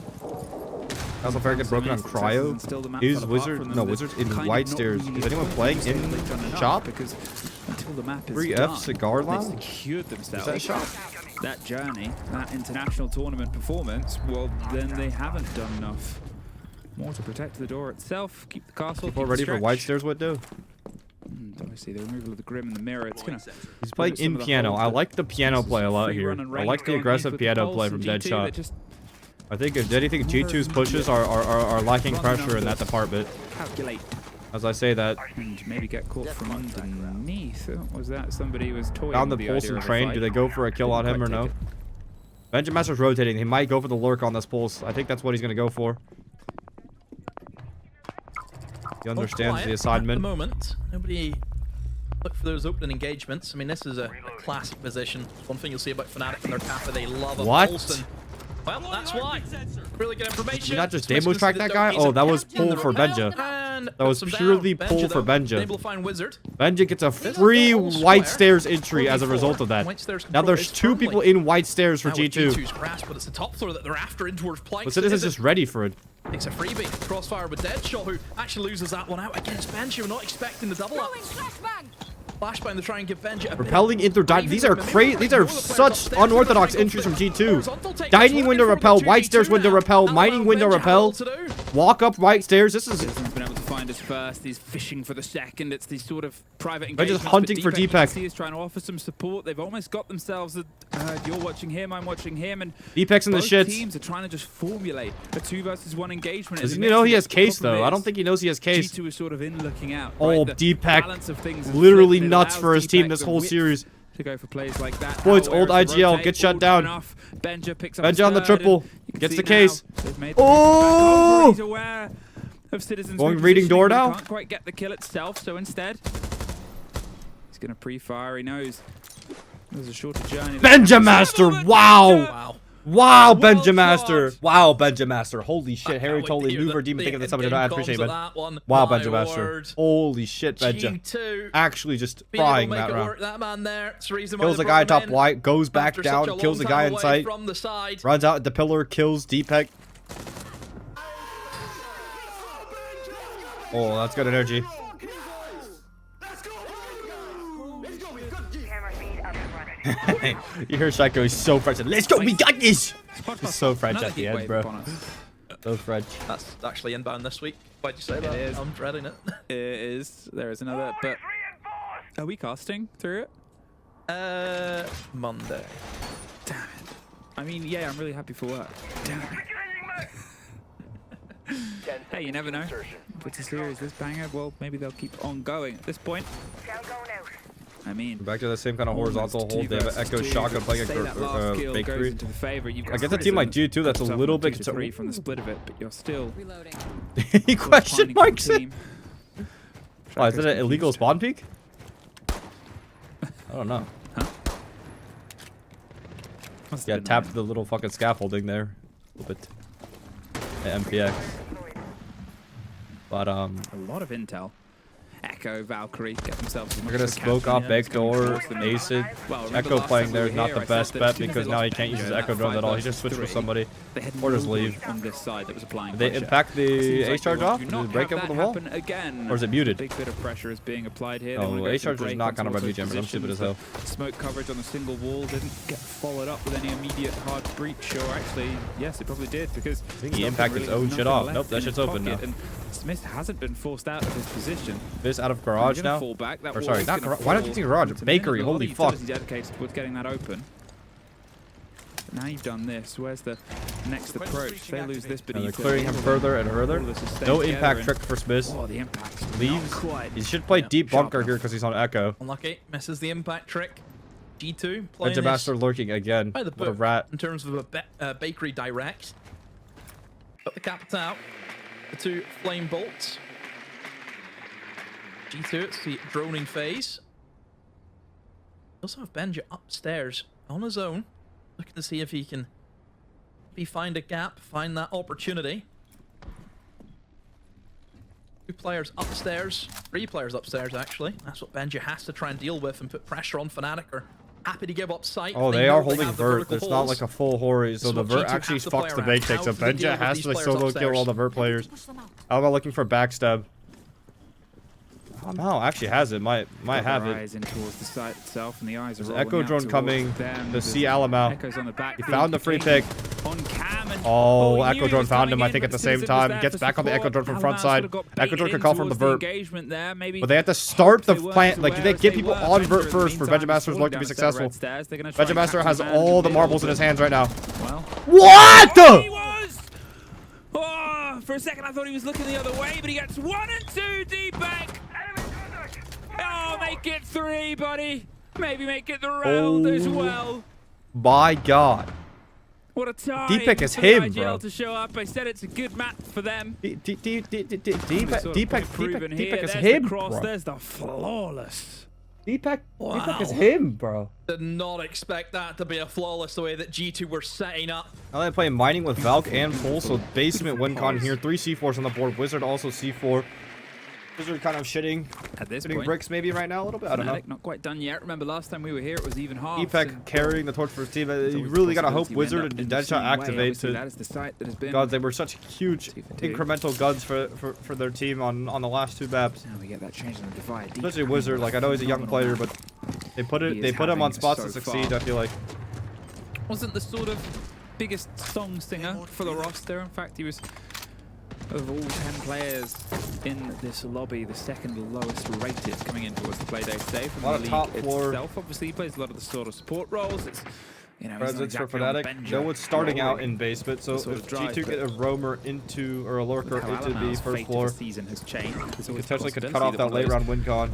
Also very good broken on cryo. Is Wizard Wizards in white stairs. Is anyone playing in shop? Because until the map is 3F done, cigar they've lounge? secured themselves. Is that shop? That journey, that international tournament performance, well, then they haven't done enough. More to protect the door itself, keep the castle. People keep the ready for stretch. white stairs would do. And obviously, the removal of the Grim and the mirror, it's gonna. He's playing limit some in of the piano. holds I that like the piano play a lot free here. run and I range like the going aggressive with piano Pulse play and from G2 that Deadshot. just I think if anything, G2's pushes are lacking pressure in that department. calculate As I say that, and maybe get caught from underneath. What was that? Somebody was toying found the with pulse idea and of a train. fight. Do they go for a kill on him or no? Benjamin Master's rotating. He might go for the lurk on this pulse. I think that's what he's going to go for. He understands the At assignment. the moment, nobody look for those opening engagements. I mean, this is a classic position. One thing you'll see about Fnatic and their Kappa, they love a What? pulse. Well, that's why. Really good information. Did we not just Smith demo goes track to the that guy? Dokies Oh, and that was captain pull the for repel, Benja. and That was puts him purely down. pull for though, Benja. Able to find Wizard. Benja gets a free white stairs entry as a result of that. Now there's 2 people in white stairs for Now with G2. G2's grasp, but it's the top floor that they're after in towards Planks. But Citizen's just ready for it. Takes a freebie. Crossfire with Deadshot, who actually loses that one out against Benji. We're not expecting the double up. Flashbang to try and give Benji a bit Repelling into dining. These are crazy. These are such unorthodox entries from G2. Dining window repel, white stairs window repel, mining window repel, walk up right stairs. This is Citizen's been able to find his first. He's fishing for the second. It's these sort of private They're engagements. just hunting for Deepak, Deepak. He's trying to offer some support. They've almost got themselves a. You're watching him. I'm watching him. And Deepak's in the both shits. teams are trying to just formulate a 2 versus 1 engagement. Doesn't he know he has case though? I don't think he knows he has case. G2 is sort of in looking out. Oh, right? The balance of Deepak things is literally flipped. It nuts allows for his team Deepak this the whole width series. to go for plays like that. Boy, it's Now, old whereas the IGL. rotate Get shut ball down. enough. Benja picks up Benja on the his third, triple. and you can Gets see the now case. they've made the Oh! back. He's aware of Citizen's Going reading door repositioning, but he now? Can't quite get the kill itself, so instead he's going to pre-fire. He knows there's a shorter journey. Benja Master! Wow! Wow, Well Benja Master! shot. Wow, Benja Master! Holy shit! I Harry can't wait totally to knew hear for the demon thinking that somebody in-game I appreciate comms it. of that one. Wow, My Benja Master! word. Holy shit, Benja! G2 Actually, just being able to frying make that it round. work, that man there. It's the reason why Kills they the guy brought him top in. white, goes back After such a down, kills the long guy time in away sight, from the side. runs out at the pillar, kills Deepak. Oh, that's good energy. You hear Shaco, he's so French. Let's go, we got this! He's so French Another at the heat end, wave bro. upon us. So French. That's actually inbound this week. Why'd you say that? is. I'm dreading it. It is. There is another, but are we casting through it? Monday. Damn it. I mean, yeah, I'm really happy for work. Damn it. Hey, you never know. If it's a series this banger, well, maybe they'll keep on going. At this point, I mean, Back to the same kind of horizontal hold. They have an Echo shotgun playing a bakery. Against a team like G2 that's a little bit concerned from the split of it, but you're still Reloading. he question marks it. Why, is it an illegal spawn peak? I don't know. Yeah, tap the little fucking scaffolding there. A little bit. Yeah, MPX. But a lot of intel. Echo, Valkyrie, get themselves. we're gonna smoke off backdoor, ace it. Echo playing there is not the best bet because now he can't use his Echo drones at all. He just switched with somebody or just leave. On this side that was applying. Did they impact the ace charge off? Did it break up with the wall? Again, or is it muted? Big bit of pressure is being applied here. Oh, ace charge is not countered by BGM, but I'm stupid as hell. Smoke coverage on a single wall didn't get followed up with any immediate hard breach, or actually, yes, it probably did because I think he impacted his own shit off. Nope, that shit's open now. And Smith hasn't been forced out of his position. This out of garage now. Fall back. That or sorry, not garage. Why not using garage? Bakery. Holy fuck. Dedicated towards getting that open. But now you've done this. Where's the next approach? They lose this, but they're clearing him further and further. No impact trick for Smith. Oh, the impact leaves. He should play deep bunker here because he's on Echo. Unlucky. Misses the impact trick. G2 playing Ninja Master lurking again. by the What a book rat. in terms of a bakery direct. Got the Captain out. The 2 flame bolts. G2, it's the droning phase. We also have Benja upstairs on his own, looking to see if he can maybe find a gap, find that opportunity. 2 players upstairs, 3 players upstairs actually. That's what Benja has to try and deal with and put pressure on Fnatic. Are happy to give up sight. Oh, they are holding vert. It's not like a full hori, so the vert actually fucks the bait take. So Benja has to solo kill all the vert players. Alba looking for backstab. Oh no, actually has it. Might have it. Eyes in towards the site itself, and the eyes are There's rolling Echo out drone towards coming them. to see Alamau. Echo's on the back. He found the free pick. On cam and Oh, he Echo knew he drone was found him, coming I in, think, at but the Citizen same was time. there Gets for back on the Echo support. drone from front Alamau side. sort of got Echo drone baited could call in from the towards vert. engagement there. Maybe But they have to start the they weren't plant. as Like, aware they as get they people were. on Benja, vert in first the for meantime, Benja Masters falling like to be down successful. red stairs. They're gonna try Benja and Master capture has the man all the in middle, marbles in but- his hands right now. Well, What? oh, he was! Oh, for a second I thought he was looking the other way, but he gets 1 and 2 deep back. Oh, make it 3, buddy. Maybe make it the round as well. My God. What a time Deepak is for him, the IGL bro. to show up. I said it's a good map for them. Deepak is There's him, the cross, bro. there's the flawless. Deepak is him, bro. Did not expect that to be a flawless the way that G2 were setting up. Now they play mining with Valk and Full, so basement win con here. 3 C4s on the board. Wizard also C4. Wizard kind of shitting. At this Shitting point, bricks maybe right now a little bit. I don't know. Fnatic not quite done yet. Remember last time we were here, it was even half. Deepak carrying the torch for his team. You really gotta hope Wizard and Deadshot activate to. That is the site that has been. God, they were such huge 2 for 2. incremental guns for their team on the last 2 maps. Now we get that change in the divide. Especially Wizard. Like, I know he's a young player, but they put him on spots to succeed. I feel like. Wasn't the sort of biggest song singer for the roster. In fact, he was, of all 10 players in this lobby, the 2nd lowest rated coming in towards the playdate today from A lot the of league top floor itself. Obviously, he plays a lot of the sort of support roles. It's, you know, he's not Presence for exactly on Fnatic. Benja No one's starting out roaring in basement, so sort if of drive, G2 get a roamer into or a lurker how into the Alamau's first fate of floor, the season has changed. There's always potentially the could cut off that possibility late round win con.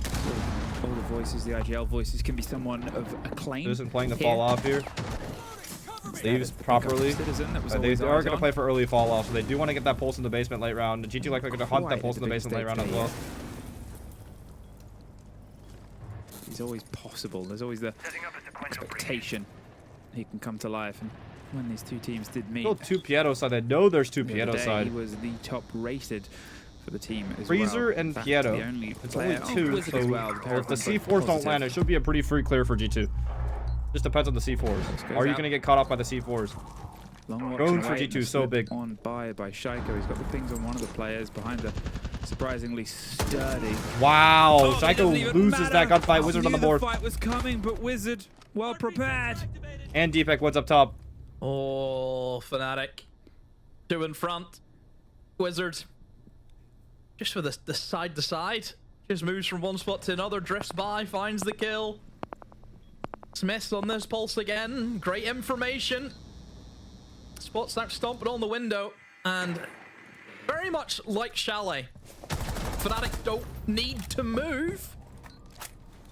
all the voices, the IGL voices, can be someone of acclaim. Isn't playing the here. fall off here. Leaves properly. Citizen that was They always are eyes going to on. play for early fall off, so they do want to get that pulse in the basement late round. G2 likely going to hunt that Quite pulse in the a big basement late round as stake well. It's always possible. There's always the expectation he can come to life. And when these 2 teams did meet, Still 2 Pieto side. I know there's 2 the other Pieto day, side. he was the top rated for the team as Freezer well. and In fact, Pieto. the only It's player- only 2, Wizard so as well, the pair if of the them both C4s don't positive. land, it should be a pretty free clear for G2. Just depends on the C4s. goes Are you out. going to get caught off by the C4s? Long watch Drones and for wait, G2 and a so slip big. On by Shaiko. He's got the pings on one of the players behind the surprisingly sturdy. Wow, Oh, it Shaiko doesn't even loses matter. that gunfight. Wizard on the Knew board. fight was coming, but Wizard well prepared. And Deepak, what's up top? Oh, Fnatic. 2 in front. Wizard. Just for the side to side. Just moves from one spot to another, drifts by, finds the kill. Smith's on this pulse again. Great information. Spot starts stomping on the window. And very much like Chalet, Fnatic don't need to move.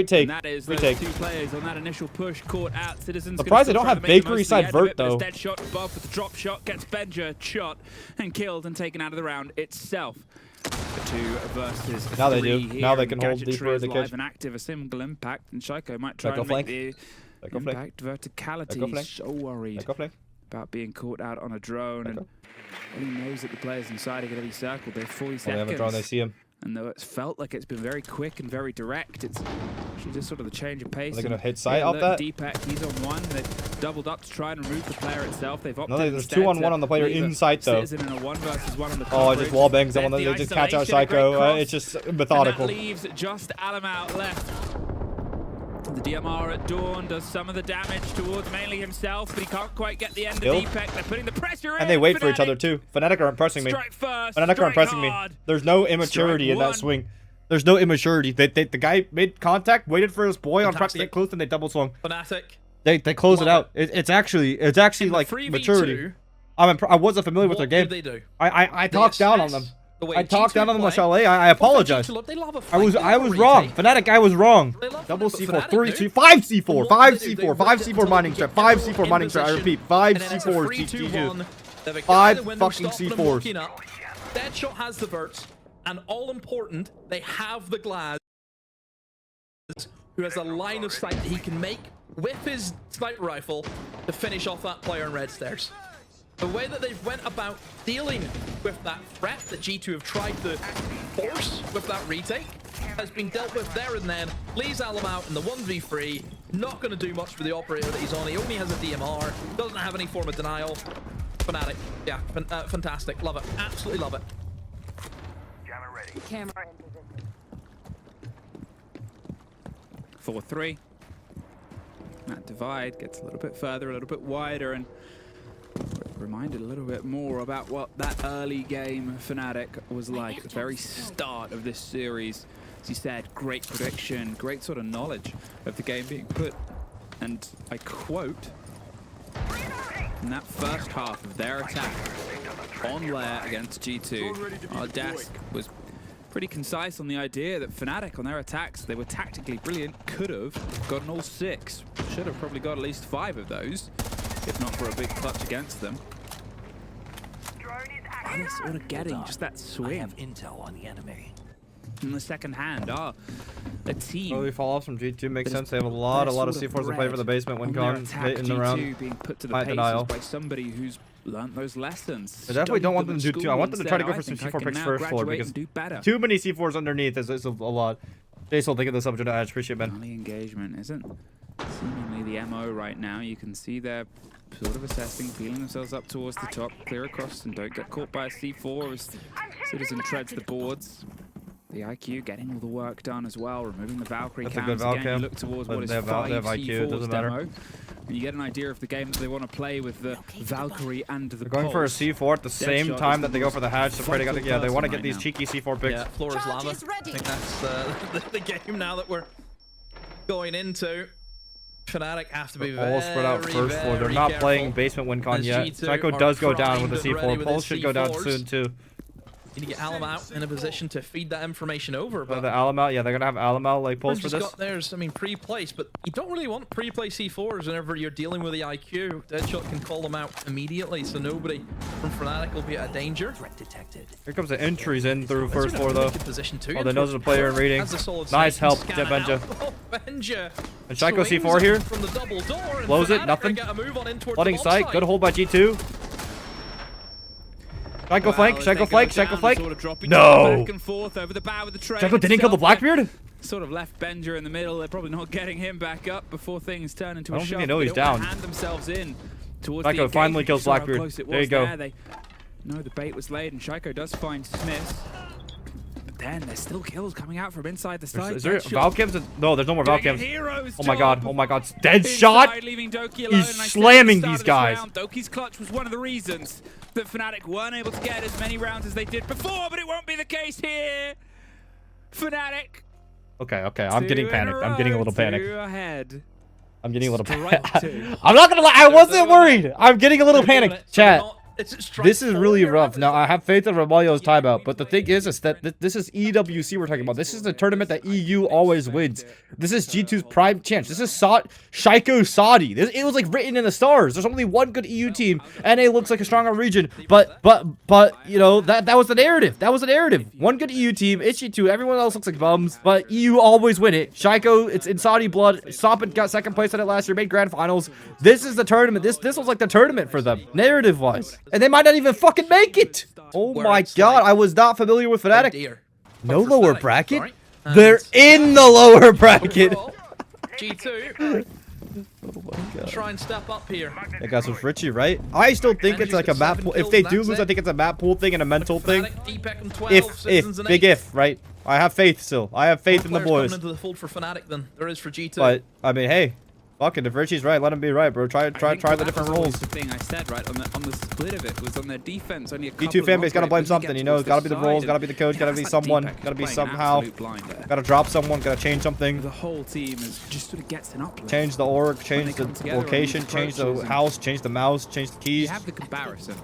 great take. And that is Great those take. two players on that initial push caught out. Citizens Surprised they don't have bakery side vert, though. Dead shot above with the drop shot, gets Benja shot and killed and taken out of the round itself. The 2 versus Now they 3 do. here, Now they and can hold Gadgetry deeper is the live catch. and active, a single impact, and Shaiko might try Echo and make flank. the Echo flank. impact verticality. Echo flank. So worried Echo flank. about being caught out on a drone, and Echo. he knows that the players inside are going to be circled. They're 40 Oh, they seconds. have a drone. They see him. And though it's felt like it's been very quick and very direct, it's actually just sort of the change of pace. Are they going to hit sight off that? Deepak, he's on one. They've doubled up to try and remove the player itself. They've opted No, there's 2-on-1 on the player in sight, though. Citizen in a 1v1 on the Oh, just wall bangs them. There's They the just catch out isolation, a great Psycho. cross. It's just methodical. And that leaves just Alamout left. The DMR at Dawn does some of the damage towards mainly himself, but he can't quite get the end of Kill. Deepak. They're putting the pressure in. And they wait for each Fnatic other, too. Fnatic are impressing me. Strike first, Fnatic are strike impressing me. hard. There's no immaturity Strike in that one. swing. There's no immaturity. The guy made contact, waited for his boy on prep to Fantastic. get close, and they double swung. Fnatic. They close it Love out. It's actually In the like 3v2, maturity. I wasn't familiar with their what game. do they do? I They talked down on assess them. the way I talked G2 down on them on play. Chalet. I apologize. They love a I fight. was They love a wrong. retake. Fnatic, I was wrong. They love Double it, but C4, Fnatic 3, do. 2, 5 C4, And 5 what do they do? C4, They 5 rip it C4 until mining they trap, get 5 everyone C4 in mining trap. I position. repeat, 5 And then it's a C4 3-2-1. G2. They have a guy 5 in the window fucking stopping them C4s. walking up. Deadshot has the verts, and all important, they have the Glaz, who has a line of sight that he can make with his sniper rifle to finish off that player in red stairs. The way that they've went about dealing with that threat that G2 have tried to force with that retake has been dealt with there and then. Leaves Alum out in the 1v3. Not going to do much for the operator that he's on. He only has a DMR. Doesn't have any form of denial. Fnatic. Yeah, fantastic. Love it. Absolutely love it. Camera. 4-3. That divide gets a little bit further, a little bit wider, and reminded a little bit more about what that early game Fnatic was like at the very start of this series. As you said, great prediction, great sort of knowledge of the game being put, and I quote, in that first half of their attack on Lair against G2, our desk was pretty concise on the idea that Fnatic on their attacks, they were tactically brilliant, could have gotten all 6. Should have probably got at least 5 of those, if not for a big clutch against them. And they're sort of getting just that swing. I have intel on the enemy. In the second hand are a team. Early fall offs from G2 makes that sense. is They have a lot of sort C4s to play for bred the basement when on their gone attack. late in the round. G2 being put to the Might paces denial. by somebody who's learned those lessons. I definitely don't want them to do at too. I want them to try to school go for some instead. I C4 think I picks can first now floor graduate because and do better. too many C4s underneath is a lot. Jace will think of this up to I appreciate, man. Early engagement isn't seemingly the MO right now. You can see they're sort of assessing, feeling themselves up towards the top, clear across and don't get caught by a C4 as Citizen treads the boards. The IQ getting all the work done as well, removing the Valkyrie That's a cams. good Val Again, cam, you look towards but what is they have 5 IQ, it C4's doesn't matter. demo, and you get an idea of the game that they want to play with the Valkyrie and the They're going for a Pulse. C4 at the same Deadshot time is that the they go for the hatch. So vital yeah, they want to person get right these now. cheeky C4 picks. Yeah, floor is lava. I think that's the game now that we're going into. Fnatic have to be All spread out very, first floor. They're very not careful playing basement win con as yet. G2 Psycho are does go down primed with the and ready C4. with Pulse his should go down C4s. soon too. Need to get Alum out in a position to feed that information over, The but Alamal, yeah, they're gonna have Alamal like pulse for just this. got theirs, I mean, pre-placed, but you don't really want pre-play C4s whenever you're dealing with the IQ. Deadshot can call them out immediately, so nobody from Fnatic will be at a danger. Threat detected. Here comes the entries in through It's first in a floor really though. good position too. Oh, they know there's a player in reading. Has a solid Nice sight, help, scan Jet it Benja. out. Oh, Benja. And Shaiko swings C4 here. from the double door, and Blows it, Fnatic nothing. get a move on in towards Flooding the bomb sight. Good hold by G2. Shaiko Well, flank, as they Shaiko go flank, down, Shaiko they flank. sort of drop each No. other back and forth over the bow of the train Shaiko didn't kill the itself. Blackbeard? Sort of left Benja in the middle. They're probably not getting him back up before things turn into I a don't think shove. they know he's don't wanna down. Hand themselves in towards Shaiko the finally engagement. kills Saw how Blackbeard. close it There you was go. there. They know the bait was laid, and Shaiko does find Smith. But then there's still kills coming out from inside the side. Is there Deadshot Valcams? No, there's no more doing a Valcams. hero's Oh my god, job. oh my god. Dead shot! Inside, leaving Doki alone, He's and I said slamming at the these start of guys. this round, Doki's clutch was one of the reasons that Fnatic weren't able to get as many rounds as they did before, but it won't be the case here. Fnatic. Okay, I'm getting panicked. I'm getting a little panicked. Ahead. I'm getting a little Strike panicked. two. I'm not gonna lie, I wasn't worried. I'm getting a little They're doing panicked. it. Chat. It's strike This is really four. rough. Now, I have faith in Ramalho's timeout, but the thing is that this is EWC we're talking about. This is the tournament that EU always wins. This is G2's prime chance. This is Shaiko Saudi. It was like written in the stars. There's only one good EU team. NA looks like a stronger region, but you know that was the narrative. That was the narrative. One good EU team. It's G2. Everyone else looks like bums, but EU always win it. Shaiko, it's in Saudi blood. Stompn got second place at it last year. Made grand finals. This is the tournament. This was like the tournament for them, narrative-wise. And they might not even fucking make it. Oh my god, I was not familiar with Oh Fnatic. dear. No for lower Fnatic, bracket? sorry. They're in the lower bracket. Overall, G2 Oh my god. try and step up here. That guy's with Richie, right? I still think it's like a map pool. If they do lose, I think it's a map pool thing and a mental thing. Fnatic, DPEC and 12, If, Citizens and big 8. if, right? I have faith still. I have faith in the More players boys. coming into the fold for Fnatic than there is for G2. But, I mean, hey. Fuck it, if Richie's right, let him be right, bro. Try the different roles. The thing I said, right, on the split of it was on their defense. Only a couple G2 of fanbase gotta blame operators something, get you know. towards Gotta the be the side, roles, and gotta be the coach, gotta be that's like someone, DPEC gotta be playing an somehow. absolute blinder. Gotta drop someone, gotta change something. The whole team is just sort of gets an uplift. Change the org, they change the come together on location, these change the approaches and- house, change the mouse, change the You keys. have the comparison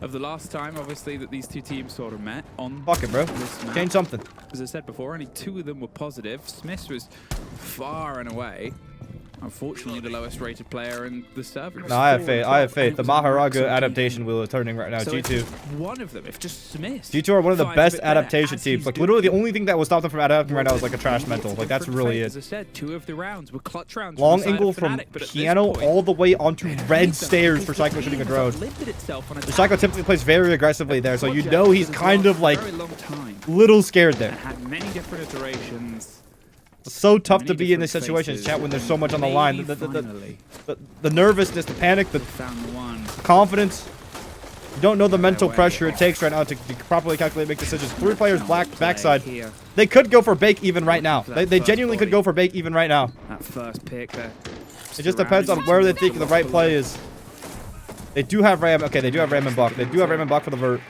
of the last time, obviously, that these two teams sort of met on Fuck it, bro. this map. Change something. As I said before, only 2 of them were positive. Smith was far and away, unfortunately, the lowest rated player in the server. No, I have faith. I have faith. The Maharaga adaptation wheel is turning right now. So G2. if one of them, if just Smith. G2 are one of the finds a best bit better, adaptation as teams. he's Like, doing, literally, the only thing that will stop them from adapting right now is like a trash it's mental. a Like, that's different really fate. it. As I said, 2 of the rounds were clutch rounds. Long from the side angle of from Fnatic, but at this piano point, all the way onto red neither stairs for has Psycho shooting a drone. limited itself on The attack. Psycho typically plays very aggressively there, so you Project know he's has kind of lasted like a very long time little scared there. and had many different iterations. It's so tough to many be in this different situation, faces, chat, when there's and so much on the line. maybe finally The nervousness, the panic, the found the one. confidence. You don't know the mental pressure it takes right now to properly calculate, make decisions. 3 players backside. Here, They could go for bake even right now. They genuinely could go for bake even right now. that first pick there. It just depends on where they think the right play is. They do have Ram. Okay, they do have Ram and Buck. They do have Ram and Buck for the vert.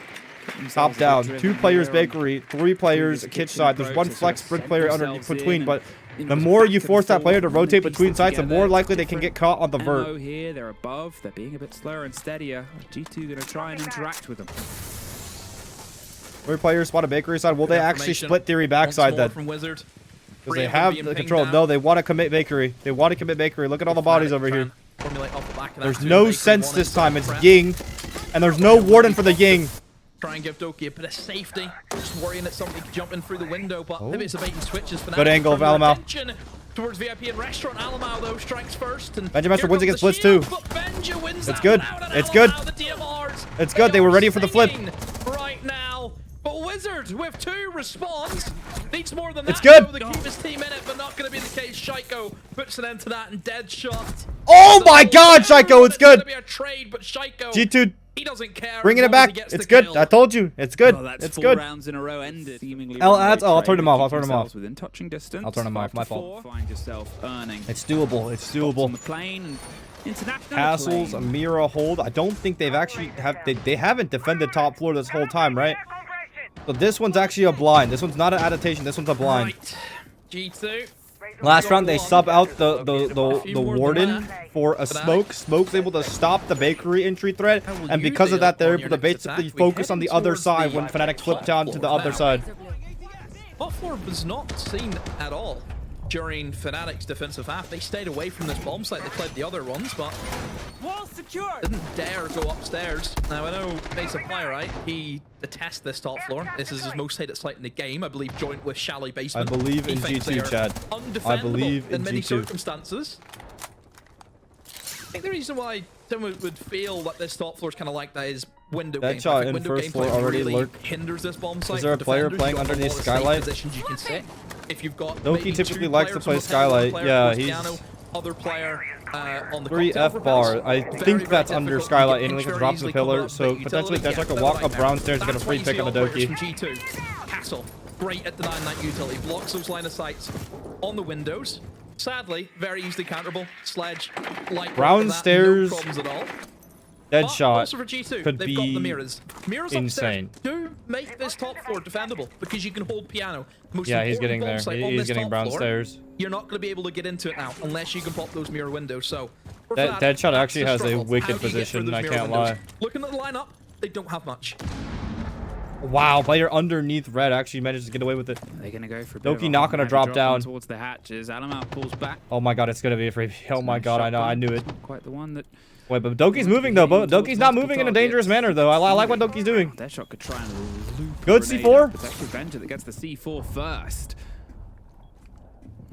Top down. 2 players bakery. 3 players kitchen side. There's 1 flex sprint player underneath between, but the more you force that player to rotate between sides, the more likely they can get caught on the MO vert. here, they're above. They're being a bit slower and steadier. G2 going to try and interact with them. 3 players spot a bakery side. Will they actually Information split theory once backside more then? from Wizard. Because they have the control. No, they want to commit bakery. They want to commit bakery. Look at all the bodies over here. There's no sense this time. It's Ying. And there's no warden for the Ying. Try and give Doki a bit of safety. Just worrying that somebody could jump in through the window, but maybe it's a bait and switches for now. Good angle of Alamau. Towards VIP and restaurant. Alamau though strikes first. And Benjamin wins against Blitz too. too. It's good. It's good. It's good. They were ready for the flip. Right now. But Wizard with 2 responds. Needs more than that. It's good. To keep his team in it, but not going to be the case. Shaiko puts an end to that and dead shot. Oh my god, Shaiko, it's good. It's going to be a trade, but Shaiko, G2 he doesn't care. bringing as it long as back. he gets It's the good. kill. I told you. It's good. Well, that's It's 4 good. rounds in a row ended. Seemingly L one-way ads. Oh, I'll turn trade them off. to I'll keep turn them themselves off. Within touching distance. I'll turn them off. 5 My to 4. fault. Find yourself earning. It's doable. It's Spots on doable. the plane and international Castles, plane. Amira hold. I don't think they've actually they haven't defended top floor this whole time, right? So this one's actually a blind. This one's not an adaptation. This one's a blind. Right. G2. Last round they sub out the warden that. for a smoke. Smoke's able to stop the bakery entry threat, and because of that, they're able to basically focus on the other side when Fnatic flip down to the other side. Top floor was not seen at all during Fnatic's defensive half. They stayed away from this bomb site. They played the other ones, but didn't dare go upstairs. Now, I know Base Supply, right? He detests this top floor. This is his most hated site in the game, I believe, joint with Chalet I Basement. believe He in thinks they G2, are Chad. I believe undefendable in many G2. circumstances. I think the reason why someone would feel that this top floor is kind of like that is window That gameplay. shot I think in window first floor gameplay already really lurked. hinders this bomb site. Is there a for player defenders. playing You've got a underneath lot of safe Skylight? positions you can sit. If you've got Doki maybe typically 2 likes to players play on the Skylight. player, one player Yeah, goes he's piano, other player on the 3 cocktail F bar. propels. I Very, think very that's under difficult. Skylight. You Ainley can can very drop the easily cover pillar, up so the potentially utility. Deshak Yeah, can walk up there. downstairs and get a That's free why you pick see on the operators Doki. from G2. Castle, great at denying that utility. Blocks those line of sights on the windows. Sadly, very easily counterable. Sledge, light Brown that, stairs, no problems at all. Dead But shot. also for G2, could they've got the be mirrors. Mirrors insane. upstairs do make this top floor defendable because you can hold piano. The most Yeah, he's important getting bomb there. site on He's this getting top brown floor, stairs. You're not going to be able to get into it now unless you can pop those mirror windows. So for That Fnatic, shot that's actually the has a struggle. wicked How do you get through position, those I mirror can't windows? lie. Looking at the lineup, they don't have much. Wow, player underneath red actually managed to get away with it. They're going to go for a Doki bit of a not gonna heavy drop drop down. towards the hatches. Alamau pulls back. Oh my god, it's gonna be a freebie. Oh my god, I know, I knew it. Not quite the one that Wait, but Doki's moving though. Doki's not moving in a dangerous manner though. I like what Doki's doing. Their shot could try and loop. Good grenade C4. up. It's actually Venture that gets the C4 first.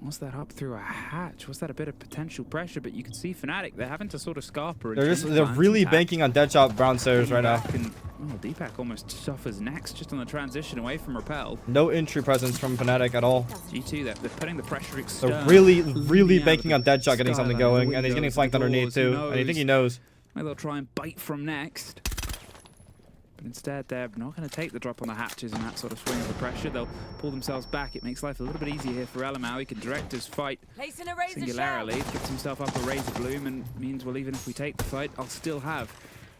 Was that up through a hatch? Was that a bit of potential pressure? But you can see Fnatic, they're having to sort of scarper. They're really banking on Deadshot brown stairs right now. Deepak almost suffers next just on the transition away from Repel. No entry presence from Fnatic at all. G2, they're putting the pressure external. They're really banking on Deadshot getting something going, and he's getting flanked underneath too. And I think he knows. Maybe they'll try and bite from next. But instead, they're not going to take the drop on the hatches and that sort of swing of the pressure. They'll pull themselves back. It makes life a little bit easier here for Elamau. He can direct his fight singularly, gets himself up a Razor Bloom, and means, well, even if we take the fight, I'll still have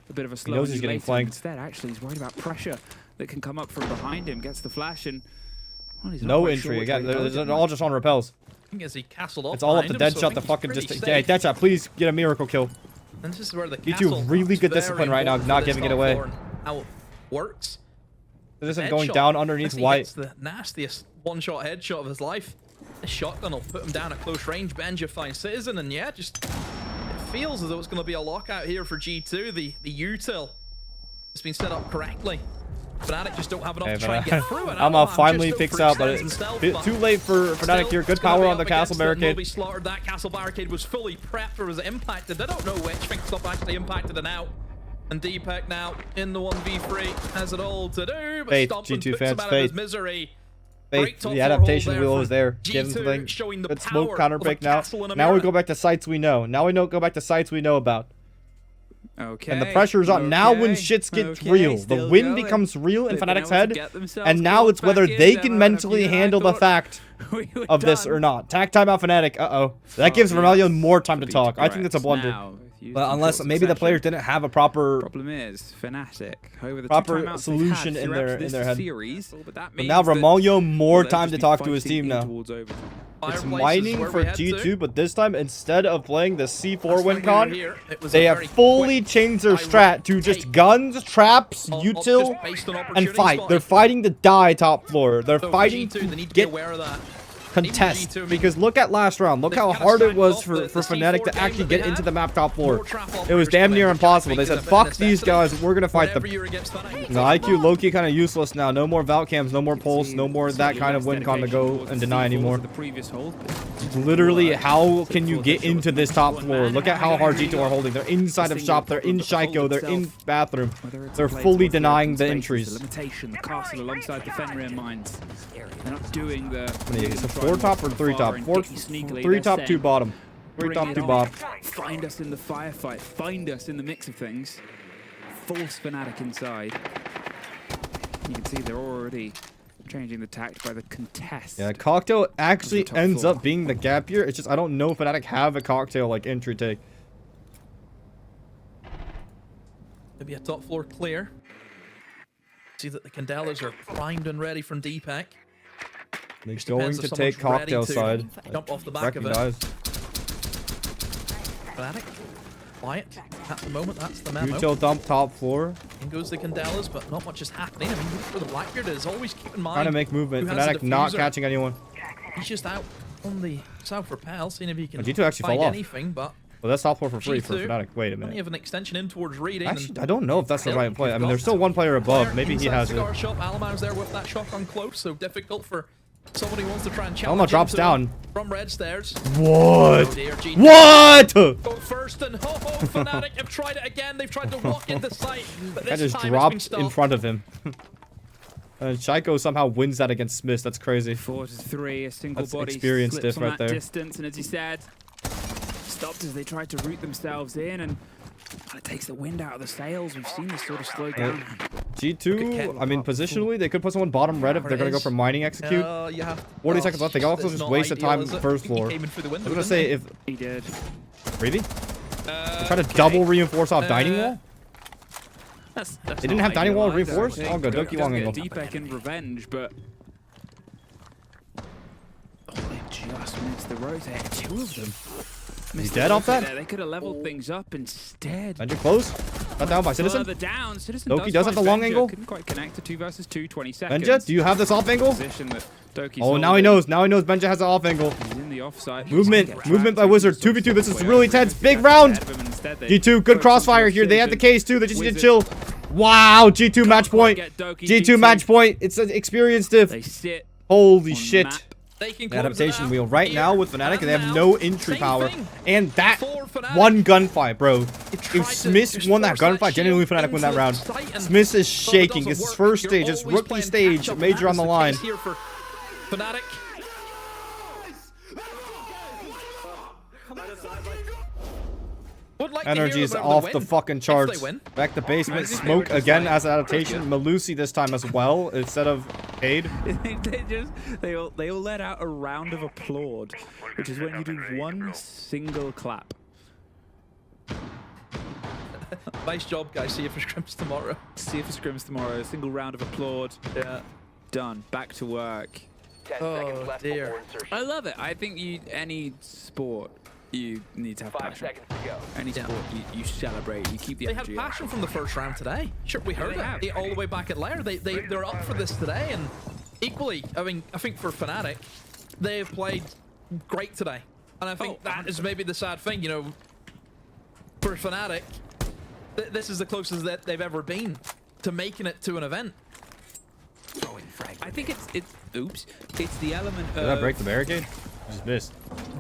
a bit of a slow. He knows he's getting flanked. Instead, actually, he's worried about pressure that can come up from behind him. Gets the flash, and well, he's no entry again. They're all just on repels. As he castled off it's all up to Deadshot to fucking just. Yeah, Deadshot, please get a miracle kill. And this is where the G2 really good discipline right now, not giving it away. How it works. This isn't going down underneath White. The nastiest one-shot headshot of his life. This shotgun will put him down at close range. Benja finds Citizen, and yeah, just it feels as though it's going to be a lockout here for G2. The util has been set up correctly. Fnatic just don't have enough to try and get through. Alma finally picks out, but it's too late for Fnatic here. Good power on the castle barricade. That castle barricade was fully prepped or was it impacted? I don't know which. I think stuff actually impacted it out. And Deepak now in the 1v3 has it all to do. But Faith, Stompin G2 puts fans, him out of Faith. his misery. Faith, the adaptation wheel is there. Give him something. Good smoke counter break now. Now we go back to sites we know. Now we go back to sites we know about. Okay. And the pressure's on. Now when shits get real, the win becomes real in Fnatic's head. And now it's whether they can mentally handle the fact of this or not. Tack timeout Fnatic. Uh-oh. That gives Vermilion more time to talk. I think that's a blunder. But unless maybe the players didn't have a proper solution in their head. But now Romaglio more time to talk to his team now. It's mining for G2, but this time instead of playing the C4 win con, they have fully changed their strat to just guns, traps, util, and fight. They're fighting to die top floor. They're fighting to get contest, because look at last round. Look how hard it was for Fnatic to actually get into the map top floor. It was damn near impossible. They said, fuck these guys, we're gonna fight them. The IQ low-key kind of useless now. No more Valk cams, no more pulse, no more that kind of win con to go and deny anymore. Literally, how can you get into this top floor? Look at how hard G2 are holding. They're inside of shop, they're in Shiko, they're in bathroom. They're fully denying the entries. The castle alongside the Fenrir mines. They're not doing the 4 top or 3 top? 3 top, 2 bottom. 3 top, 2 bottom. Find us in the firefight. Find us in the mix of things. Force Fnatic inside. You can see they're already changing the tact by the contest. Yeah, cocktail actually ends up being the gap here. It's just I don't know if Fnatic have a cocktail like entry take. Maybe a top floor clear. See that the Candelas are primed and ready from Deepak. They're going to take cocktail side. Jump off the back of it. Fnatic, quiet at the moment. That's the memo. Util dump top floor. In goes the Candelas, but not much is happening. I mean, for the Blackbeard is always keep in mind. Trying to make movement. Fnatic not catching anyone. He's just out on the south repel, seeing if he can G2 actually find fall off. anything. But well, that's top floor for free for Fnatic. Wait a minute. Only have an extension in towards reading. Actually, I don't know if that's the right play. I mean, there's still one player above. Maybe he has it. Alamau's there with that shotgun close, so difficult for somebody who wants to try and challenge. Alma drops down from red stairs. What? Oh dear, what? Go first and Fnatic have tried it again. They've tried to walk into sight, but this just dropped in front of him. And Shiko somehow wins that against Smith. That's crazy. 4-3, a single That's body experience diff right there. Distance, and as you said, stopped as they tried to root themselves in, and it takes the wind out of the sails. We've seen this sort of slow down. G2, I mean, positionally, they could put someone bottom red if they're going to go for mining execute. 40 seconds left. They can also just waste the time first floor. I was going to say if... He did. Really? They try to double reinforce off dining wall? They didn't have dining wall reinforced? I'll go Doki long angle. Deepak in revenge, but... Oh, they just missed the rotate. 2 of them. He's dead off that? They could have leveled things up instead. Benja close. Got down by Citizen. Down. Citizen Doki does have the long angle. Couldn't quite connect to 2 versus 2, 20 seconds. Benja, do you have this off angle? Oh, now he knows. Now he knows Benja has the off angle. He's in the offside. Movement by Wizard. 2v2. This is really tense. Big round. G2, good crossfire here. They have the case too. They just need to chill. Wow, G2 match point. G2 match point. It's an experience diff. Holy shit. They can The close adaptation it wheel out right here now with Fnatic, and they have and no now. entry Same power. thing And that for Fnatic. one gunfight, bro. He tried If to Smith just won that force gunfight, genuinely shield Fnatic won that into round. the site, and Smith is so it shaking. doesn't It's his work. first You're stage. It's always rookie playing stage. catch-up, and Major that on is the case line. here for Fnatic. Would like to hear Energy is about off win the fucking if they charts. win. Back to basement. I think they Smoke were just again like, as an adaptation. Malusi this time as well instead of Cade. they all let out a round of applaud, which is when you do one single clap. Nice job, guys. See you for scrims tomorrow. See if it scrims tomorrow. A single round of applaud. Yeah. Done. Back to work. 10 seconds Oh left dear. before insertion. I love it. I think any sport you need to have 5 passion. seconds to go. Any Yeah. sport you celebrate. You keep the They had energy up. passion from the first round today. Sure, we heard they have. it all the way back at Lair. They're up for this today, and equally, I mean, I think for Fnatic, they've played great today, and I think that is maybe the sad thing, you know, for Fnatic, this is the closest that they've ever been to making it to an event. I think it's oops. It's the element Did of that break the barricade? Just missed.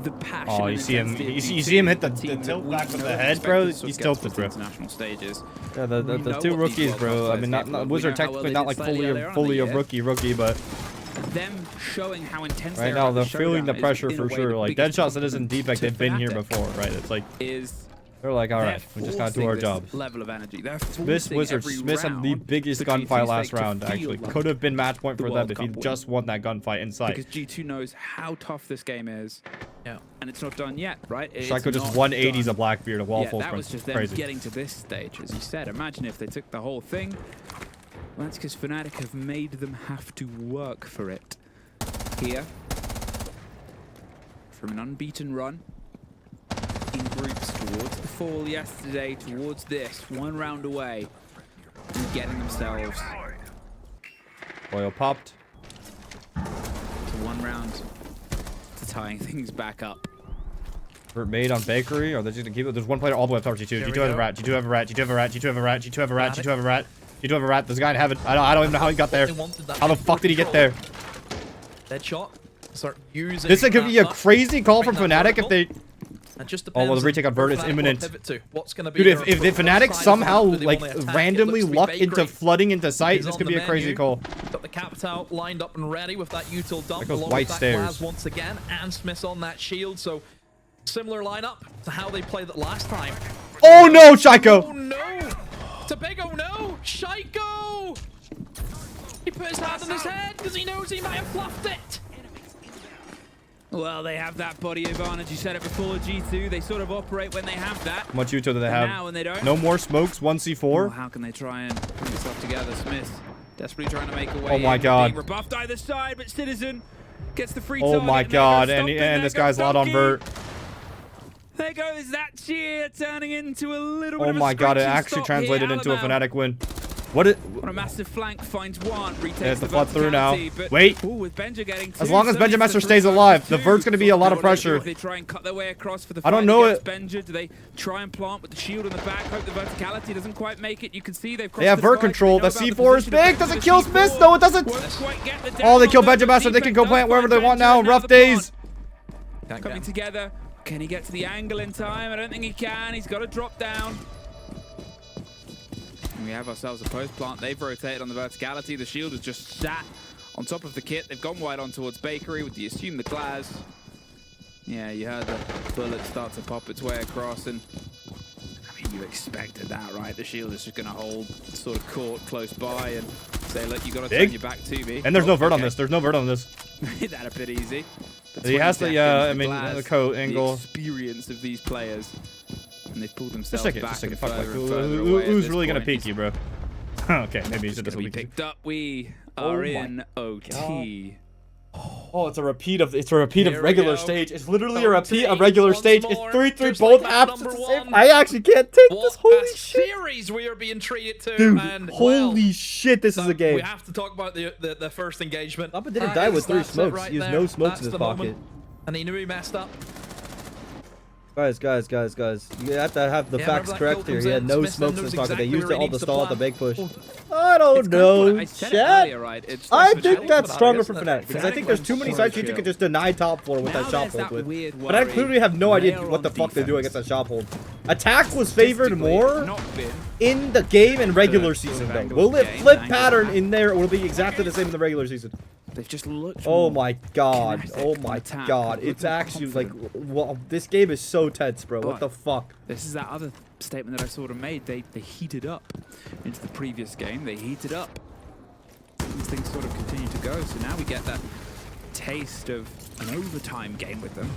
the passion. Oh, and you see him. intensity of You GT, see him hit the team that tilt we back with know the and head, expect bro. to sort of He's get tilted, to bro. international stages. Yeah, the We know two what these rookies, World Cup bro. I players mean, capable not of. Wizard We know how well technically they not did like slightly earlier on in fully the a year. rookie, but Them showing how intense right they are now at the they're feeling the showdown pressure is, in a for way, sure. the Like biggest Deadshot, Citizen, compliment Deepak, to they've been here Fnatic before, right? It's like is they're like, all they're right, we just gotta do our forcing job. this level of energy. They're Smith forcing Wizard every Smith had the round biggest for gunfight G2's last sake to round. feel Actually, like could have been match point the for them World if he Cup win. just won that gunfight in sight. because G2 knows how tough this game is. Yeah. And it's not done yet, right? It's Shaco just not 180s a done. Blackbeard, a wall Yeah, full that was sprint. just them Crazy. getting to this stage, as you said. Imagine if they took the whole thing. Well, that's because Fnatic have made them have to work for it. Here, from an unbeaten run, in groups towards the fall yesterday, towards this, one round away, and getting themselves Oil popped. to one round to tying things back up. Made on Bakery, or they're just gonna keep it. There's one player all the way up towards G2. G2 has a rat. G2 have a rat. G2 have a rat. G2 have a rat. G2 have a rat. G2 have a rat. G2 have a rat. There's a guy in heaven. I don't even know how he got there. They wanted that How the fuck did he get there? Deadshot. Start using This could be a that crazy call Bring from that Fnatic if vertical. they. It just Oh, well, the depends retake on where Vert is Fnatic will imminent. pivot to. What's going to be Dude, if their the Fnatic side somehow of the map? Do they like wanna attack? It randomly looks to be luck into Bakery. flooding into sight, He's this on could the be a crazy menu. call. Got the Capital lined up and ready with that util dump. There goes Along White with that Stairs. Glaz once again, and Smith's on that shield. So similar lineup to how they played it last time. Oh no, Oh Shaco! no! It's a big oh no! Shaiko! He put his hand on his head because he knows he might have fluffed it. Well, they have that body advantage. You said it before, G2. They sort of operate when they have that. How much Uto do they And have? now when they don't. No more smokes, 1C4. Oh, how can they try and put this together? Smith desperately trying to make a way. Oh my in, God. being rebuffed either side, but Citizen gets the free Oh target, my and there god, goes and, Stompin', and there this guy's goes lot on Donkey. Vert. There goes that cheer turning into a little bit Oh of a my god, it screeching actually stop translated here. into a Alamo Fnatic win. What it? on a massive flank finds one. Retakes There's the the flood through now. verticality, but- Wait. Ooh, with Benja getting As two, long as suddenly Benja Master it's a stays 3 alive, the versus Vert's 2. gonna be a lot of What do they do? pressure. Do they try and cut their way across for the I don't fight know against Benja? Do they try and plant with the shield on the back? Hope the verticality doesn't quite make it. You can see they've crossed They have the Vert divide. control. They know The about C4 is position of big. Does the it kill C4. Smith? No, it doesn't. Won't quite get the Oh, they down kill on Benja Master. They can go Defense plant wherever they does want find now. Benja, Rough the plant. days. Coming together. Can he get to the angle in time? I don't think he can. He's got to drop down. And we have ourselves a post plant. They've rotated on the verticality. The shield has just sat on top of the kit. They've gone wide on towards Bakery with the assume the Glaz. Yeah, you heard the bullet start to pop its way across, and I mean, you expected that, right? The shield is just going to hold sort of court close by and say, look, you got to turn Big. your back to me. And there's no Vert on okay. this. There's no Vert on this. Made that a bit easy. But He has 20 to, yeah, seconds, I mean, Glaz, the coat angle. The experience of these players. And they've pulled themselves Just take it. back Just take and it. Fuck, like, further and further away at who's this really gonna point. peek you, bro? Okay, maybe he's He's just going to be picked up. We are my in OT. Oh, it's a repeat of regular go. stage. It's literally OT a regular once stage. more, It's 3-3 just both like apps. number It's the same. one. I actually can't take this. What Holy a shit, series we are being treated to, dude! and Holy shit, this is a we game. have to talk about the first engagement. Papa didn't That die is- with 3 that's it smokes. right He has there. no smokes That's in his the pocket. moment. And he knew he messed up. Guys. You have to have the Yeah, facts whenever that correct kill here. comes He had in, no Smith smokes in knows his pocket. They exactly used where it he all to needs to stall out the plan. big push. Oh. Oh, I don't It's kind of what know, I said it chat. earlier, right? It's I like think Fnatic- that's stronger for isn't it? Fnatic because I think there's too many Fnatic sites you chill. can just deny top floor with Now that shot there's hold with. weird But I worry. clearly have no idea They're what the on fuck they do defense. against that shot hold. Attack was favored Statistically, more not been in the game and regular sort of season though. angle Will of it the game, flip angle of pattern attack. in there or will it be exactly the same in the regular season? They've just looked. Oh more my god. kinetic Oh on my attack, god. looked It's more actually like, confident. well, this game is so tense, bro. What But- the fuck? This is that other statement that I sort of made. They heated up into the previous game. They heated up. These things sort of continue to go. So now we get that taste of an overtime game with them.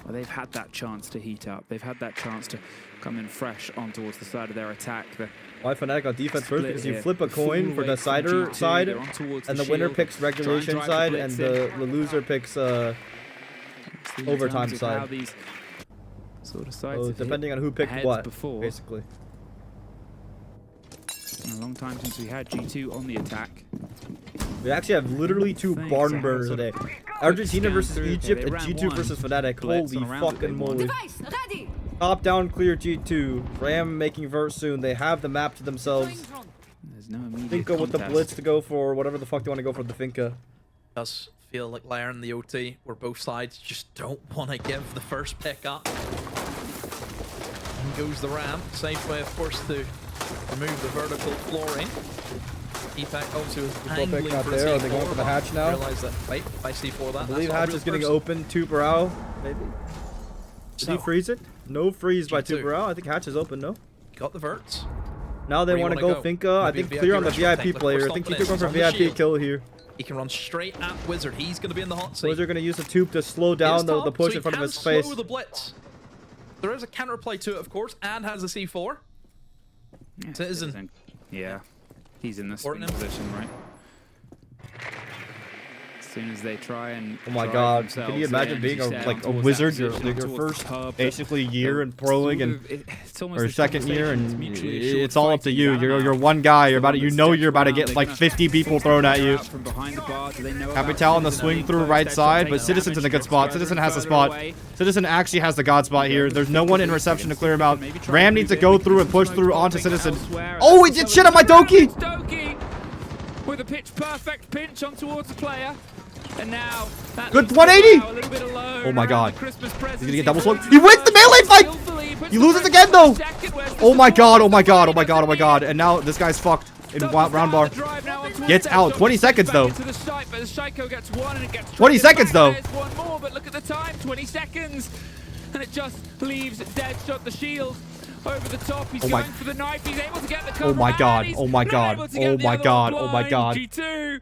Well, they've had that chance to heat up. They've had that chance to come in fresh on towards the side of their attack. Why Fnatic on defense first? Split Because you here. flip a Full coin for away the from cider G2, side, they're on towards and the the winner shield. picks regulation drive the side, blitz and in. the loser picks See in overtime terms of how side. these sort of sides So have hit depending on who picked heads what, before. basically. It's been a long time since we had G2 on the attack. We actually have literally two Thanks, barn I burners have today. some Argentina scan versus through. Egypt Yeah, they and ran G2 one versus Fnatic. blitz Holy on a round that they fucking won. moly. Device ready. Top down clear G2. Ram making vert soon. They have the map to themselves. Deploying drone. There's no immediate Finka with the contest. blitz to go for whatever the fuck they want to go for the Finka. Does feel like Lair and the OT, where both sides just don't want to give the first pick up. In goes the ramp. Safe way, of course, to remove the vertical flooring. EPAC also is Full angling pick not for there. Are C4, they going for the but hatch now? Realize that, wait, if I C4 that, I believe that's not a hatch real is getting person. open. Tuberao, maybe. Did he So, freeze it? No freeze by G2. Tuberao. I think hatch is open, no? got the verts. Now they Where you want to wanna go go? Finka. I Maybe think VIP clear on the restaurant VIP tank, player. I look think for G2 going for Stompn'S on the VIP shield. kill here. He can run straight at Wizard. He's going to be in the hot seat. Wizard going to use the tube to slow He is down the top, push so in front of he his can face. slow the blitz. There is a counterplay to it, of course, and has a C4. Yeah, Citizen. Yeah, he's in the swing Supporting him. position, right? As soon as they try and Oh my drive god, themselves can you imagine in, being as a you said, like a towards wizard, that your, position, like your towards first the hub, basically year in sort proing and of- it's almost or this second year conversation is and mutually assured it's all up to fighting you. that You're now. one guy. You're about to, The you one know that's you're about to stepped get around, like they're 50 people thrown at you. out from behind the bar. Do they know about Capital on the Citizen? swing through Close right edge, side, taking but Citizen's in a good damage, spot. gets Citizen further has a and spot. further away. Citizen actually has the god spot here. There's no one in reception to clear him out. Ram needs to go through and push through onto Citizen. Oh, he did shit on my Doki! Doki with a pitch perfect pinch on towards the player. And now that Good leaves 180! Bilbao a little bit alone Oh my around god. the Christmas He's gonna presents. get double He's swung. losing He wins the melee fight! skillfully, puts He the loses pressure again though! on second. Where's the Oh my support? god, oh my god, oh my Doesn't god, oh my need god. it. And now this guy's fucked in Doubles round down bar. the drive now on towards Gets Fett. out. Jones 20 puts seconds back though. into the site, but the Shaiko gets one and it gets 20 traded seconds back. though. There's one more, but look at the time, 20 seconds. And it just leaves Deadshot the shield over the top. He's Oh my- going for the knife. He's able to get the cover. Oh my and god, he's oh my not god, able to get oh the my other god, one oh my blind. god. G2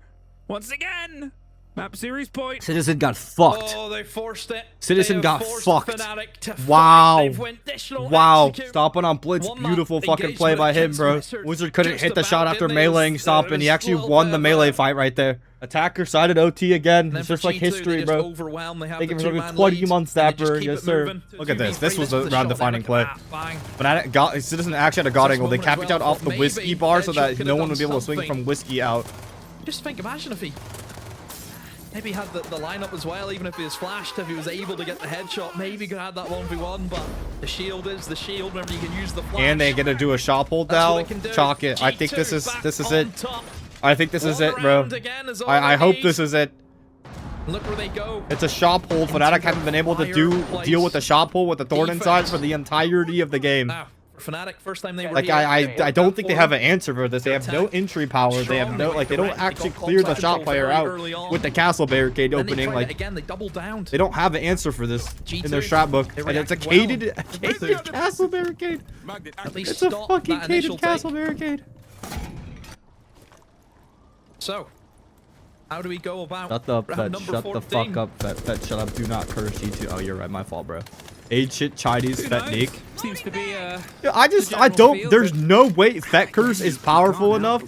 once again. Map series point. Citizen got fucked. Oh, they forced it. Citizen They have got forced fucked. Fnatic to Wow. fight. They've went additional Wow. execute. Stomping on Blitz. One Beautiful lap fucking play engagement by him, against bro. Wizard. Wizard couldn't Just hit the shot about, after didn't they? meleeing It Stompin'. was He actually a little won bit the of melee a- fight right there. Attacker sided OT again. And then It's for just like G2, history, they just bro. overwhelm. They have Thank you the for two-man fucking 20 lead, months, and they just Dapper. keep Yes, it sir. moving. Look at this. 2v3, This was there's a the round shot. defining Look play. at that. Bang. Fnatic got Citizen actually had a god Such angle. They moment capped as well, out off the maybe whiskey bar so Deadshot that could no have one would be done able to swing something. from whiskey out. Just think, imagine if he maybe had the lineup as well, even if he was flashed, if he was able to get the headshot, maybe he could have had that 1v1, but the shield is the shield. Remember, you can use the flash. And they get to do a shot hold That's what now. it can do. Chalk it. I think G2 this is back it. on top. I think this is One it, bro. round again is all I they hope need. this is it. Look where they go. It's a shop hold. Fnatic haven't been able to deal with the shop hold with the thorn inside for the entirety of the game. Now, for Fnatic, first time they were Like here. I don't think they have an answer for this. They have no entry power. They have no they don't actually clear the shot player out with the castle barricade Then they opening. tried it Like again, they doubled down. they don't have an answer for this in their G2, strat book. they And it's a reacted well. cated castle barricade. At least It's a stop fucking that initial cated castle take. barricade. So, how do we go about Shut up, round Fett. number Shut 14? the fuck up, Fett. Fett, shut up. Do not curse G2. Oh, you're right. My fault, bro. Age shit Chinese Who Fett knows? Nick. Seems to be I general don't. feel, There's but- no way Fett curse is powerful enough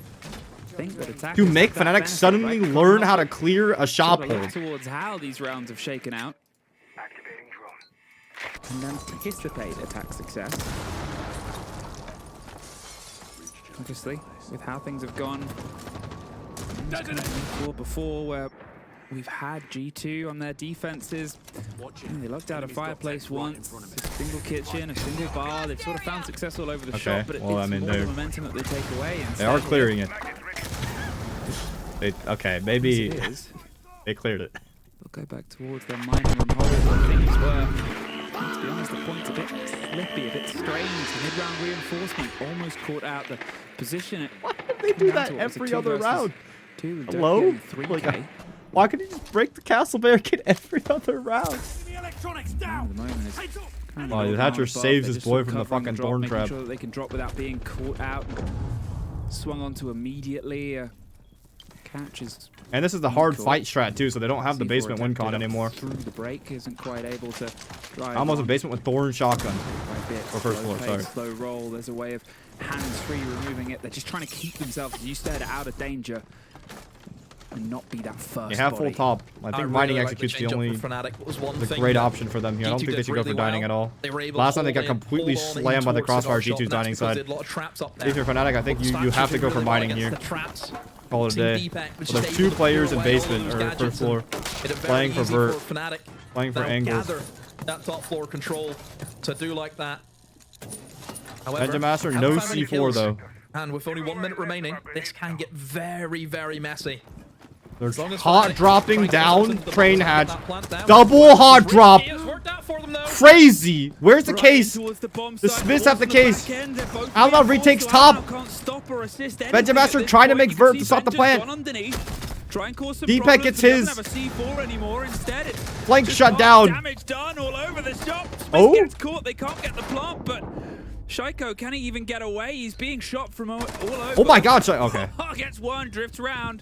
think that attack to is make that Fnatic benefit, suddenly right? learn how to clear a shop Sort of look hold. towards how these rounds have shaken out. And anticipate attack success. Obviously, with how things have gone before, where we've had G2 on their defenses. They locked out a fireplace once, a single kitchen, a single bar. They've sort of found success all over the shop, but it's more the momentum that they take away. They are clearing it. Okay, maybe they cleared it. They'll go back towards their mining room hole where things were. To be honest, the point's a bit slippy, a bit strange. The mid-round reinforcement almost caught out the position. Why did they do that every other round? Hello? Like, why couldn't you just break the castle barricade every other round? Oh, the Hatcher saves his boy from the fucking thorn trap. Sure that they can drop without being caught out. Swung onto immediately. Catch is. And this is the hard fight strat too, so they don't have the basement win con anymore. Through the break isn't quite able to. Almost a basement with thorn shotgun. Or first floor, sorry. Slow roll. There's a way of hands-free removing it. They're just trying to keep themselves, as you said, out of danger. And not be that first. You have full top. I think mining execute's the only great option for them here. I don't think they should go for dining at all. Last time they got completely slammed by the crossfire G2's dining side. If you're Fnatic, I think you have to go for mining here. Call it a day. Well, there's 2 players in basement or first floor playing for Vert, playing for angles. That top floor control to do like that. Engine Master, no C4 though. And with only 1 minute remaining, this can get very, very messy. There's hot dropping down train hatch. Double hot drop. Crazy. Where's the case? The Smiths have the case. Outlaw retakes top. Engine Master trying to make Vert to stop the plant. D-Pet gets his. Flank shut down. Damage done all over the shop. Oh. Gets caught. They can't get the plant, but Shaiko, can he even get away? He's being shot from all over. Oh my god, okay. Gets one, drifts around.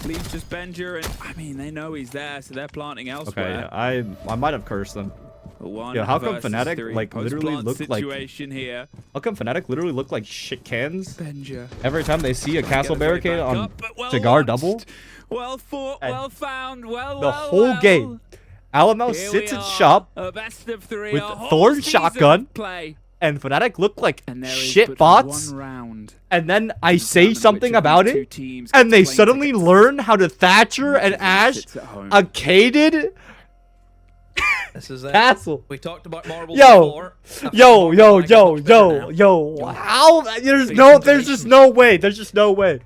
Leaves just Benja, and I mean, they know he's there, so they're planting elsewhere. Okay, I might have cursed them. Yeah, how come Fnatic like literally look like here. How come Fnatic literally look like shit cans Benja. every time they see a castle barricade on Cigar double? Well fought, well found, the whole game. Alamo sits in shop best of 3, with Thorn shotgun, and Fnatic look like shit bots. And then I say something about it, and they suddenly learn how to Thatcher and Ash a caded castle. We talked about marbles before. Yo. How? There's just no way. There's just no way.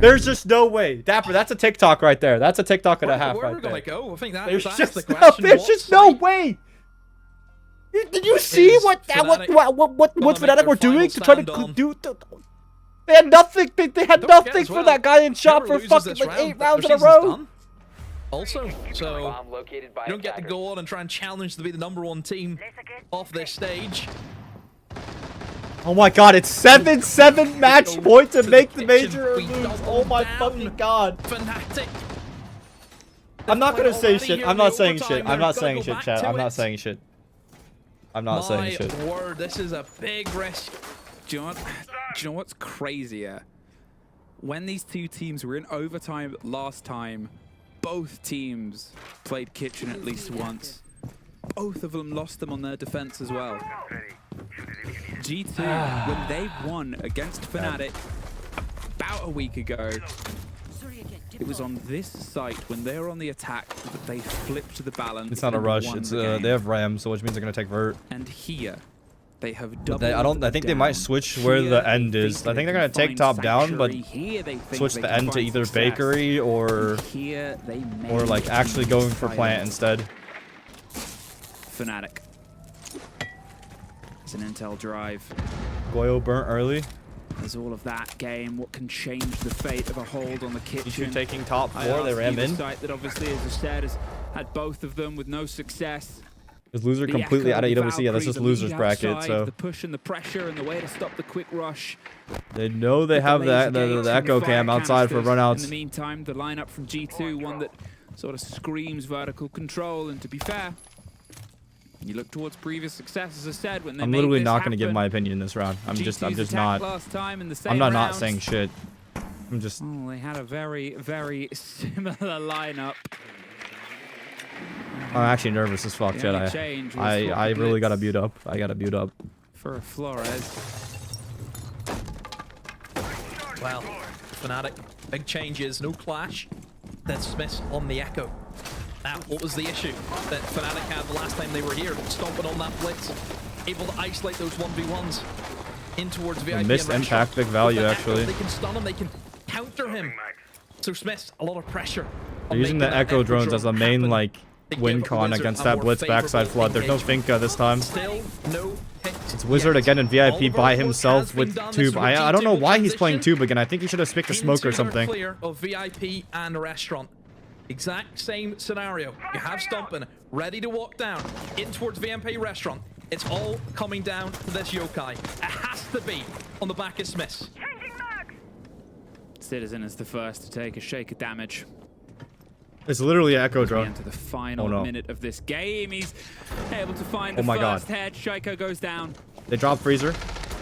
There's just no way. Dapper, that's a TikTok right there. That's a TikTok and a half right there. Where we're gonna go? I think that's the no, question. there's just no way. Did you see what Fnatic were doing to try to do? They had nothing. They had nothing for that guy in shop for fucking like 8 rounds in a row. Also, so you don't get to go on and try and challenge to be the #1 team off this stage. Oh my god, it's 7-7 match point to make the major or lose. Oh my fucking god. Fnatic. I'm not gonna say shit. I'm not saying shit. I'm not saying shit, chat. I'm not saying shit. I'm not saying shit. My word, this is a big risk. Do you know what's crazier? When these 2 teams were in overtime last time, both teams played Kitchen at least once. Both of them lost them on their defense as well. G2, when they won against Fnatic about a week ago, it was on this site when they were on the attack that they flipped the balance. It's not a rush. It's they have Ram, so which means they're gonna take Vert. And here, they have doubled. I think they might switch where the end is. I think they're gonna take top down, but switch the end to either bakery or like actually going for plant instead. Fnatic. It's an intel drive. Goyo burnt early. There's all of that game. What can change the fate of a hold on the kitchen? G2 taking top 4. They ram in. Site that obviously, as I said, has had both of them with no success. Is loser completely out of EWC? Yeah, that's just losers bracket. So the push and the pressure and the way to stop the quick rush. They know they have the echo cam outside for runouts. In the meantime, the lineup from G2, one that sort of screams vertical control. And to be fair, you look towards previous success, as I said, when they I'm literally not going to give my opinion this round. I'm just not. I'm not saying shit. I'm just. Oh, they had a very, very similar lineup. I'm actually nervous as fuck, Jed. I really gotta build up. I gotta build up. For Flores. Well, Fnatic, big changes, no clash. Smiths on the Echo. Now, what was the issue that Fnatic had the last time they were here? Stomping on that blitz, able to isolate those 1v1s in towards VIP. Missed and impact, big value, actually. They can stun him, they can counter him. So Smiths, a lot of pressure. They're using the Echo drones as a main, like, win con against that blitz backside flood. There's no Finka this time. Still no hits. It's Wizard again in VIP by himself with Tube. I don't know why he's playing Tube again. I think he should have picked a smoke or something. Clear of VIP and Restaurant. Exact same scenario. You have Stompn ready to walk down in towards VMP Restaurant. It's all coming down to this yokai. It has to be on the back of Smiths. Citizen is the first to take a shake of damage. It's literally an Echo We drone. enter the final minute of this game. He's able to find the first head. Shaiko goes down. They drop Freezer.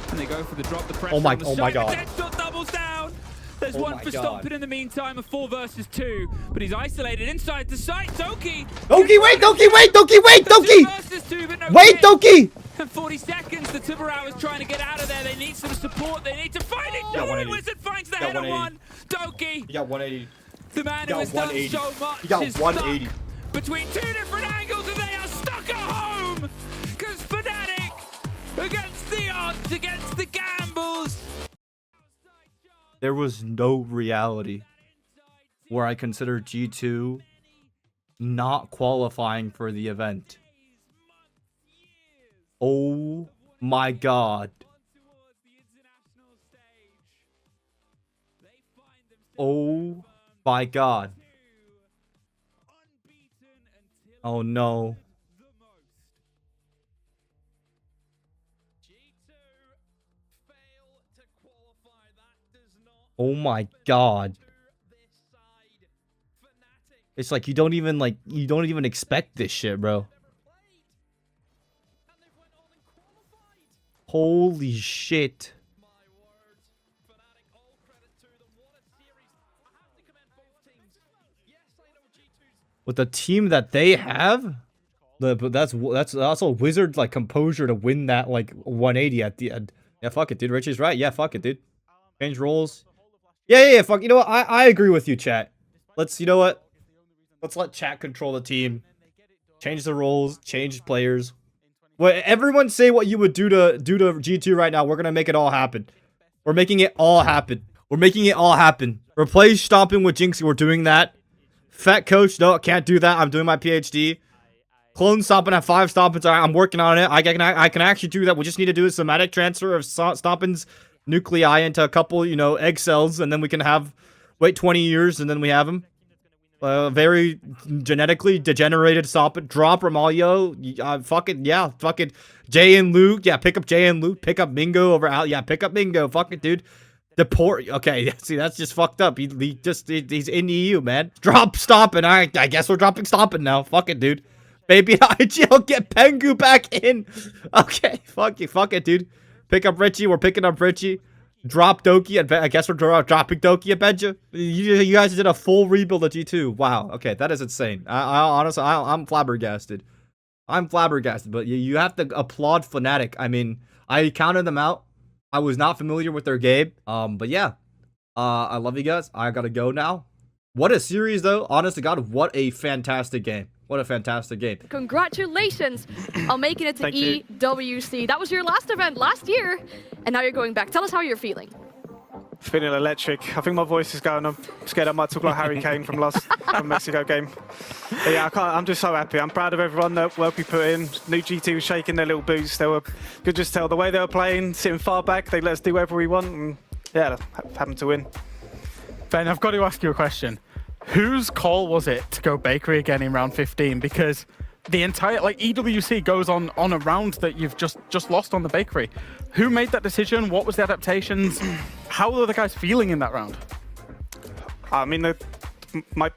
And they go for the drop. The pressure Oh my on the side. god. The Deadshot doubles down. There's one for Stompn in the meantime, a 4 versus 2. But he's isolated inside the site. Doki! Doki, wait! Doki, wait! Doki, wait! Doki! 2 versus 2, but no Wait, hit. Doki! And 40 seconds. The Tiburao is trying to get out of there. They need some support. They need to find it. No, and Wizard finds the header one. Doki! You got 180. The man who has done so much You got is 180. stuck between 2 different angles, and they are stuck at home. Because Fnatic, against the odds, against the gambles. There was no reality where I consider G2 not qualifying for the event. Oh my god. Oh my god. Oh no. Oh my god. It's like you don't even expect this shit, bro. Holy shit. With the team that they have, but that's also Wizard's like composure to win that like 180 at the end. Yeah, fuck it, dude. Richie's right. Yeah, fuck it, dude. Change roles. Yeah, fuck. You know what? I agree with you, chat. You know what? Let's let chat control the team. Change the roles. Change players. Well, everyone say what you would do to G2 right now. We're gonna make it all happen. We're making it all happen. We're making it all happen. Replace Stompn with Jinxie. We're doing that. Fett coach, no, can't do that. I'm doing my PhD. Clone Stompn at 5 Stompns. I'm working on it. I can actually do that. We just need to do a somatic transfer of Stompn's nuclei into a couple, you know, egg cells, and then we can wait 20 years, and then we have them. Very genetically degenerated Stompn. Drop Ramalho. Fucking Jay and Luke. Yeah, pick up Jay and Luke. Pick up Mingo over out. Yeah, pick up Mingo. Fuck it, dude. Deport. Okay, see, that's just fucked up. He's in EU, man. Drop Stompn. I guess we're dropping Stompn now. Fuck it, dude. Baby IGL, get Pengu back in. Okay, fuck it, dude. Pick up Richie. We're picking up Richie. Drop Doki. I guess we're dropping Doki at Benja. You guys did a full rebuild of G2. Wow. Okay, that is insane. I honestly, I'm flabbergasted. I'm flabbergasted. But you have to applaud Fnatic. I mean, I counted them out. I was not familiar with their game. But yeah. I love you guys. I gotta go now. What a series, though. Honest to God, what a fantastic game. What a fantastic game. Congratulations on making it to EWC. That was your last event last year, and now you're going back. Tell us how you're feeling. Feeling electric. I think my voice is going. I'm scared I might talk like Harry Kane from Mexico game. But yeah, I'm just so happy. I'm proud of everyone, the work we put in. New G2 was shaking their little boots. They were, could just tell the way they were playing, sitting far back. They let us do whatever we want, and yeah, happened to win. Ben, I've got to ask you a question. Whose call was it to go bakery again in round 15? Because the entire EWC goes on a round that you've just lost on the bakery. Who made that decision? What was the adaptations? How were the guys feeling in that round? I mean, the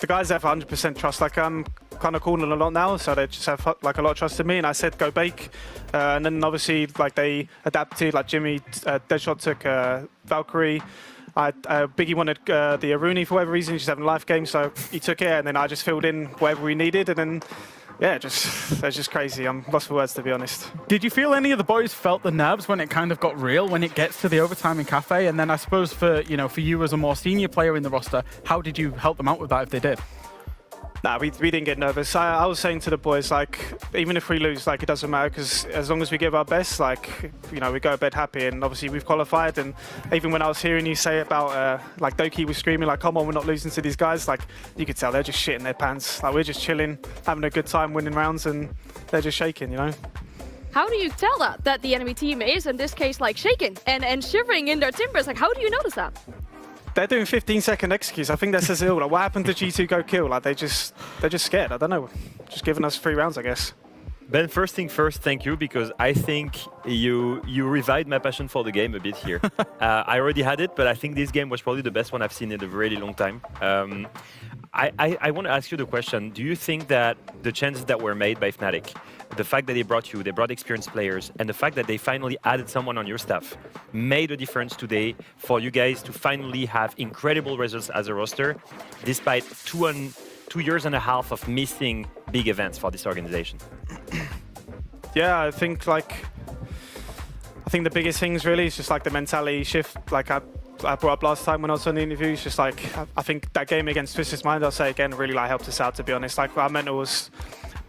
guys have 100% trust. Like, I'm kind of calling a lot now, so they just have like a lot of trust in me. And I said go bake, and then obviously like they adapted. Like Jimmy, Deadshot took Valkyrie. Biggie wanted the Aruni for whatever reason. He's just having a life game, so he took it, and then I just filled in whatever we needed, and then yeah, that's just crazy. I'm lost for words, to be honest. Did you feel any of the boys felt the nerves when it kind of got real, when it gets to the overtime in Cafe? And then I suppose for you as a more senior player in the roster, how did you help them out with that if they did? Nah, we didn't get nervous. I was saying to the boys, like, even if we lose, like, it doesn't matter, because as long as we give our best, like, you know, we go to bed happy, and obviously we've qualified. And even when I was hearing you say about, like, Doki was screaming, like, come on, we're not losing to these guys, like, you could tell they're just shitting their pants. Like, we're just chilling, having a good time, winning rounds, and they're just shaking, you know? How do you tell that the enemy team is, in this case, like, shaking and shivering in their timbers? Like, how do you notice that? They're doing 15-second executes. I think that says it all. Like, what happened to G2 go kill? Like, they're just scared. I don't know. Just giving us 3 rounds, I guess. Ben, first thing first, thank you, because I think you revived my passion for the game a bit here. I already had it, but I think this game was probably the best one I've seen in a really long time. I want to ask you the question, do you think that the chances that were made by Fnatic, the fact that they brought experienced players, and the fact that they finally added someone on your staff made a difference today for you guys to finally have incredible results as a roster, despite 2 years and a half of missing big events for this organization? Yeah, I think the biggest things really is just like the mentality shift. Like I brought up last time when I was on the interview, it's just like I think that game against Twisted Mind, I'll say again, really like helped us out, to be honest. Like our mental was,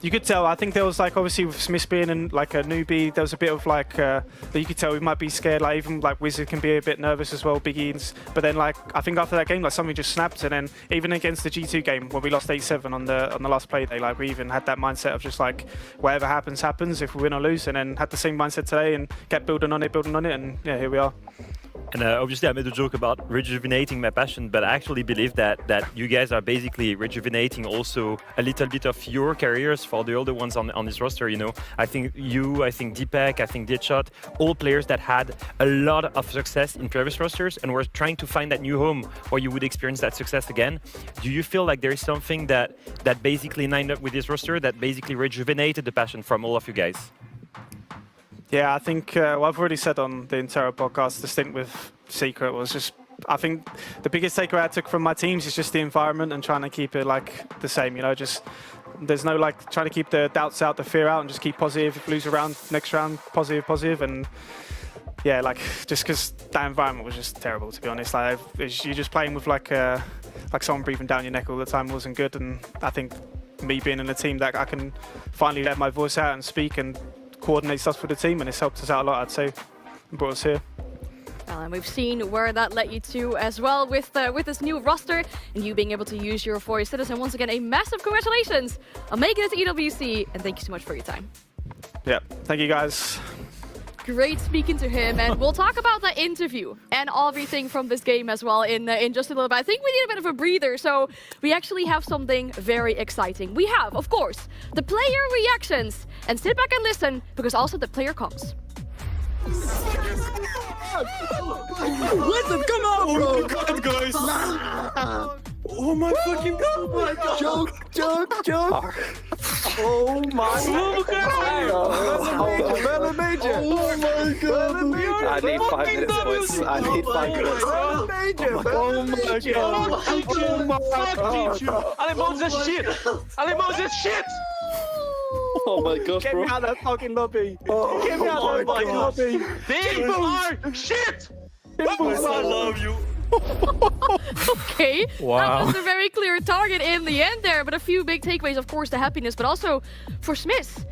you could tell. I think there was like, obviously with Smith being like a newbie, there was a bit of like that you could tell we might be scared. Like even like Wizard can be a bit nervous as well, Big Eads. But then like I think after that game, like something just snapped. And then even against the G2 game when we lost 8-7 on the last play day, like we even had that mindset of just like whatever happens, happens. If we win or lose, and then had the same mindset today and kept building on it, and yeah, here we are. And obviously I made a joke about rejuvenating my passion, but I actually believe that you guys are basically rejuvenating also a little bit of your careers for the older ones on this roster, you know. I think Deepak, I think Deadshot, all players that had a lot of success in previous rosters and were trying to find that new home where you would experience that success again. Do you feel like there is something that basically lined up with this roster that basically rejuvenated the passion from all of you guys? Yeah, I think well, I've already said on the Intero podcast, the stint with Secret was just, I think the biggest takeaway I took from my teams is just the environment and trying to keep it like the same, you know, just there's no like trying to keep the doubts out, the fear out, and just keep positive. If you lose a round, next round, positive, and yeah, like just because that environment was just terrible, to be honest. Like you're just playing with like someone breathing down your neck all the time wasn't good, and I think me being in a team that I can finally let my voice out and speak and coordinate stuff for the team, and it's helped us out a lot, I'd say, and brought us here. Well, and we've seen where that led you to as well with this new roster and you being able to use your voice. Citizen, once again, a massive congratulations on making it to EWC, and thank you so much for your time. Yeah, thank you guys. Great speaking to him, and we'll talk about the interview and everything from this game as well in just a little bit. I think we need a bit of a breather, so we actually have something very exciting. We have, of course, the player reactions, and sit back and listen, because also the player comes. Listen, come on, bro! Come on, guys! Oh my fucking god! Joke! Oh my god! Major! Oh my god! I need 5 minutes, boys. I need 5 minutes. Oh my god! Alemão's shit! Oh my god, Get bro. me out of that fucking lobby! Get me out of that fucking lobby! They are shit! I love you. Okay, Wow. that was a very clear target in the end there, but a few big takeaways, of course, the happiness, but also for Smith.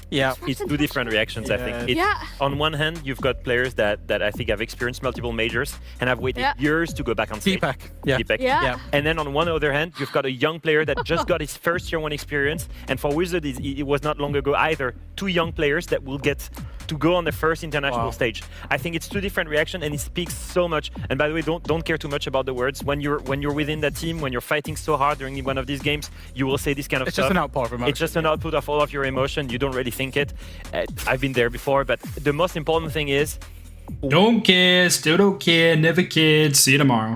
Yeah, it's 2 different reactions, I think. It's, Yeah. on one hand, you've got players that I think have experienced multiple majors and have waited years to go back on stage. Deepak. Yeah. Yeah. And then on one other hand, you've got a young player that just got his first year 1 experience. And for Wizard, it was not long ago either. 2 young players that will get to go on the first international stage. I think it's 2 different reactions, and it speaks so much. And by the way, don't care too much about the words. When you're within that team, when you're fighting so hard during one of these games, you will say this kind of It's stuff. just an outpour of emotion. It's just an output of all of your emotion. You don't really think it. I've been there before, but the most important thing is Don't care, still don't care, never cared. See you tomorrow.